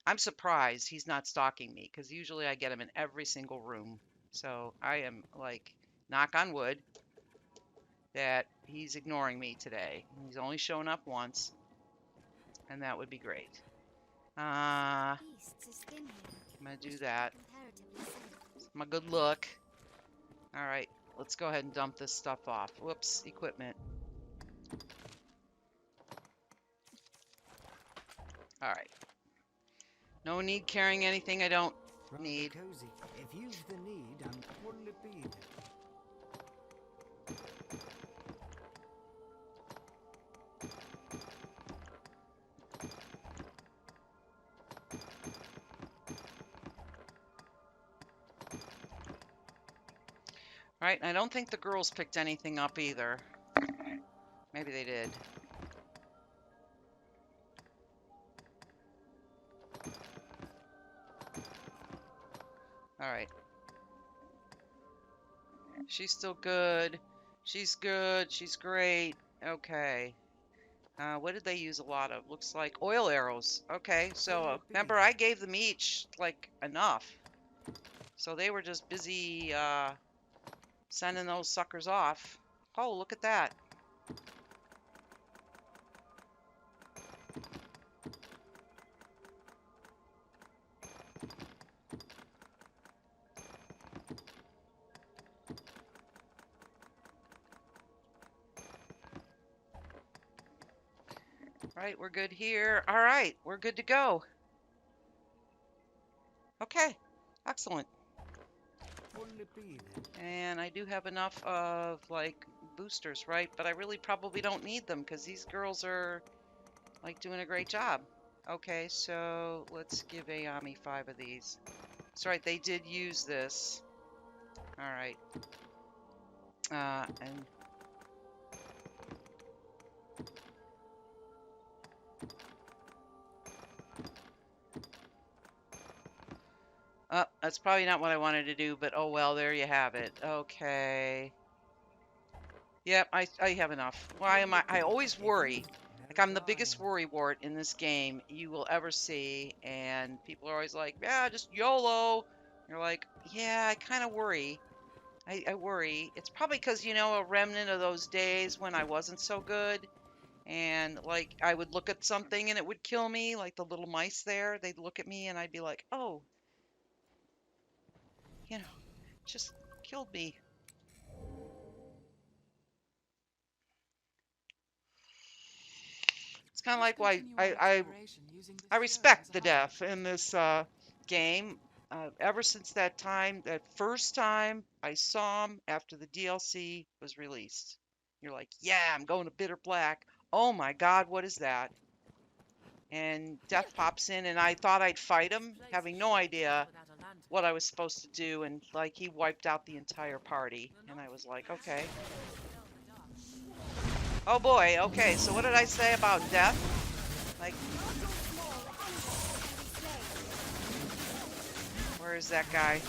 Speaker 1: I'm surprised he's not stalking me, because usually I get him in every single room. So I am like, knock on wood, that he's ignoring me today. He's only shown up once, and that would be great. I'm
Speaker 4: Beasts is thin here.
Speaker 1: gonna do
Speaker 4: Wish it
Speaker 1: that.
Speaker 4: were comparatively safe.
Speaker 1: My good luck. All right, let's go ahead and dump this stuff off. Whoops, equipment. All right. No need carrying anything I don't
Speaker 5: Rather
Speaker 1: need.
Speaker 5: cozy. If you've the need, and wouldn't it be then?
Speaker 1: All right, I don't think the girls picked anything up either. Maybe they did. All right. She's still good. She's good. She's great. Okay. What did they use a lot of? Looks like oil arrows. Okay, so
Speaker 5: Wouldn't it be
Speaker 1: remember
Speaker 5: then?
Speaker 1: I gave them each like enough. So they were just busy sending those suckers off. Oh, look at that. Right, we're good here. All right, we're good to go. Okay, excellent.
Speaker 5: Wouldn't it be then?
Speaker 1: And I do have enough of like boosters, right? But I really probably don't need them because these girls are like doing a great job. Okay, so let's give Ayame 5 of these. That's right, they did use this. All right. And that's probably not what I wanted to do, but oh well, there you have it. Okay. Yep, I have enough. Why am I always
Speaker 5: If
Speaker 1: worry.
Speaker 5: you've
Speaker 1: Like
Speaker 5: no
Speaker 1: I'm the biggest
Speaker 5: time.
Speaker 1: worrywart in this game you will ever see, and people are always like, "Yeah, just YOLO." You're like, "Yeah, I kind of worry. I worry. It's probably because a remnant of those days when I wasn't so good, and like I would look at something and it would kill me, like the little mice there. They'd look at me and I'd be like, "Oh, you know, just killed me." It's kind of
Speaker 2: Let's
Speaker 1: like why
Speaker 2: continue our
Speaker 1: I
Speaker 2: exploration using this
Speaker 1: I
Speaker 2: stone as
Speaker 1: respect
Speaker 2: a
Speaker 1: the
Speaker 2: highway.
Speaker 1: deaf in this game. Ever since that time, that first time I saw him after the DLC was released, you're like, yeah, I'm going to Bitter Black. Oh my God, what is that? And Death pops in, and I thought I'd fight
Speaker 3: This
Speaker 1: him,
Speaker 3: place
Speaker 1: having
Speaker 3: is
Speaker 1: no
Speaker 3: sure death
Speaker 1: idea
Speaker 3: without a lantern.
Speaker 1: what I was supposed to do, and like he wiped out the entire party,
Speaker 3: The
Speaker 1: and I
Speaker 3: North
Speaker 1: was like,
Speaker 3: has
Speaker 1: okay.
Speaker 3: Dogma Dark.
Speaker 1: Oh boy, okay, so what did I say about Death? Like, where is that guy?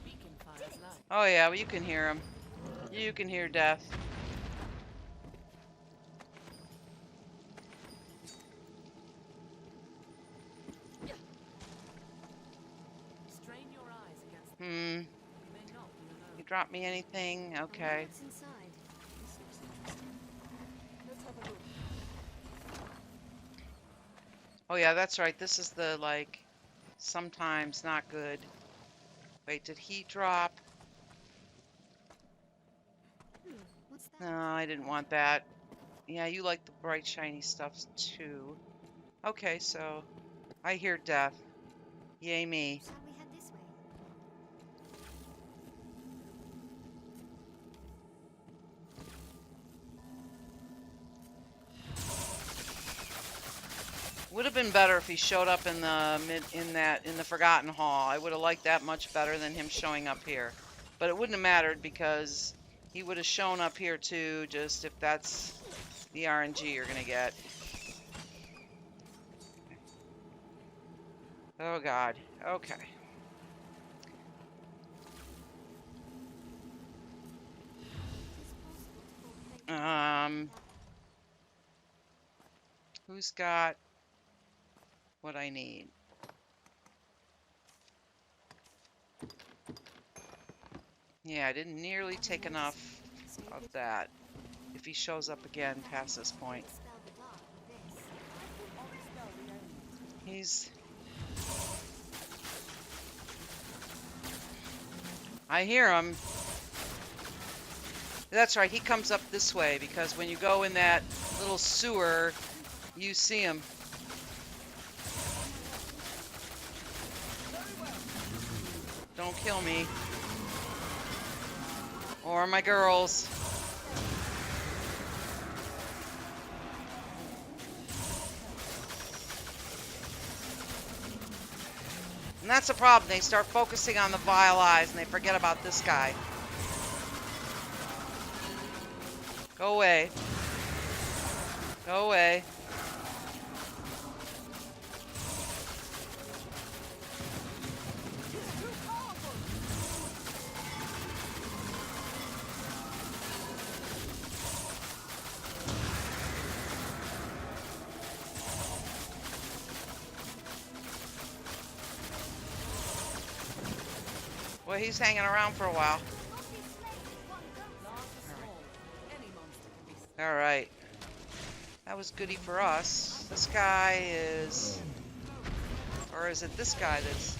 Speaker 3: Beacon fire's light.
Speaker 1: Oh yeah, well, you can hear him. You can hear Death. drop me anything?
Speaker 2: I wonder
Speaker 1: Okay.
Speaker 2: what's inside.
Speaker 3: This looks interesting. Let's have a look.
Speaker 1: Oh yeah, that's right. This is the like sometimes not good. Wait, did he drop?
Speaker 2: What's that?
Speaker 1: No, I didn't want that. Yeah, you like the bright shiny stuff too. Okay, so I hear death. Yay me.
Speaker 2: Shall we head this way?
Speaker 1: Would have been better if he showed up in the in the Forgotten Hall. I would have liked that much better than him showing up here. But it wouldn't have mattered because he would have shown up here too, just if that's the RNG you're gonna get. Oh God. Okay. Um, who's got what I need? Yeah, I didn't nearly take enough of that. If he shows up again past this point, he's. I hear him. That's right. He comes up this way because when you go in that little sewer, you see him. Don't kill me. Or my girls. And that's the problem. They start focusing on the vile eyes and they forget about this guy. Go away. Go away. Well, he's hanging around for a while. All right. That was goody for us. This guy is... Or is it this guy that's...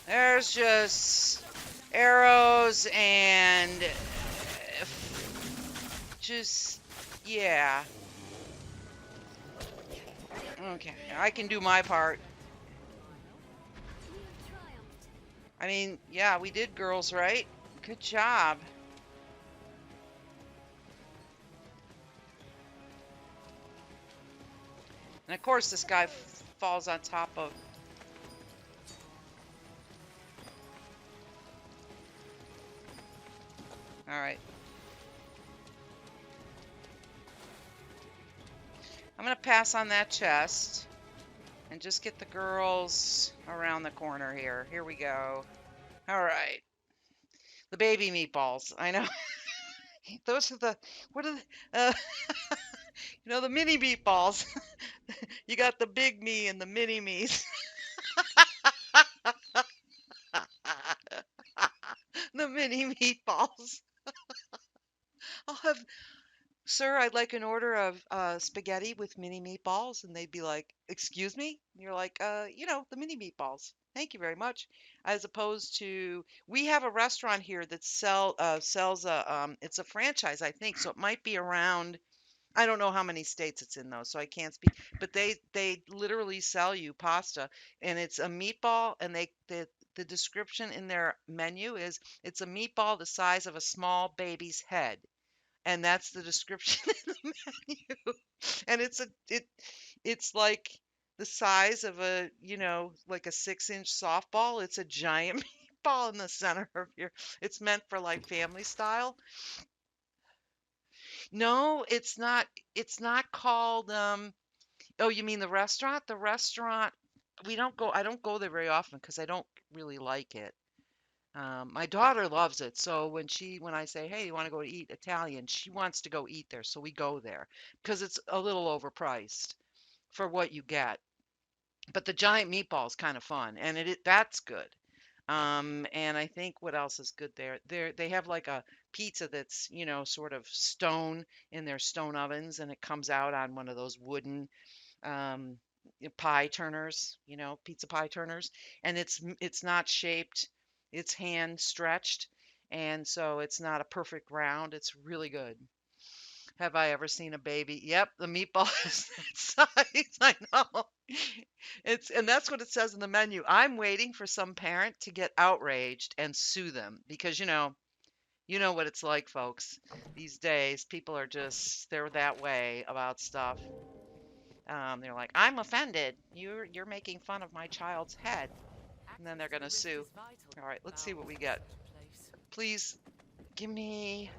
Speaker 1: There's just arrows and just, yeah. Okay, I can do my part. I mean, yeah, we did, girls, right? Good job. And of course, this guy falls on top of... All right. I'm going to pass on that chest and just get the girls around the corner here. Here we go. All right. The baby meatballs. I know. Those are the, what are the, the mini meatballs. You got the big me and the mini me's. The mini meatballs. I'll have, sir, I'd like an order of spaghetti with mini meatballs. And they'd be like, excuse me? And you're like, the mini meatballs. Thank you very much. As opposed to, we have a restaurant here that sells it's a franchise, I think. So it might be around, I don't know how many states it's in though, so I can't speak. But they literally sell you pasta, and it's a meatball, and the description in their menu is it's a meatball the size of a small baby's head, and that's the description in the menu. And it's like the size of a like a 6-inch softball. It's a giant meatball in the center of your. It's meant for like family style. No, it's not. It's not called. Oh, you mean the restaurant? The restaurant, we don't go, I don't go there very often because I don't really like it. My daughter loves it, so when I say, "Hey, you want to go eat Italian?" She wants to go eat there, so we go there because it's a little overpriced for what you get. But the giant meatball is kind of fun, and that's good. And I think what else is good there? They have like a pizza that's, sort of stone in their stone ovens, and it comes out on one of those wooden um, pie turners, pizza pie turners, and it's not shaped, it's hand stretched, and so it's not a perfect round. It's really good. Have I ever seen a baby? Yep, the meatball is that size. I know. And that's what it says in the menu. I'm waiting for some parent to get outraged and sue them because you know what it's like, folks. These days, people are just they're that way about stuff. They're like, I'm offended. You're making fun of my child's head. And then
Speaker 3: Access
Speaker 1: they're
Speaker 3: to the
Speaker 1: gonna
Speaker 3: rift
Speaker 1: sue.
Speaker 3: is vital
Speaker 1: All right,
Speaker 3: to
Speaker 1: let's see what
Speaker 3: bound
Speaker 1: we
Speaker 3: in
Speaker 1: get.
Speaker 3: such a place.
Speaker 1: Please give me.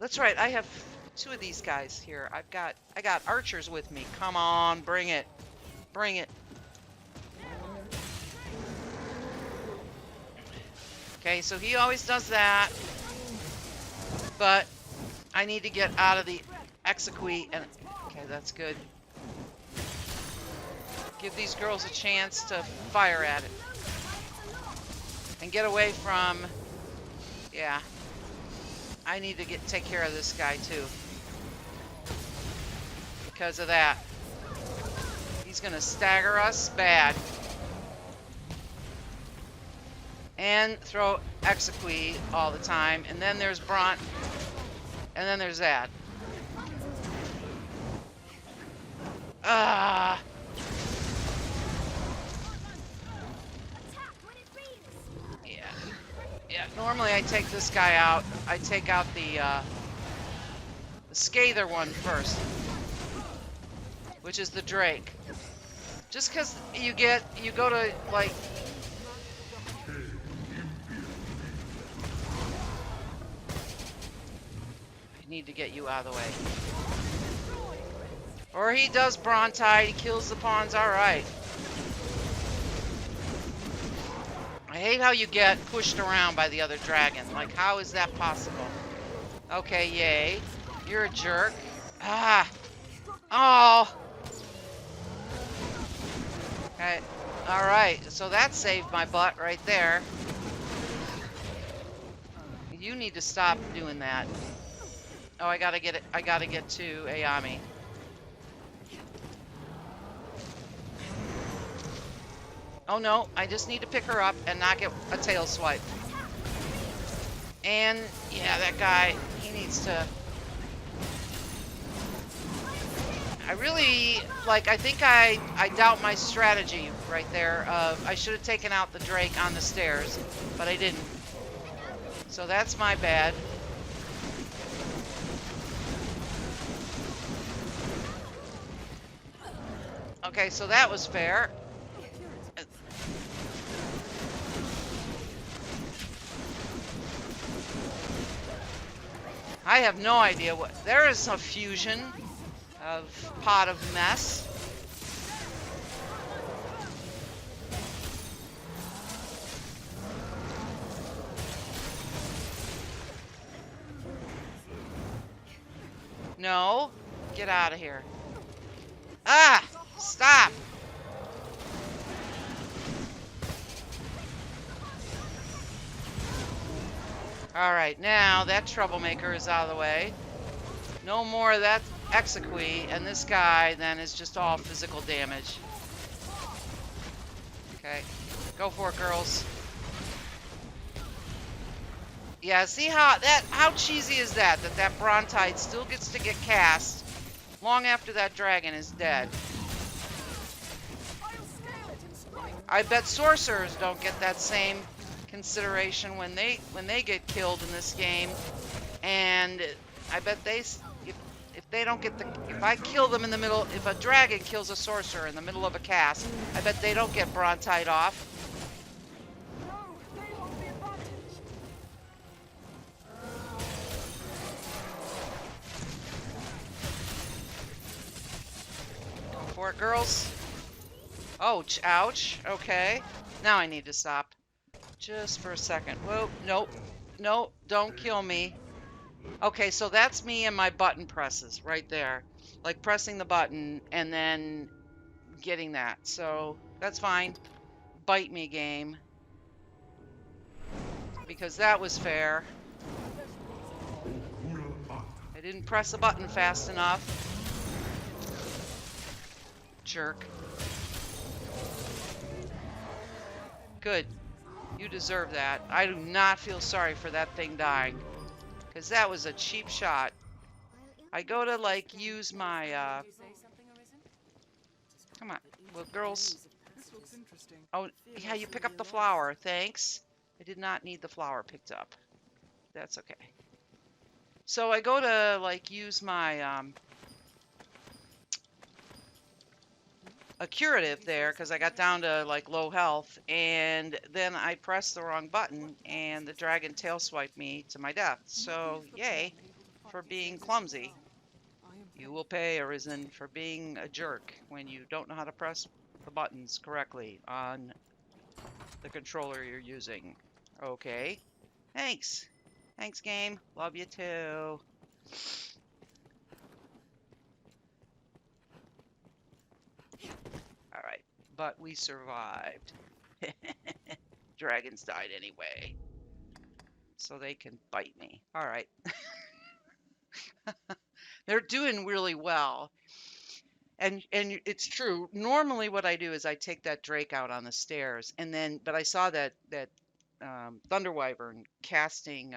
Speaker 1: That's right. I have two of these guys here. I got archers with me. Come on, bring it. Bring it. Okay, so he always does that. But I need to get out of the exequy and okay, that's good. Give these girls a chance to fire at it. And get away from yeah. I need to take care of this guy too. Because of that. He's gonna stagger us bad. And throw exequy all the time. And then there's Bront. And then there's that. Ah. Yeah. Yeah. Normally I take this guy out. I take out the Scather one first, which is the Drake. Just because you go to like. I need to get you out of the way. Or he does Brontide, he kills the pawns, alright. I hate how you get pushed around by the other dragon. Like, how is that possible? Okay, yay. You're a jerk. Ah! Oh! Okay. Alright, so that saved my butt right there. You need to stop doing that. Oh, I gotta get it. I gotta get to Ayame. Oh no, I just need to pick her up and not get a tail swipe. And yeah, that guy, he needs to. I really like. I think I doubt my strategy right there. I should have taken out the Drake on the stairs, but I didn't. So that's my bad. Okay, so that was fair. I have no idea what. There is a fusion of pot of mess. No, get out of here. Ah, stop. All right, now that troublemaker is out of the way. No more of that exequy, and this guy then is just all physical damage. Okay, go for it, girls. Yeah, see how cheesy is that? That Brontide still gets to get cast long after that dragon is dead. I bet sorcerers don't get that same consideration when they get killed in this game, and I bet if they don't get if I kill them in the middle, if a dragon kills a sorcerer in the middle of a cast, I bet they don't get Brontide off. Go for for it, girls. Ouch, ouch. Okay. Now I need to stop. Just for a second. Whoa, nope. Nope, don't kill me. Okay, so that's me and my button presses right there. Like pressing the button and then getting that. So that's fine. Bite me, game. Because that was fair. I didn't press the button fast enough. Jerk. Good. You deserve that. I do not feel sorry for that thing dying. Because that was a cheap shot. I go to, like, use my,
Speaker 3: Did you say something, Arisen?
Speaker 1: come on. Well, girls.
Speaker 5: This looks interesting.
Speaker 1: Oh, yeah, you pick up the flower. Thanks. I did not need the flower picked up. That's okay. So I go to, like, use my, a curative there because I got down to like low health, and then I pressed the wrong button and the dragon tail swiped me to my death. So yay for being clumsy. You will pay, Arisen, for being a jerk when you don't know how to press the buttons correctly on the controller you're using. Okay. Thanks. Thanks, game. Love you too. All right, but we survived. Dragons died anyway, so they can bite me. All right. They're doing really well. And it's true. Normally what I do is I take that Drake out on the stairs, and then but I saw that Thunder Wyvern casting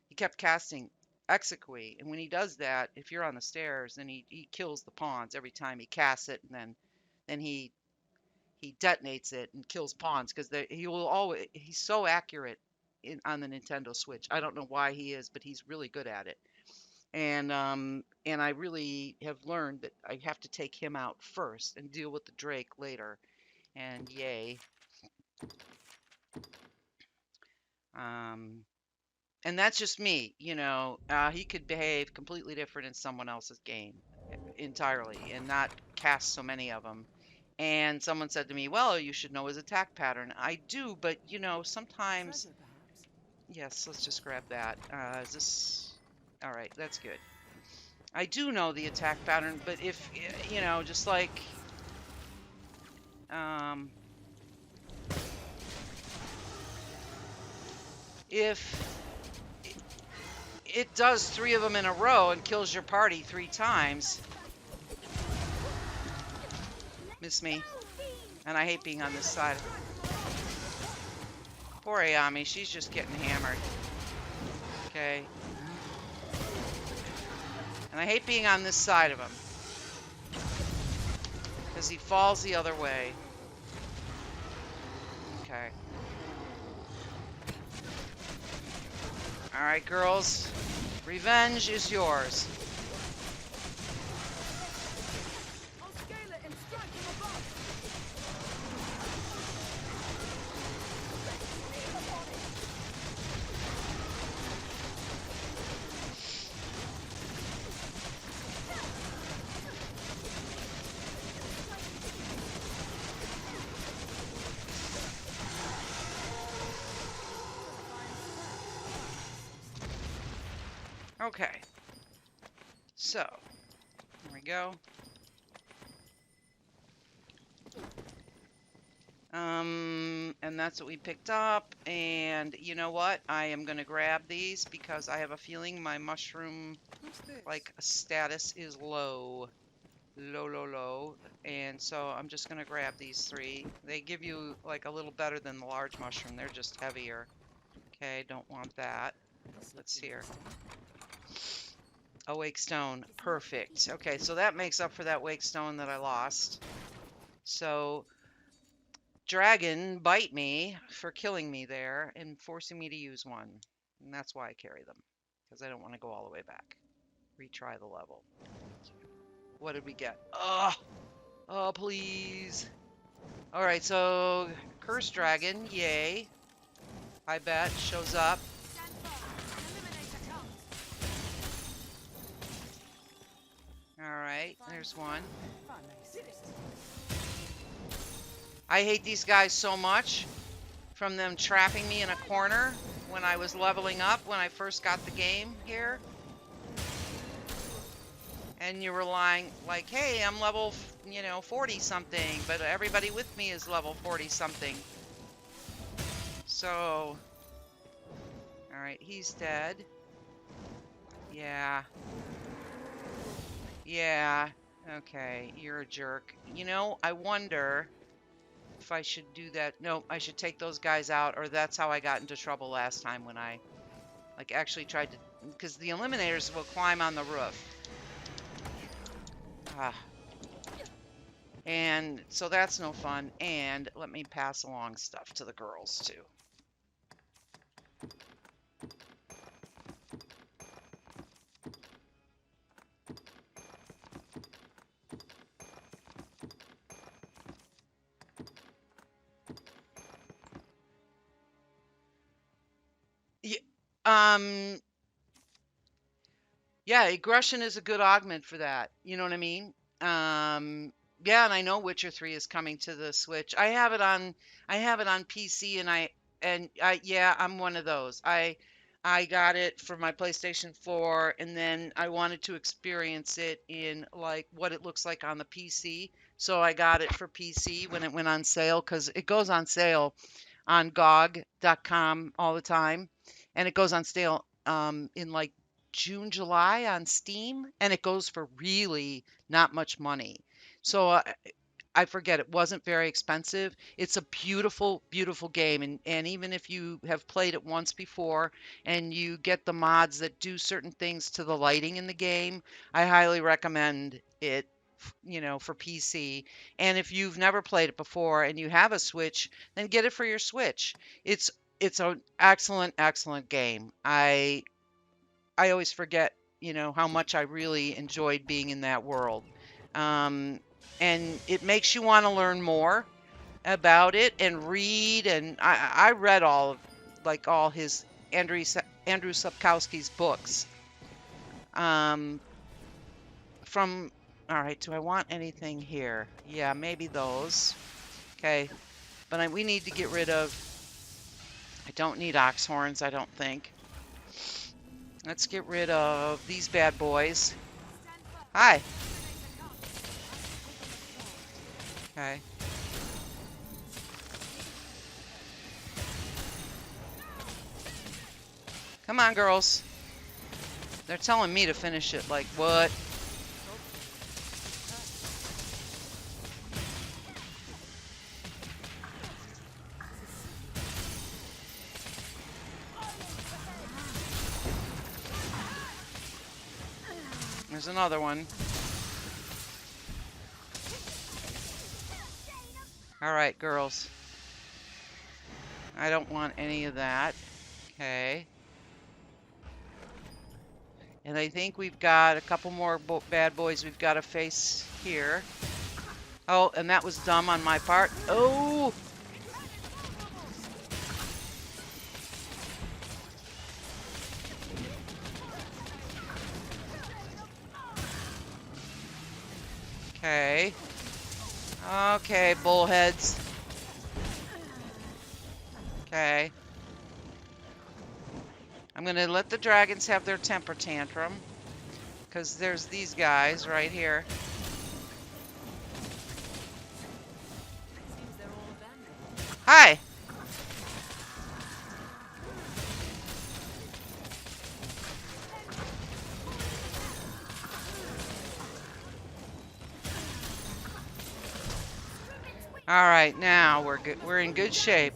Speaker 1: he kept casting Exequy, and when he does that, if you're on the stairs, then he kills the pawns every time he casts it, and then he detonates it and kills pawns because he will always he's so accurate on the Nintendo Switch. I don't know why he is, but he's really good at it. And I really have learned that I have to take him out first and deal with the Drake later. And yay. And that's just me, you know. He could behave completely different in someone else's game entirely and not cast so many of them. And someone said to me, well, you should know his attack pattern. I do, but, you know, sometimes...
Speaker 3: Treasure, perhaps?
Speaker 1: Yes, let's just grab that. Is this... All right, that's good. I do know the attack pattern, but if, you know, just like... if it does 3 of them in a row and kills your party 3 times... Miss me. And I hate being on this side. Poor Ayame, she's just getting hammered. Okay. And I hate being on this side of him. Because he falls the other way. Okay. Alright, girls. Revenge is yours.
Speaker 3: I'll scale it and strike him above!
Speaker 1: Okay. So, here we go. And that's what we picked up. And you know what? I am going to grab these because I have a feeling my mushroom,
Speaker 5: Who's this?
Speaker 1: like, status is low. Low, low, low. And so I'm just going to grab these 3. They give you, like, a little better than the large mushroom. They're just heavier. Okay, don't want that. Let's see here. A wake stone. Perfect. Okay, so that makes up for that wake stone that I lost. So, dragon, bite me for killing me there and forcing me to use one. And that's why I carry them. Because I don't want to go all the way back. Retry the level. What did we get? Oh, oh, please. Alright, so Cursed Dragon, yay. I bet, shows up.
Speaker 2: Stand firm. Eliminator comes.
Speaker 1: Alright, there's one. I hate these guys so much. From them trapping me in a corner when I was leveling up when I first got the game here. And you're relying like, hey, I'm level, 40 something, but everybody with me is level 40 something. So, all right, he's dead. Yeah. Yeah. Okay, you're a jerk. I wonder if I should do that. No, I should take those guys out, or that's how I got into trouble last time when I actually tried to, because the eliminators will climb on the roof. Ah. And so that's no fun. And let me pass along stuff to the girls too. Yeah, yeah, aggression is a good augment for that. You know what I mean? Yeah, and I know Witcher 3 is coming to the Switch. I have it on PC, yeah, I'm one of those. I got it for my PlayStation 4, and then I wanted to experience it in like what it looks like on the PC. So I got it for PC when it went on sale, because it goes on sale on GOG.com all the time, and it goes on sale in like June, July on Steam, and it goes for really not much money. So I forget, it wasn't very expensive. It's a beautiful, beautiful game, and even if you have played it once before and you get the mods that do certain things to the lighting in the game, I highly recommend it, for PC. And if you've never played it before and you have a Switch, then get it for your Switch. It's it's an excellent, excellent game. I always forget, how much I really enjoyed being in that world. Um, and it makes you want to learn more about it and read. And I read all his Andrew Sapkowski's books. Um, from all right, do I want anything here? Yeah, maybe those. Okay, but we need to get rid of. I don't need ox horns, I don't think. Let's get rid of these bad boys. Hi. Okay. Come on, girls. They're telling me to finish it. Like, what? There's another one. All right, girls. I don't want any of that. Okay. And I think we've got a couple more bad boys we've got to face here. Oh, and that was dumb on my part. Oh! Okay. Okay, bullheads. Okay. I'm going to let the dragons have their temper tantrum, because there's these guys right here.
Speaker 3: Seems they're all abandoned.
Speaker 1: Hi! All right, now we're good. We're in good shape.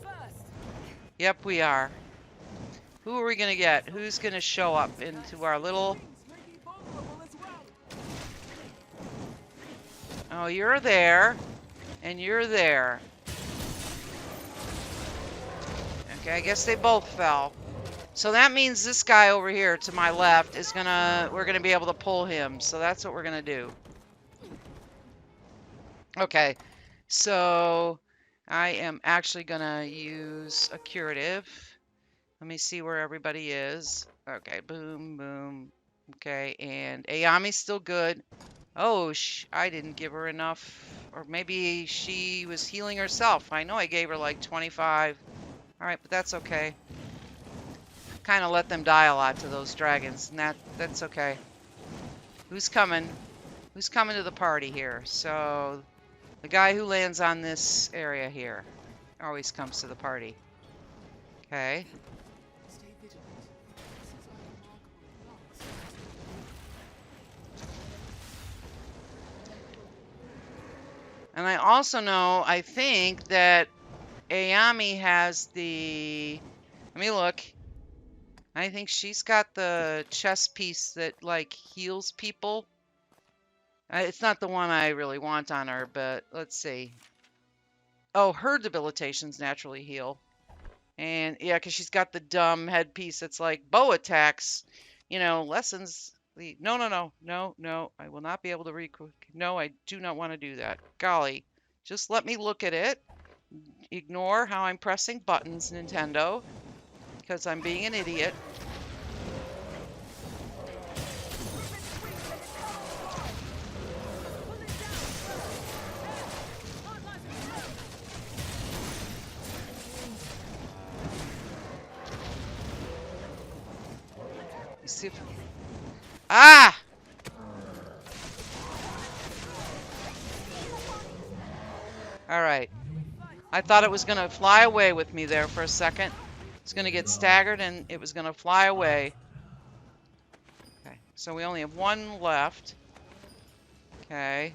Speaker 1: Yep, we are. Who are we going to get? Who's going to show up into our little... Oh, you're there. And you're there. Okay, I guess they both fell. So that means this guy over here to my left is we're gonna be able to pull him. So that's what we're gonna do. Okay, so I am actually gonna use a curative. Let me see where everybody is. Okay, boom, boom. Okay, and Ayame's still good. Oh, I didn't give her enough. Or maybe she was healing herself. I know I gave her like 25. All right, but that's okay. Kind of let them die a lot to those dragons, and that's okay. Who's coming? Who's coming to the party here? So, the guy who lands on this area here always comes to the party. Okay.
Speaker 2: Stay vigilant. This is unremarkable loss.
Speaker 1: And I also know, I think that Ayame has the... Let me look. I think she's got the chest piece that, like, heals people. It's not the one I really want on her, but let's see. Oh, her debilitations naturally heal. And, yeah, because she's got the dumb headpiece that's like, bow attacks, you know, lessons. No, no, no, no, no. I will not be able to No, I do not want to do that. Golly. Just let me look at it. Ignore how I'm pressing buttons, Nintendo, because I'm being an idiot. You see if... Ah! All right. I thought it was going to fly away with me there for a second. It's going to get staggered and it was going to fly away. Okay, so we only have one left. Okay.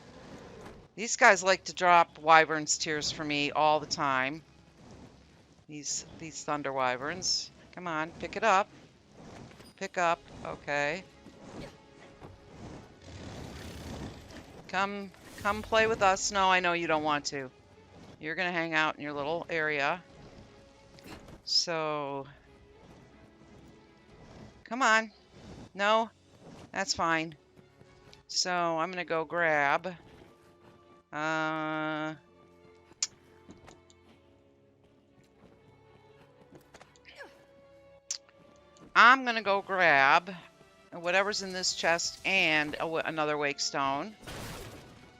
Speaker 1: These guys like to drop Wyvern's Tears for me all the time. These Thunder Wyverns. Come on, pick it up. Pick up. Okay. Come play with us. No, I know you don't want to. You're going to hang out in your little area. So, come on. No, that's fine. So, I'm going to go grab... I'm going to go grab whatever's in this chest and another wake stone.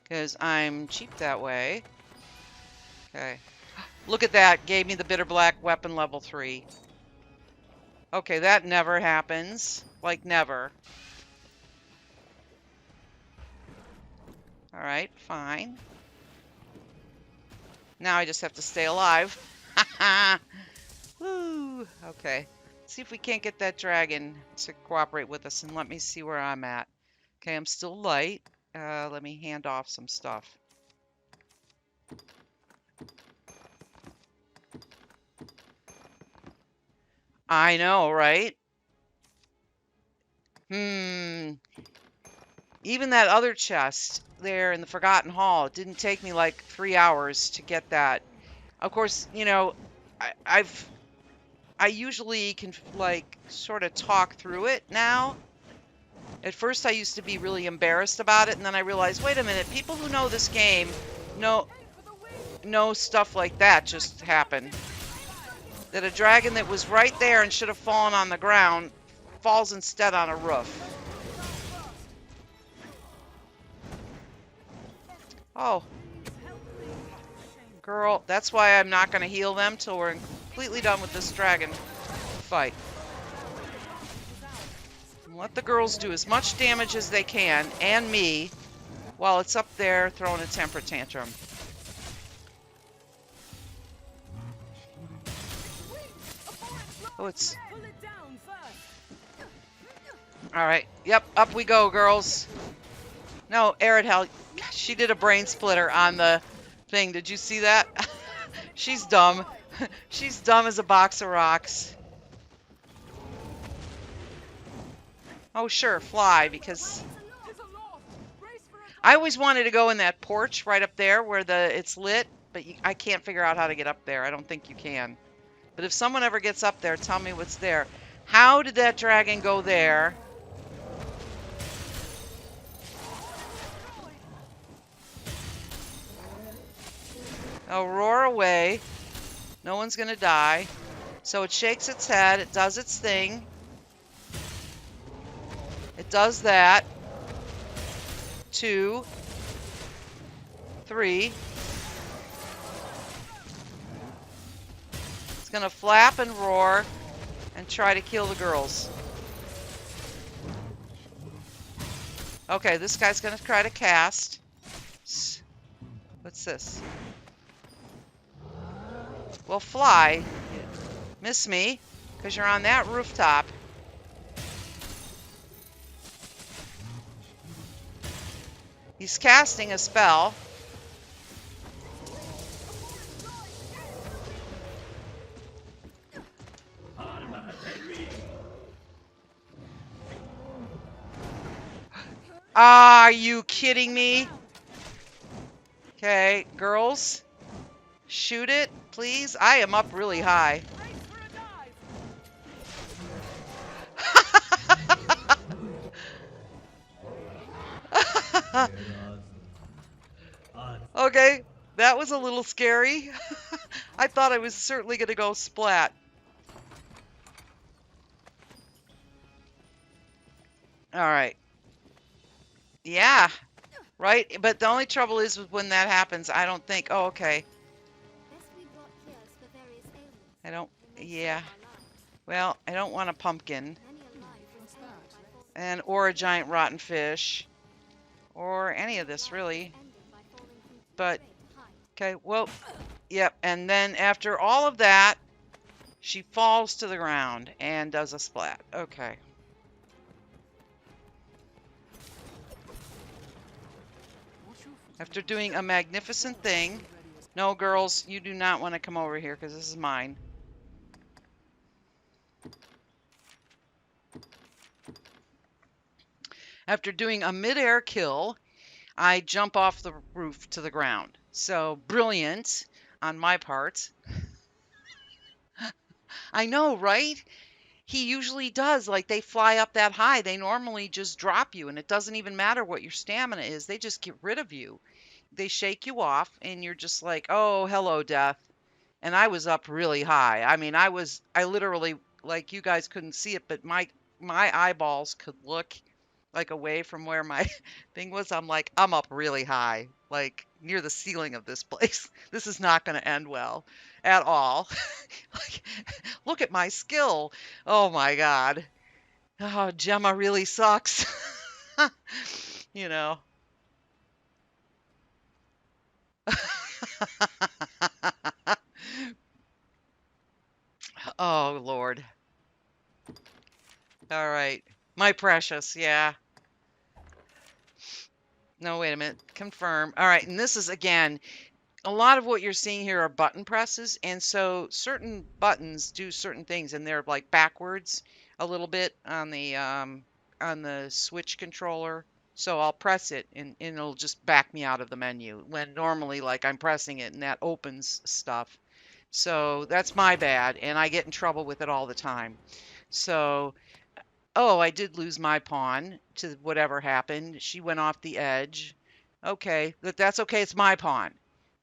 Speaker 1: Because I'm cheap that way. Okay. Look at that. Gave me the bitter black weapon level 3. Okay, that never happens. Like, never. Alright, fine. Now I just have to stay alive. Haha! Woo! Okay. Let's see if we can't get that dragon to cooperate with us, and let me see where I'm at. Okay, I'm still light. Let me hand off some stuff. I know, right? Even that other chest there in the Forgotten Hall, it didn't take me like 3 hours to get that. Of course, you know, I usually can like sort of talk through it now. At first I used to be really embarrassed about it, and then I realized, wait a minute, people who know this game know stuff like that just happened. That a dragon that was right there and should have fallen on the ground falls instead on a roof. Oh. Girl, that's why I'm not going to heal them till we're completely done with this dragon fight. And let the girls do as much damage as they can, and me, while it's up there throwing a temper tantrum. Oh, it's... Alright, yep, up we go, girls. No, Aredhel, she did a brain splitter on the thing. Did you see that? She's dumb. She's dumb as a box of rocks. Oh, sure, fly, because... I always wanted to go in that porch right up there where it's lit, but I can't figure out how to get up there. I don't think you can. But if someone ever gets up there, tell me what's there. How did that dragon go there? Oh, roar away. No one's gonna die. So it shakes its head. It does its thing. It does that. 2, 3. It's gonna flap and roar and try to kill the girls. Okay, this guy's gonna try to cast. What's this? Well, fly. Miss me, because you're on that rooftop. He's casting a spell. Are you kidding me? Okay, girls, shoot it, please. I am up really high. Okay, that was a little scary. I thought I was certainly going to go splat. All right. Yeah, right. But the only trouble is when that happens, I don't think, oh, okay.
Speaker 4: Best we brought cures for various ailments.
Speaker 1: I don't,
Speaker 4: They may
Speaker 1: yeah.
Speaker 4: save our lives.
Speaker 1: Well, I don't want a pumpkin
Speaker 4: Many a life was ended by falling
Speaker 1: or a giant rotten fish or any of this
Speaker 4: lives
Speaker 1: really.
Speaker 4: ended by falling from too
Speaker 1: But,
Speaker 4: great a height.
Speaker 1: okay, well, yep. And then after all of that, she falls to the ground and does a splat. Okay. After doing a magnificent thing. No, girls, you do not want to come over here because this is mine. After doing a mid-air kill, I jump off the roof to the ground. So brilliant on my part. I know, right? He usually does. Like they fly up that high. They normally just drop you, and it doesn't even matter what your stamina is. They just get rid of you. They shake you off, and you're just like, oh, hello, death. And I was up really high. I mean, I literally, like you guys couldn't see it, but my eyeballs could look like away from where my thing was. I'm like, I'm up really high, like near the ceiling of this place. This is not going to end well at all. Like, look at my skill. Oh my God. Oh, Gemma really sucks. You know. Oh, Lord. All right. My precious. Yeah. No, wait a minute. Confirm. All right. And this is, again, a lot of what you're seeing here are button presses. And so certain buttons do certain things, and they're like backwards a little bit on the Switch controller. So I'll press it and it'll just back me out of the menu when normally like I'm pressing it and that opens stuff. So that's my bad, and I get in trouble with it all the time. So, oh, I did lose my pawn to whatever happened. She went off the edge. Okay, but that's okay. It's my pawn.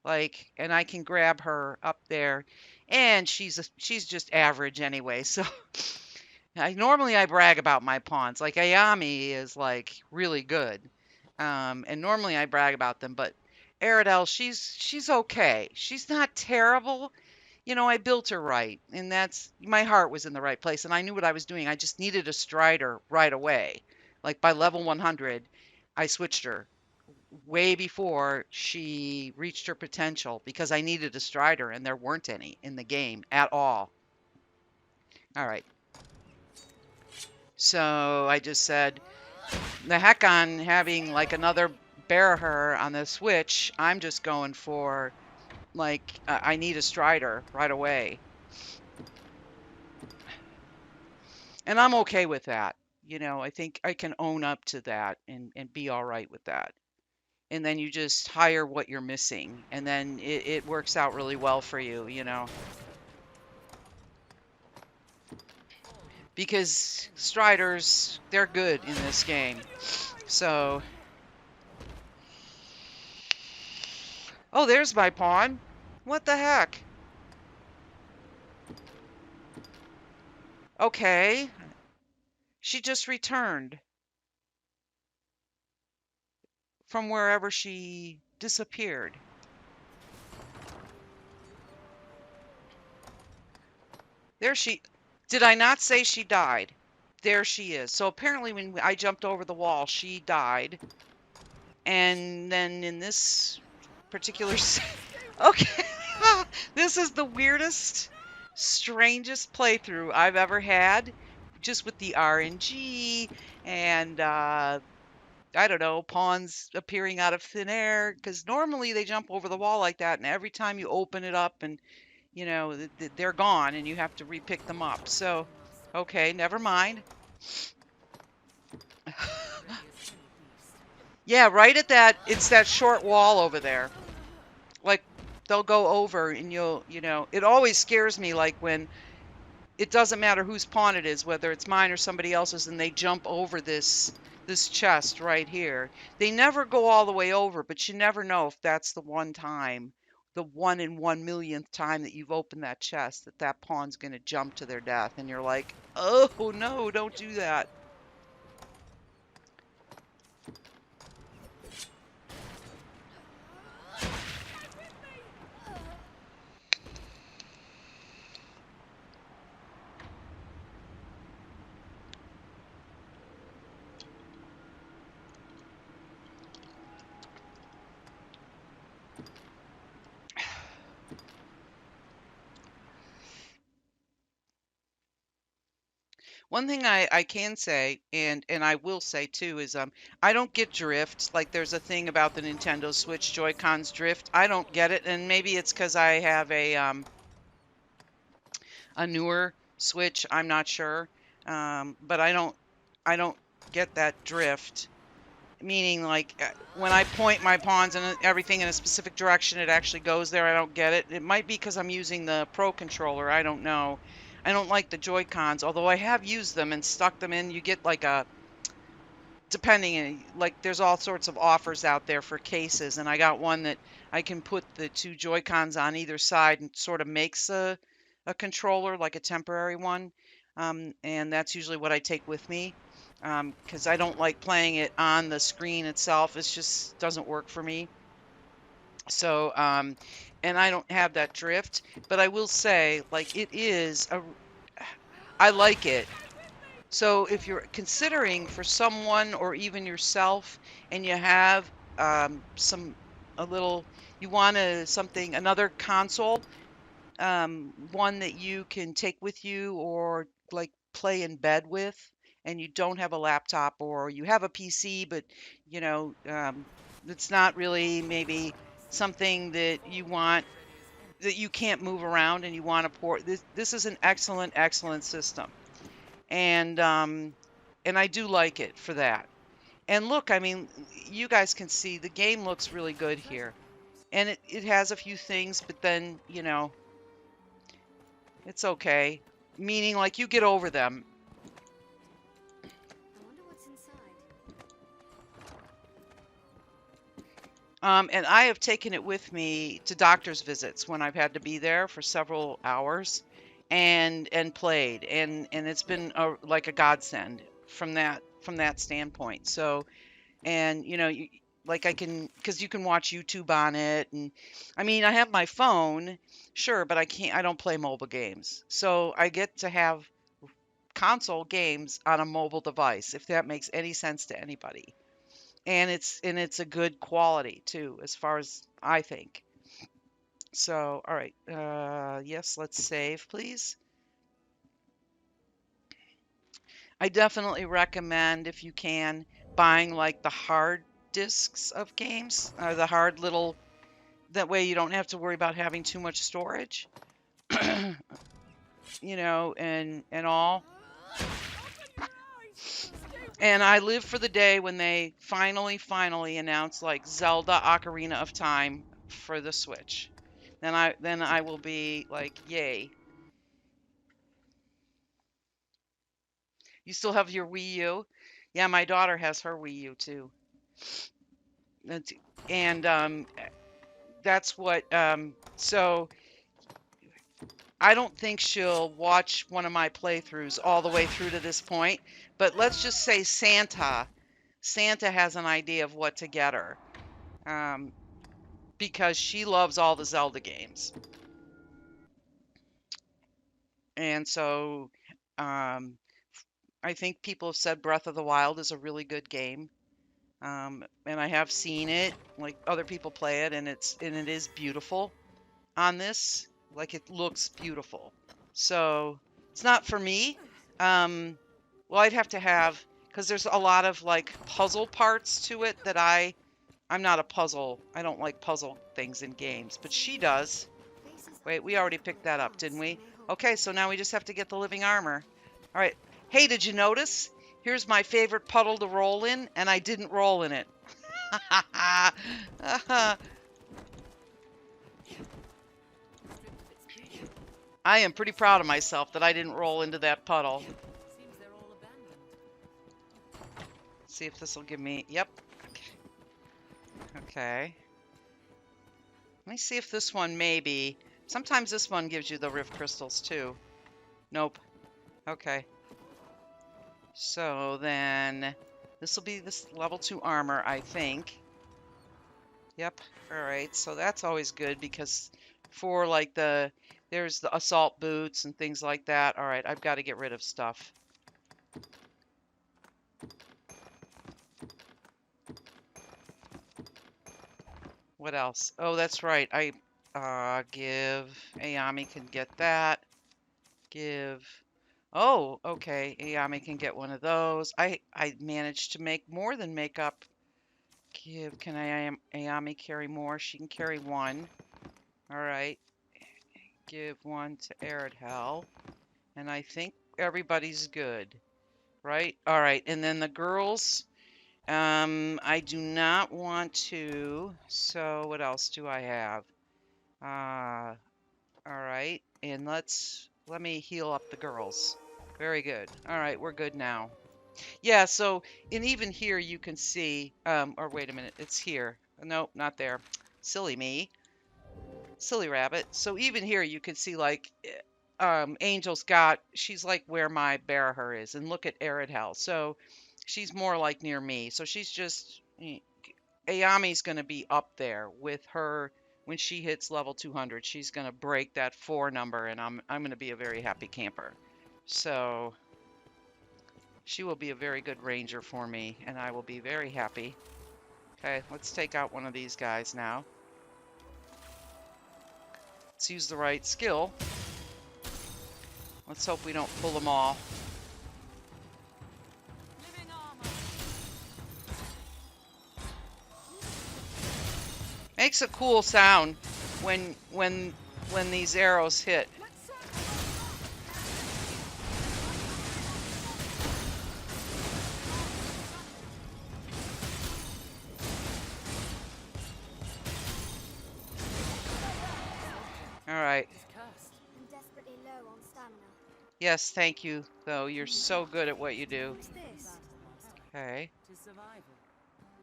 Speaker 1: Like, and I can grab her up there, and she's just average anyway. So, I brag about my pawns. Like Ayame is like really good, and normally I brag about them. But Aredhel, she's okay. She's not terrible. You know, I built her right, and that's my heart was in the right place, and I knew what I was doing. I just needed a strider right away. Like by level 100, I switched her way before she reached her potential because I needed a strider, and there weren't any in the game at all. All right. So I just said, the heck on having like another Barahir on the Switch. I'm just going for like I need a strider right away. And I'm okay with that. You know, I think I can own up to that and be all right with that. And then you just hire what you're missing, and then it works out really well for you, you know. Because Striders, they're good in this game. So, oh, there's my pawn. What the heck? Okay. She just returned from wherever she disappeared. There she, did I not say she died? There she is. So apparently when I jumped over the wall, she died. And then in this particular, okay, this is the weirdest, strangest playthrough I've ever had, just with the RNG and I don't know, pawns appearing out of thin air. Because normally they jump over the wall like that, and every time you open it up, and you know they're gone, and you have to repick them up. So, okay, never mind. Yeah, right at that, it's that short wall over there. Like they'll go over, and you know, it always scares me. Like when it doesn't matter whose pawn it is, whether it's mine or somebody else's, and they jump over this chest right here. They never go all the way over, but you never know if that's the one time, the 1 in 1 millionth time that you've opened that chest, that that pawn's going to jump to their death, and you're like, oh no, don't do that. One thing I can say, and I will say too, is I don't get drift. Like there's a thing about the Nintendo Switch Joy-Cons drift. I don't get it, and maybe it's because I have a newer Switch. I'm not sure, but I don't get that drift. Meaning, like when I point my pawns and everything in a specific direction, it actually goes there. I don't get it. It might be because I'm using the Pro controller. I don't know. I don't like the Joy-Cons, although I have used them and stuck them in. You get like a, depending, like there's all sorts of offers out there for cases, and I got one that I can put the two Joy-Cons on either side and sort of makes a controller, like a temporary one. And that's usually what I take with me because I don't like playing it on the screen itself. It just doesn't work for me. So, and I don't have that drift, but I will say, like, I like it. So if you're considering for someone or even yourself, and you have a little, you want another console, one that you can take with you or like play in bed with, and you don't have a laptop, or you have a PC, but you know, it's not really maybe something that you want, that you can't move around, and you want to port this is an excellent system. And I do like it for that. And look, I mean, you guys can see the game looks really good here. And it has a few things, but then, you know, it's okay. Meaning, like, you get over them.
Speaker 2: I wonder what's inside.
Speaker 1: And I have taken it with me to doctor's visits when I've had to be there for several hours and played. And it's been like a godsend from that standpoint. So, and you know, like I can, because you can watch YouTube on it, and I mean I have my phone, sure, but I don't play mobile games, so I get to have console games on a mobile device, if that makes any sense to anybody. And it's a good quality too, as far as I think. So all right, yes, let's save please. I definitely recommend, if you can, buying like the hard discs of games, or the hard little, that way you don't have to worry about having too much storage. You know, and all. And I live for the day when they finally announce like Zelda Ocarina of Time for the Switch. Then I will be like, yay. You still have your Wii U? Yeah, my daughter has her Wii U too. That's, and that's what so I don't think she'll watch one of my playthroughs all the way through to this point, but let's just say Santa Santa has an idea of what to get her, because she loves all the Zelda games. And so I think people have said Breath of the Wild is a really good game. And I have seen it, like other people play it, and it is beautiful on this. Like it looks beautiful. So it's not for me. Well, I'd have to have, because there's a lot of like puzzle parts to it that I'm not a puzzle. I don't like puzzle things in games, but she does. Wait, we already picked that up, didn't we? Okay, so now we just have to get the living armor. All right. Hey, did you notice? Here's my favorite puddle to roll in, and I didn't roll in it. I am pretty proud of myself that I didn't roll into that puddle.
Speaker 3: Seems they're all abandoned.
Speaker 1: See if this will give me... Yep. Okay. Let me see if this one maybe... Sometimes this one gives you the Rift Crystals too. Nope. Okay. So then... This will be this level 2 armor, I think. Yep. Alright, so that's always good because for like there's the assault boots and things like that. Alright, I've got to get rid of stuff. What else? Oh, that's right. I give Ayame can get that. Give. Oh, okay. Ayame can get one of those. I managed to make more than makeup. Give. Can Ayame carry more? She can carry one. All right. Give one to Aredhel. And I think everybody's good. Right? All right. And then the girls. I do not want to. So what else do I have? All right. And let me heal up the girls. Very good. All right, we're good now. Yeah, so and even here you can see or wait a minute, it's here. Nope, not there. Silly me. Silly rabbit. So even here you can see like Angel's got she's like where my Barahir is, and look at Aredhel. So she's more like near me. So she's just Ayame's going to be up there with her when she hits level 200. She's going to break that 4 number, and I'm going to be a very happy camper. So she will be a very good ranger for me, and I will be very happy. Okay, let's take out one of these guys now. Let's use the right skill. Let's hope we don't pull them all.
Speaker 3: Living armor.
Speaker 1: Makes a cool sound when these arrows hit. All right.
Speaker 3: Cursed.
Speaker 4: I'm desperately low on stamina.
Speaker 1: Yes, thank you, though. You're so good at what you do.
Speaker 4: What's this?
Speaker 1: Okay.
Speaker 3: To survival.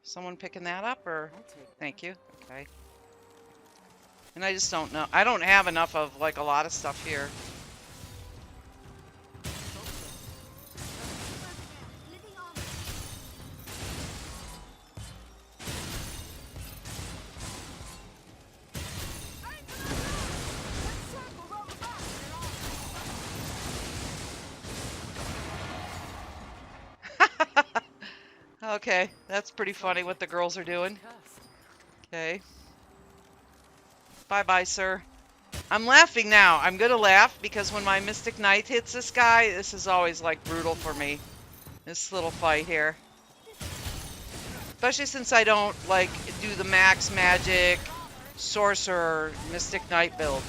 Speaker 1: Someone picking that up, or?
Speaker 3: I'll take that.
Speaker 1: Thank you. Okay. And I just don't know. I don't have enough of, like, a lot of stuff here.
Speaker 4: Living armor.
Speaker 1: Okay, that's pretty funny what the girls are doing.
Speaker 3: Cursed.
Speaker 1: Okay. Bye-bye, sir. I'm laughing now. I'm gonna laugh because when my Mystic Knight hits this guy, this is always, like, brutal for me. This little fight here. Especially since I don't, like, do the max magic sorcerer Mystic Knight build.
Speaker 3: It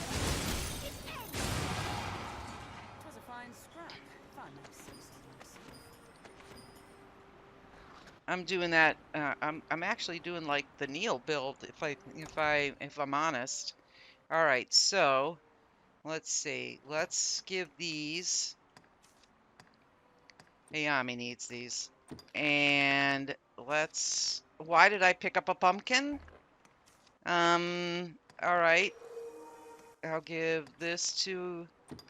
Speaker 3: was a fine scrap, if I may say so myself.
Speaker 1: I'm doing that. I'm actually doing like the Neil build if I'm honest. All right, so let's see. Let's give these. Ayame needs these, and let's. Why did I pick up a pumpkin? All right. I'll give this to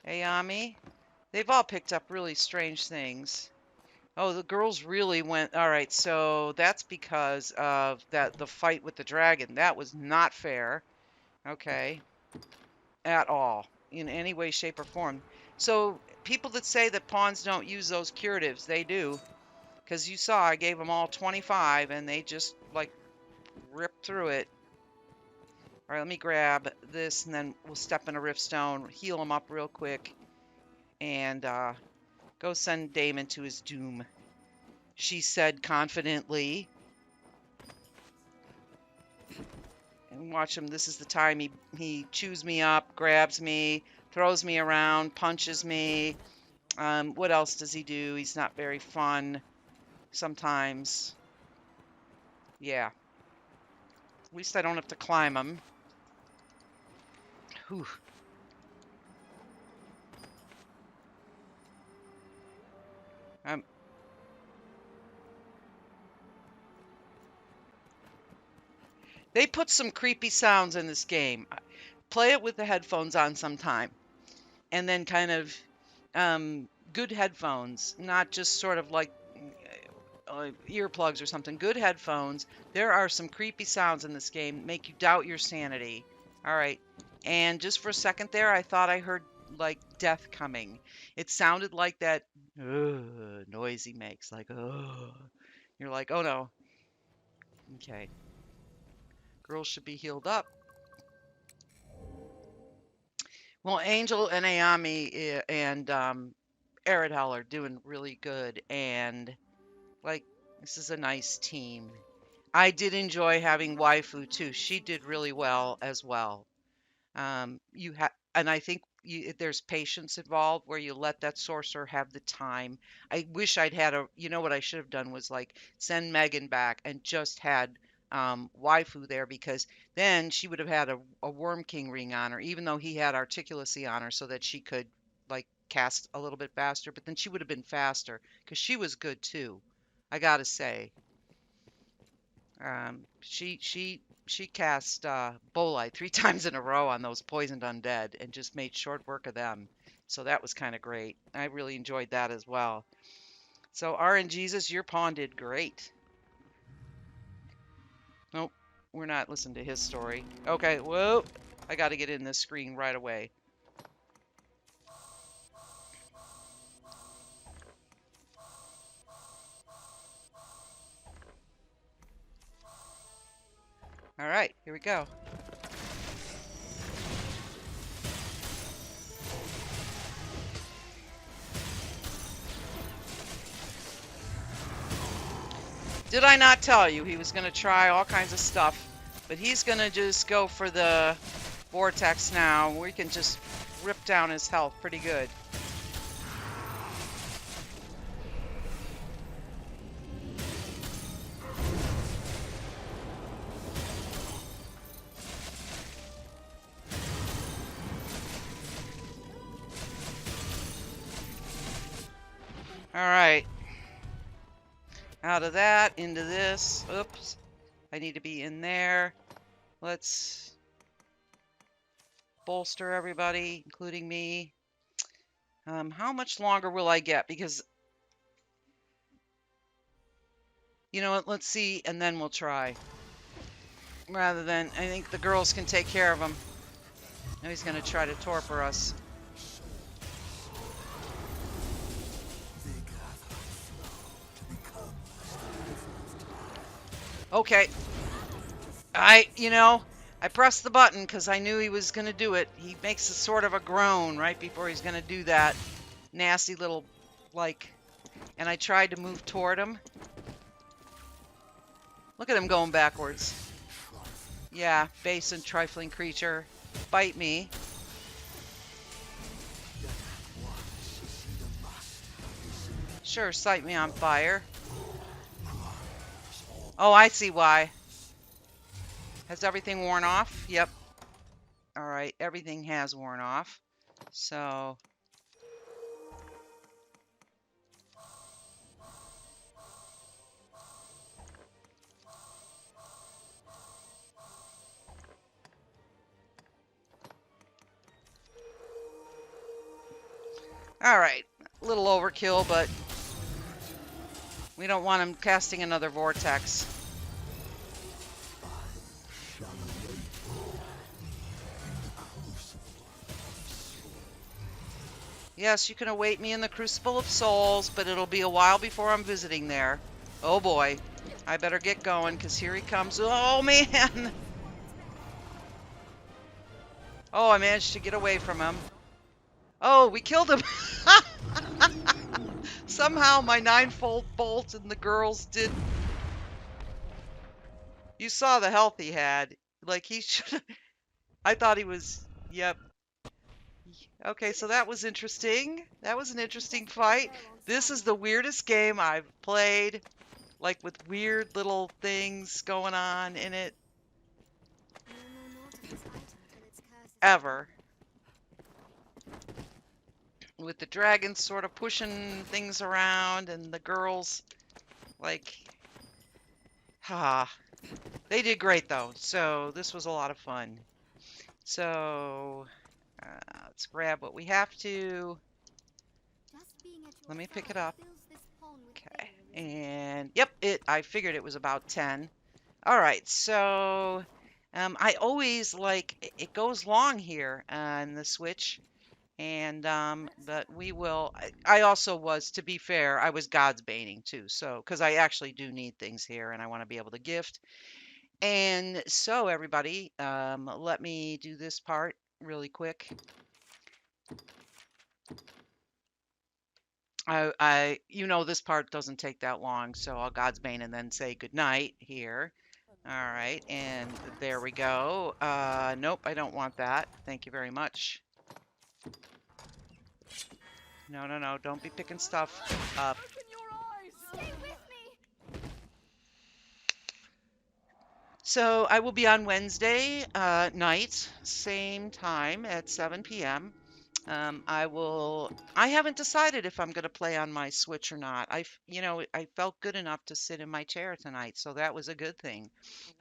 Speaker 1: Ayame. They've all picked up really strange things. Oh, the girls really went. All right, so that's because of the fight with the dragon. That was not fair. Okay, at all in any way, shape, or form. So people that say that pawns don't use those curatives, they do. Because you saw I gave them all 25 and they just like ripped through it. All right, let me grab this and then we'll step in a rift stone, heal him up real quick, and go send Damon to his doom. She said confidently. And watch him. This is the time he chews me up, grabs me, throws me around, punches me. What else does he do? He's not very fun sometimes. Yeah. At least I don't have to climb him. Whew. Um, they put some creepy sounds in this game. Play it with the headphones on sometime. And then kind of good headphones, not just sort of like earplugs or something. Good headphones. There are some creepy sounds in this game that make you doubt your sanity. All right. And just for a second there, I thought I heard like death coming. It sounded like that noise he makes, like You're like, oh no. Okay. Girls should be healed up. Well, Angel and Ayame and Aredhel are doing really good, and like this is a nice team. I did enjoy having waifu too. She did really well as well. You have, and I think there's patience involved where you let that sorcerer have the time. I wish I'd had a, you know what I should have done was like send Megan back and just had waifu there because then she would have had a Worm King ring on her, even though he had articulacy on her so that she could like cast a little bit faster, but then she would have been faster because she was good too. I gotta say. She cast Bolite 3 times in a row on those poisoned undead and just made short work of them. So that was kind of great. I really enjoyed that as well. So RNGesus, your pawn did great. Nope, we're not listening to his story. Okay, whoa. I got to get in this screen right away. All right, here we go. Did I not tell you he was going to try all kinds of stuff? But he's going to just go for the vortex now. We can just rip down his health pretty good. All right. Out of that, into this. Oops. I need to be in there. Let's bolster everybody, including me. How much longer will I get? Because, you know what, let's see, and then we'll try. Rather than, I think the girls can take care of him. Now he's going to try to torpor us. Okay. I pressed the button because I knew he was going to do it. He makes a sort of a groan right before he's going to do that nasty little, like, and I tried to move toward him. Look at him going backwards. Yeah, base and trifling creature. Bite me. Sure, sight me on fire. Oh, I see why. Has everything worn off? Yep. All right, everything has worn off. So... All right, a little overkill, but We don't want him casting another vortex. Yes, you can await me in the Crucible of Souls, but it'll be a while before I'm visiting there. Oh boy. I better get going, because here he comes. Oh, man! Oh, I managed to get away from him. Oh, we killed him! Somehow my ninefold bolt and the girls did... You saw the health he had. Like, he should... I thought he was... Yep. Okay, so that was interesting. That was an interesting fight. This is the weirdest game I've played. Like, with weird little things going on in it. Ever. With the dragons sort of pushing things around and the girls, like... They did great, though. So, this was a lot of fun. So... let's grab what we have to. Let me pick it up. Okay. And yep, I figured it was about 10. All right. So I always like it goes long here on the Switch. And but we will I also was, to be fair, I was God's baning too. So because I actually do need things here and I want to be able to gift. And so everybody, let me do this part really quick. This part doesn't take that long, so I'll God's Bane and then say goodnight here. All right, and there we go. Nope, I don't want that. Thank you very much. No, no, no, don't be picking stuff up.
Speaker 4: Stay with me.
Speaker 1: So I will be on Wednesday night, same time at 7 p.m. I haven't decided if I'm going to play on my Switch or not. I felt good enough to sit in my chair tonight, so that was a good thing.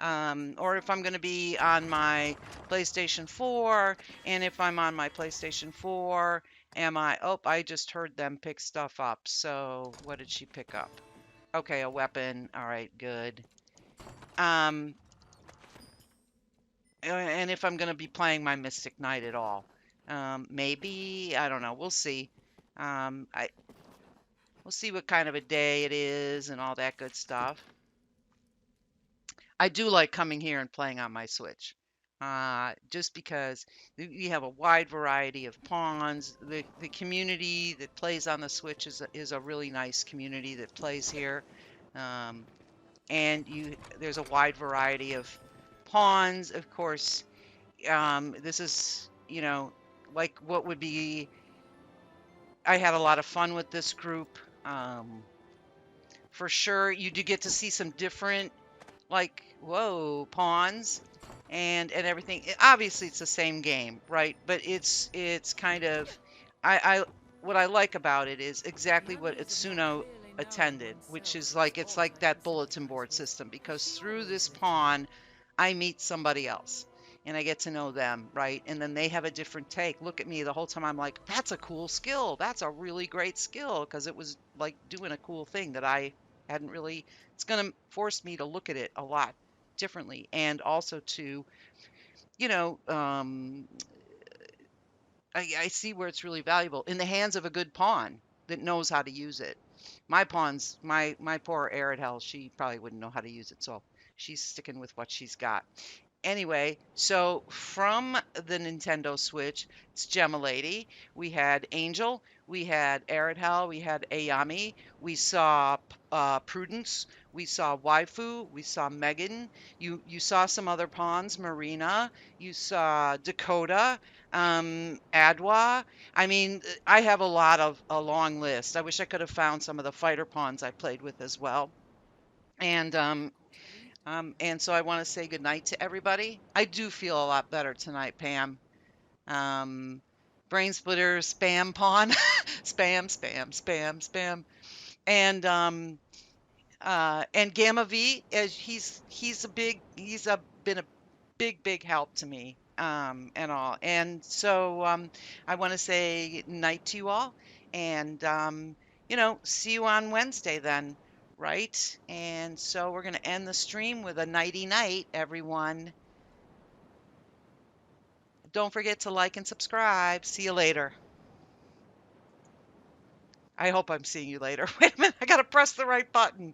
Speaker 1: Or if I'm going to be on my PlayStation 4, and if I'm on my PlayStation 4, I just heard them pick stuff up. So what did she pick up? Okay, a weapon. All right, good. And if I'm going to be playing my Mystic Knight at all. Maybe, I don't know. We'll see. We'll see what kind of a day it is and all that good stuff. I do like coming here and playing on my Switch. Just because we have a wide variety of pawns. The community that plays on the Switch is a really nice community that plays here. And there's a wide variety of pawns. Of course, this is, like what would be... I had a lot of fun with this group. For sure, you do get to see some different, like, whoa, pawns and everything. Obviously, it's the same game, right? But it's kind of, what I like about it is exactly what Itsuno attended, which is like, it's like that bulletin board system, because through this pawn, I meet somebody else and I get to know them, right? And then they have a different take. Look at me the whole time. I'm like, that's a cool skill. That's a really great skill, because it was like doing a cool thing that I hadn't really. It's going to force me to look at it a lot differently, and also to, you know, I see where it's really valuable in the hands of a good pawn that knows how to use it. My pawns, my poor Aredhel, she probably wouldn't know how to use it, so she's sticking with what she's got. Anyway, so from the Nintendo Switch, it's Gemmalady. We had Angel, we had Aredhel, we had Ayame, we saw Prudence, we saw Waifu, we saw Megan. You saw some other pawns, Marina. You saw Dakota, Adwa. I mean, I have a long list. I wish I could have found some of the fighter pawns I played with as well. And so I want to say goodnight to everybody. I do feel a lot better tonight, Pam. Um, Brain splitter, spam pawn, spam, spam, spam, spam, and Gamma V. As he's been a big help to me, and all. And so I want to say night to you all, and see you on Wednesday then. right? And so we're going to end the stream with a nighty night, everyone. Don't forget to like and subscribe. See you later. I hope I'm seeing you later. Wait a minute, I got to press the right button.